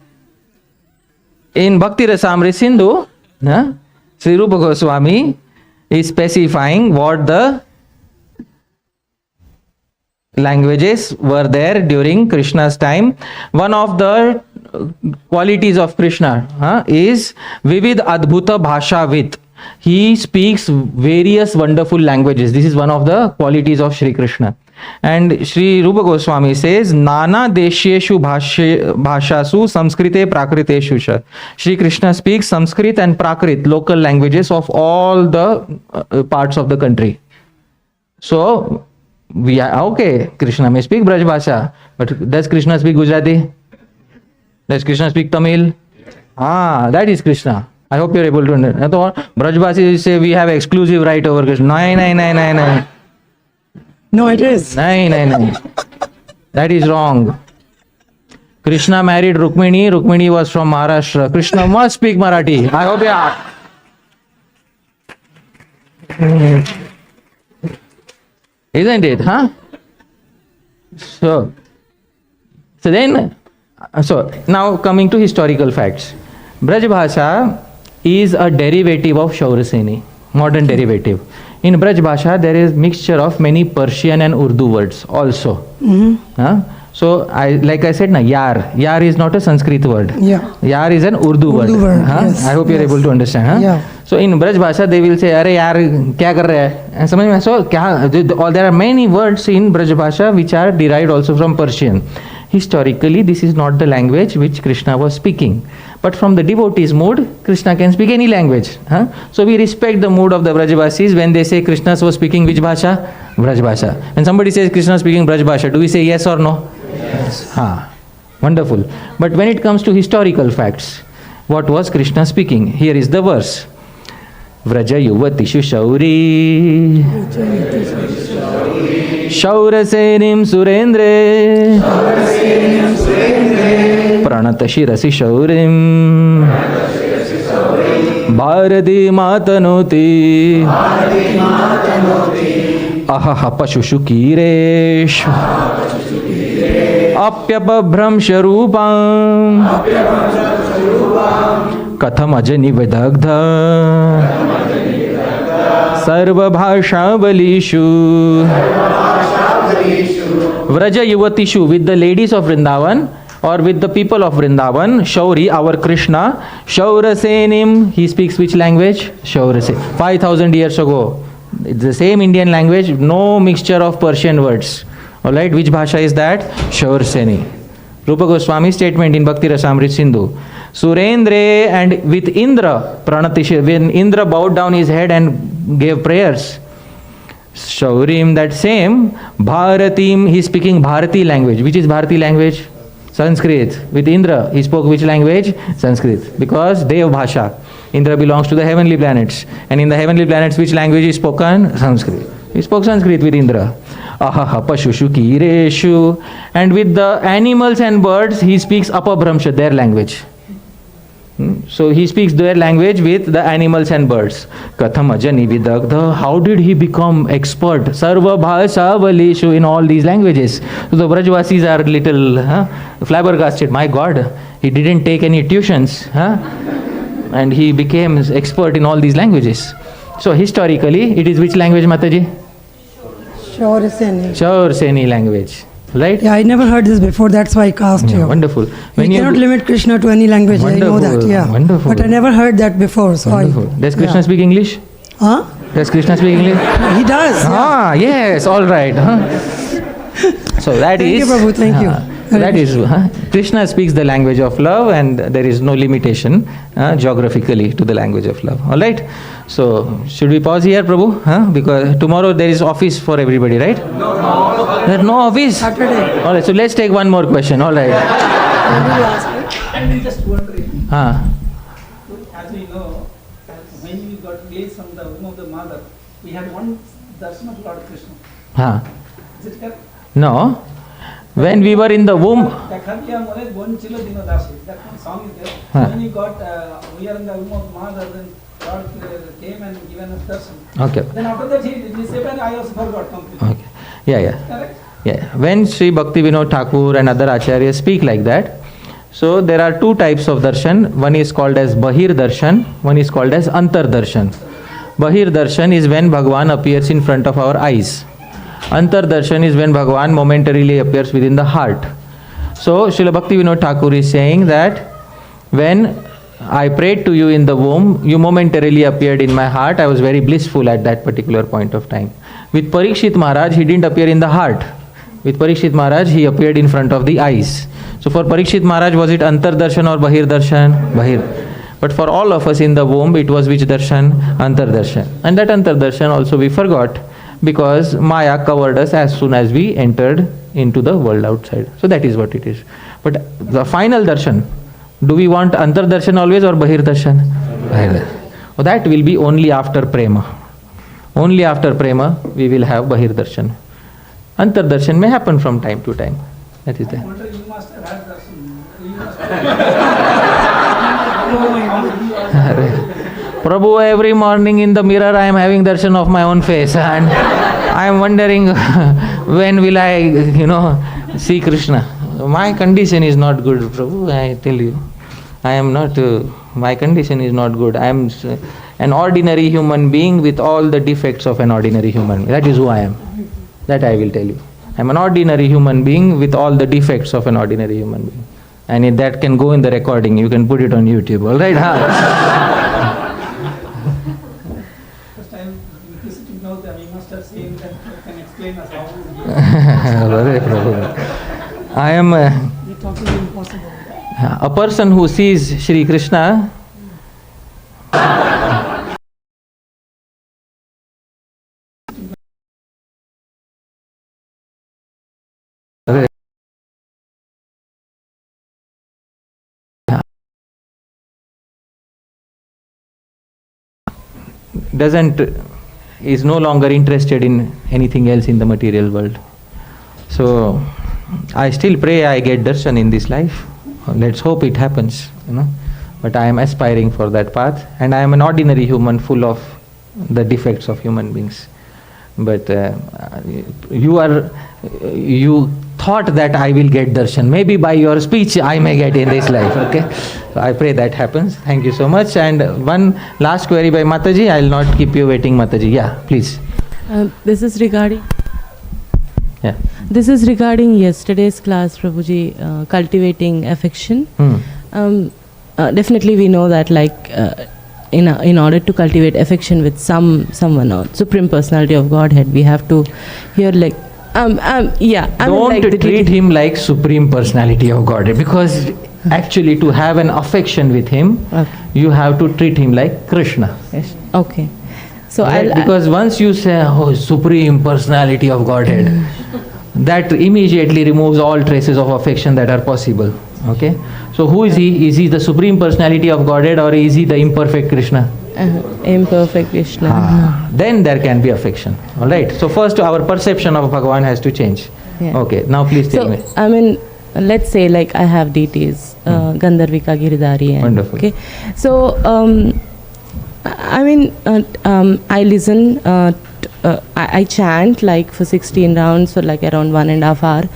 Speaker 1: in Bhakti Rasamrita Sindhu, Sri Rupa Goswami is specifying what the languages were there during Krishna's time. One of the qualities of Krishna is Vivid Adbhuta Bhashavit. He speaks various wonderful languages. This is one of the qualities of Sri Krishna. And Sri Rupa Goswami says, Nana Deshyeshu Bhashasu Samskrite Prakriteshu Sha. Sri Krishna speaks Sanskrit and Prakrit, local languages of all the parts of the country. So, we are okay, Krishna may speak Braj Bhasha, but does Krishna speak Gujarati? Does Krishna speak Tamil? That is Krishna. I hope you are able to understand. Braj Bhasha say we have exclusive right over Krishna. No.
Speaker 7: No, it is.
Speaker 1: No. That is wrong. Krishna married Rukmini. Rukmini was from Maharashtra. Krishna must speak Marathi. I hope you are. Isn't it, huh? So now coming to historical facts. Braj Bhasha is a derivative of Shauraseni, modern derivative. In Braj Bhasha, there is mixture of many Persian and Urdu words also. So like I said, yar is not a Sanskrit word.
Speaker 7: Yeah.
Speaker 1: Yar is an Urdu word.
Speaker 7: word,
Speaker 1: Huh?
Speaker 7: yes,
Speaker 1: I hope you're
Speaker 7: yes.
Speaker 1: able to understand. Huh?
Speaker 7: Yeah.
Speaker 1: So in Braj Bhasha they will say, "Arey yaar, kya kar raha hai?" And समझ में? So there are many words in Braj Bhasha which are derived also from Persian. Historically, this is not the language which Krishna was speaking. But from the devotees' mood, Krishna can speak any language. Huh? So we respect the mood of the Brajvasis when they say Krishna was speaking which Bhasha? Braj Bhasha. When somebody says Krishna is speaking Braj Bhasha, do we say yes or no? Yes. Wonderful. But when it comes to historical facts, what was Krishna speaking? Here is the verse. Vraja yuvatishu shauri Shaurasenim surendre Pranata shirasi shaurim Bharati matanoti Ahaha pashushu kiresh Apyapabhramsha rupam Katham ajani vidagdha Sarva bhasha balishu Vraja yuvatishu, with the ladies of Vrindavan or with the people of Vrindavan, Shauri, our Krishna, Shaurasenim, he speaks which language? Shaurase. 5,000 years ago. It's the same Indian language, no mixture of Persian words. Alright, which bhasha is that? Shauraseni. Rupa Goswami statement in Bhakti Rasamrit Sindhu. Surendre, and with Indra, Pranatish, when Indra bowed down his head and gave prayers. Shaurim, that same, Bharatim, he is speaking Bharati language. Which is Bharati language? Sanskrit. With Indra, he spoke which language? Sanskrit. Because Dev Bhasha. Indra belongs to the heavenly planets. And in the heavenly planets, which language is spoken? Sanskrit. He spoke Sanskrit with Indra. Ahaha pashushu kireshu. And with the animals and birds, he speaks Apabhramsha, their language. So he speaks their language with the animals and birds. Katham ajani vidagdha. How did he become expert? Sarva bhasha valishu, in all these languages. So the Brajvasis are little flabbergasted. My God, he didn't take any tuitions. And he became expert in all these languages. So historically, it is which language, Mataji?
Speaker 7: Shauraseni.
Speaker 1: Shauraseni language. Right?
Speaker 7: Yeah, I never heard this before. That's why I asked you.
Speaker 1: Wonderful.
Speaker 7: We cannot limit Krishna to any language. I know that. Yeah.
Speaker 1: Wonderful.
Speaker 7: But I never heard that before. So
Speaker 1: Wonderful. Does Krishna speak English?
Speaker 7: Huh?
Speaker 1: Does Krishna speak English?
Speaker 7: He does. Yeah.
Speaker 1: Yes. All right. So that
Speaker 7: Thank
Speaker 1: is.
Speaker 7: you, Prabhu. Thank you.
Speaker 1: That is, Krishna speaks the language of love, and there is no limitation geographically to the language of love. All right. So should we pause here, Prabhu? Because tomorrow there is office for everybody, right? No. There's no office.
Speaker 7: Saturday.
Speaker 1: All right. So let's take one more question. All right.
Speaker 8: I'm just wondering, as we know, when we got released from the womb of the mother, we had one darshan of Lord Krishna. Is it correct?
Speaker 1: No. When we were in the womb.
Speaker 8: That one song is there. When you got, we are in the womb of mother, then God came and given us darshan.
Speaker 1: Okay.
Speaker 8: Then after that he said, I also forgot completely.
Speaker 1: Okay. Yeah.
Speaker 8: Correct?
Speaker 1: Yeah. When Sri Bhakti Vinod Thakur and other acharyas speak like that, so there are two types of darshan. One is called as Bahir Darshan, one is called as Antar Darshan. Bahir Darshan is when Bhagwan appears in front of our eyes. Antar Darshan is when Bhagwan momentarily appears within the heart. So Srila Bhakti Vinod Thakur is saying that when I prayed to you in the womb, you momentarily appeared in my heart. I was very blissful at that particular point of time. With Parikshit Maharaj, he didn't appear in the heart. With Parikshit Maharaj, he appeared in front of the eyes. So for Parikshit Maharaj, was it Antar Darshan or Bahir Darshan? Bahir. But for all of us in the womb, it was which darshan? Antar Darshan. And that Antar Darshan also we forgot, because Maya covered us as soon as we entered into the world outside. So that is what it is. But the final darshan, do we want Antar Darshan always or Bahir Darshan? Bahir. Oh, that will be only after Prema. Only after Prema we will have Bahir Darshan. Antar Darshan may happen from time to time. That is there.
Speaker 8: I wonder, you must have had darshan. You must have
Speaker 1: Prabhu, every morning in the mirror I am having darshan of my own face, and I am wondering when will I, see Krishna. My condition is not good, Prabhu, I tell you. I am not, my condition is not good. I am an ordinary human being with all the defects of an ordinary human. That is who I am. That I will tell you. I'm an ordinary human being with all the defects of an ordinary human being. And that can go in the recording. You can put it on YouTube, all right?
Speaker 8: First time implicitly know that we must have seen that you can explain us how.
Speaker 1: I am
Speaker 8: You're talking impossible.
Speaker 1: a person who sees Shri Krishna. Is no longer interested in anything else in the material world. So I still pray I get darshan in this life. Let's hope it happens, But I am aspiring for that path, and I am an ordinary human full of the defects of human beings. But you thought that I will get darshan. Maybe by your speech I may get in this life, okay? So I pray that happens. Thank you so much. And one last query by Mataji. I will not keep you waiting, Mataji. Yeah, please.
Speaker 9: This is regarding...
Speaker 1: Yeah.
Speaker 9: This is regarding yesterday's class, Prabhuji, cultivating affection. Definitely we know that in order to cultivate affection with someone or Supreme Personality of Godhead, we have to hear
Speaker 1: Don't treat him like Supreme Personality of Godhead, because actually to have an affection with him, you have to treat him like Krishna.
Speaker 9: Yes. Okay. So
Speaker 1: right? Because once you say, oh, Supreme Personality of Godhead, that immediately removes all traces of affection that are possible. Okay? So who is he? Is he the Supreme Personality of Godhead, or is he the imperfect Krishna?
Speaker 9: Imperfect Krishna.
Speaker 1: Then there can be affection. Alright? So first our perception of Bhagavan has to change.
Speaker 9: Yeah.
Speaker 1: Okay, now please tell me.
Speaker 9: I mean, let's say I have deities, Gandharvika, Giridhari. And,
Speaker 1: wonderful.
Speaker 9: Okay? So, I listen, I chant for 16 rounds for around 1.5 hours,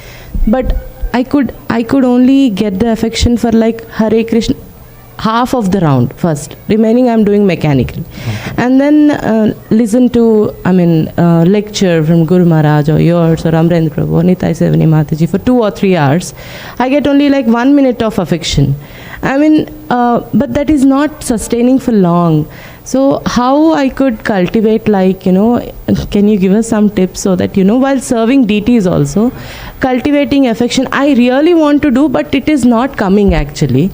Speaker 9: but I could only get the affection for Hare Krishna half of the round first, remaining I'm doing mechanically, and then listen to lecture from Guru Maharaj or yours or Amrendra Prabhu or Nitai Sevani Mataji for 2 or 3 hours. I get only 1 minute of affection. But that is not sustaining for long. So how I could cultivate, can you give us some tips so that, while serving deities also, cultivating affection, I really want to do, but it is not coming actually.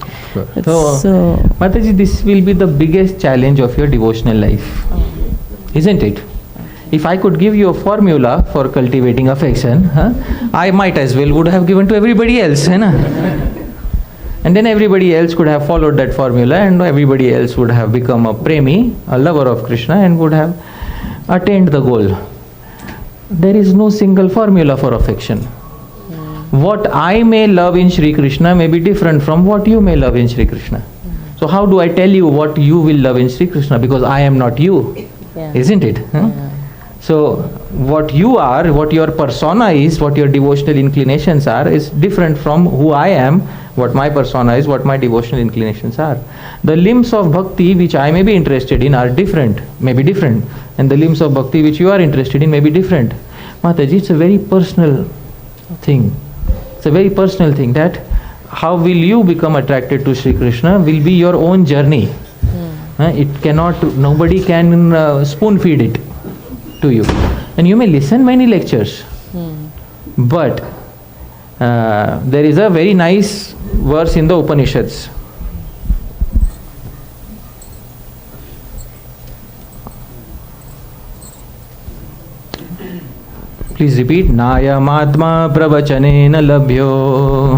Speaker 1: So Mataji, this will be the biggest challenge of your devotional life, isn't it? If I could give you a formula for cultivating affection, I might as well would have given to everybody else. And then everybody else could have followed that formula, and everybody else would have become a premi, a lover of Krishna, and would have attained the goal. There is no single formula for affection. What I may love in Shri Krishna may be different from what you may love in Shri Krishna. So how do I tell you what you will love in Shri Krishna? Because I am not you, isn't it? So what you are, what your persona is, what your devotional inclinations are, is different from who I am, what my persona is, what my devotional inclinations are. The limbs of bhakti which I may be interested in are different, may be different, and the limbs of bhakti which you are interested in may be different. Mataji, it's a very personal thing. It's a very personal thing, that how will you become attracted to Shri Krishna will be your own journey. It cannot, nobody can spoon feed it to you. And you may listen many lectures, but there is a very nice verse in the Upanishads. Please repeat. Nayamatma pravachanena labhyo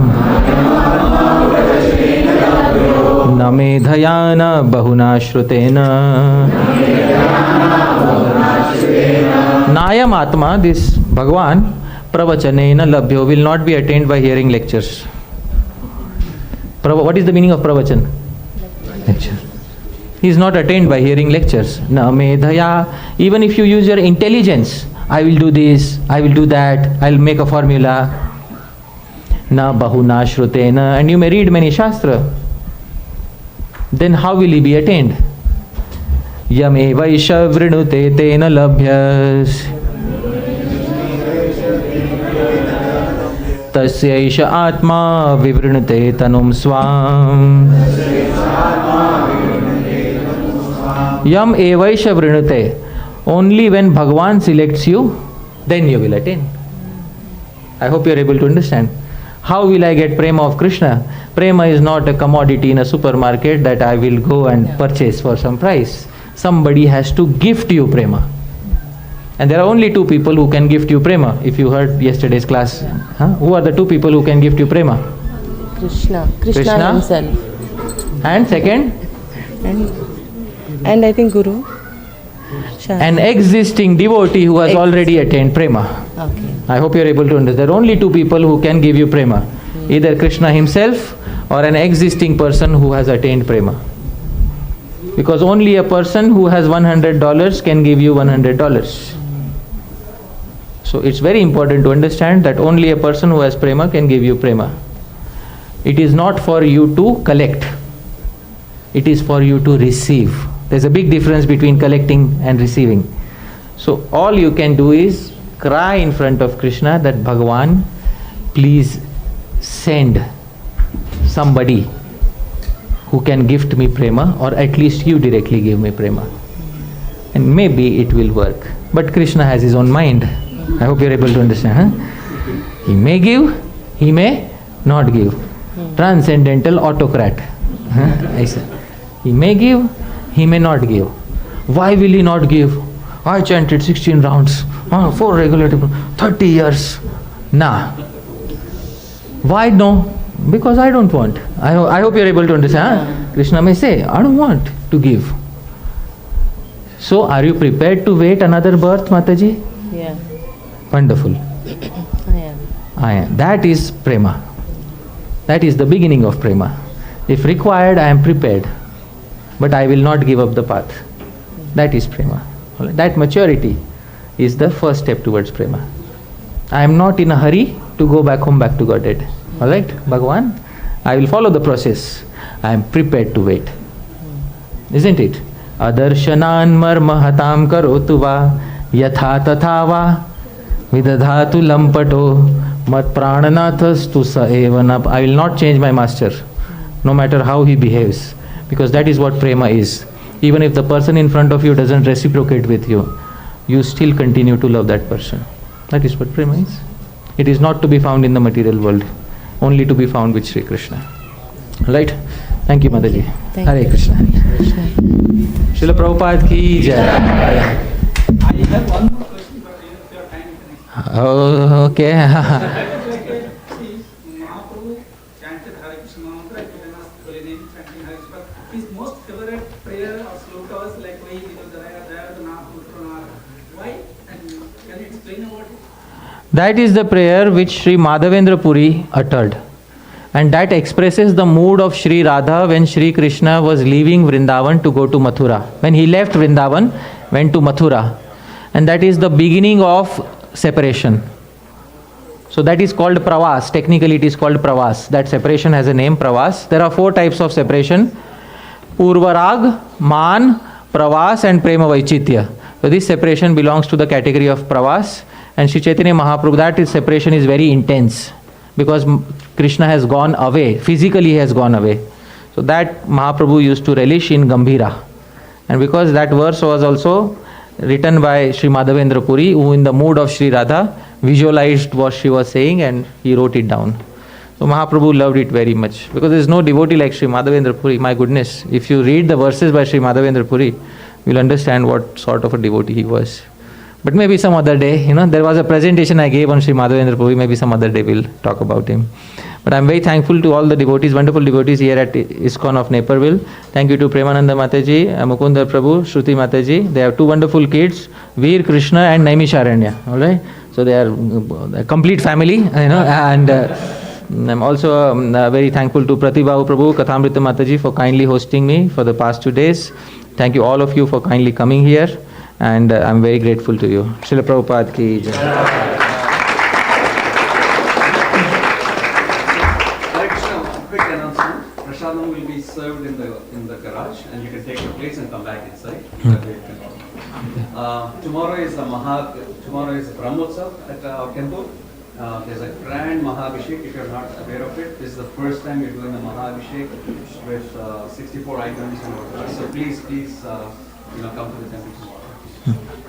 Speaker 1: namedhayana bahuna shrutena. Nayam Atma, this Bhagavan, pravachanena labhyo, will not be attained by hearing lectures. What is the meaning of pravachan? Lecture. He is not attained by hearing lectures. Na medhaya, even if you use your intelligence, I will do this, I will do that, I will make a formula. Na bahuna shrutena, and you may read many shastra. Then how will he be attained? Yame vaisha vrinute tena labhyas. तस्यैष आत्मा विवृणुते तनुं स्वाम यम एवैष वृणुते. Only when Bhagavan selects you, then you will attain. I hope you are able to understand. How will I get prema of Krishna? Prema is not a commodity in a supermarket that I will go and purchase for some price. Somebody has to gift you prema. And there are only two people who can gift you prema. If you heard yesterday's class, who are the two people who can gift you prema?
Speaker 9: Krishna himself.
Speaker 1: And second?
Speaker 9: And I think Guru.
Speaker 1: An existing devotee who has already attained prema.
Speaker 9: Okay.
Speaker 1: I hope you are able to understand. There are only two people who can give you prema. Either Krishna himself or an existing person who has attained prema. Because only a person who has $100 can give you $100. So it's very important to understand that only a person who has prema can give you prema. It is not for you to collect. It is for you to receive. There's a big difference between collecting and receiving. So all you can do is cry in front of Krishna that Bhagavan, please send somebody who can gift me prema, or at least you directly give me prema. And maybe it will work. But Krishna has his own mind. I hope you're able to understand. He may give, he may not give. Transcendental autocrat. He may give, he may not give. Why will he not give? I chanted 16 rounds, 4 regular, 30 years. Nah. Why no? Because I don't want. I hope you're able to understand. Krishna may say, I don't want to give. So are you prepared to wait another birth, Mataji?
Speaker 9: Yeah.
Speaker 1: Wonderful. I am. That is prema. That is the beginning of prema. If required, I am prepared. But I will not give up the path. That is prema. That maturity is the first step towards prema. I am not in a hurry to go back home, back to Godhead. Alright, Bhagavan, I will follow the process. I am prepared to wait. Isn't it? Adarshanan marma hatam karotu va yatha tatha va vidadhatu lampato mat prananathas tu sa evanap. I will not change my master, no matter how he behaves. Because that is what prema is. Even if the person in front of you doesn't reciprocate with you, you still continue to love that person. That is what prema is. It is not to be found in the material world, only to be found with Sri Krishna. Right? Thank you, Mataji. Hare Krishna. Srila Prabhupada ki jai.
Speaker 8: I have one more question, but if your time is finished.
Speaker 1: Oh, okay.
Speaker 8: Mahaprabhu chanted Hare Krishna mantra, given us chanting Hare Krishna. His most favorite prayer or sloka was like Vai Vidodaya Daya Naputrana. Why? And can you explain about it?
Speaker 1: That is the prayer which Sri Madhavendra Puri uttered. And that expresses the mood of Sri Radha when Sri Krishna was leaving Vrindavan to go to Mathura. When he left Vrindavan, went to Mathura. And that is the beginning of separation. So that is called pravas. Technically it is called pravas. That separation has a name, pravas. There are 4 types of separation. Purvarag, Man, Pravas and Prema Vaichitya. So this separation belongs to the category of pravas. And Sri Chaitanya Mahaprabhu, that separation is very intense. Because Krishna has gone away, physically he has gone away. So that Mahaprabhu used to relish in Gambhira. And because that verse was also written by Sri Madhavendra Puri, who in the mood of Sri Radha visualized what she was saying and he wrote it down. So Mahaprabhu loved it very much. Because there is no devotee like Sri Madhavendra Puri. My goodness, if you read the verses by Sri Madhavendra Puri, you will understand what sort of a devotee he was. But maybe some other day, there was a presentation I gave on Sri Madhavendra Puri, maybe some other day we'll talk about him. But I'm very thankful to all the devotees, wonderful devotees here at ISKCON of Naperville. Thank you to Premananda Mataji, Mukunda Prabhu, Shruti Mataji. They have 2 wonderful kids, Veer Krishna and Naimisharanya. Alright? So they are a complete family, and I'm also very thankful to Pratibhavu Prabhu, Kathamrita Mataji for kindly hosting me for the past 2 days. Thank you all of you for kindly coming here. And I'm very grateful to you. Srila Prabhupada ki jai.
Speaker 10: Hare Krishna, quick announcement. Prasadam will be served in the garage, and you can take your plates and come back inside. Tomorrow is Brahmotsav at our temple. There's a grand Mahabhishek. If you're not aware of it, this is the first time you're doing a Mahabhishek with 64 items and all that. So please, come to the temple tomorrow.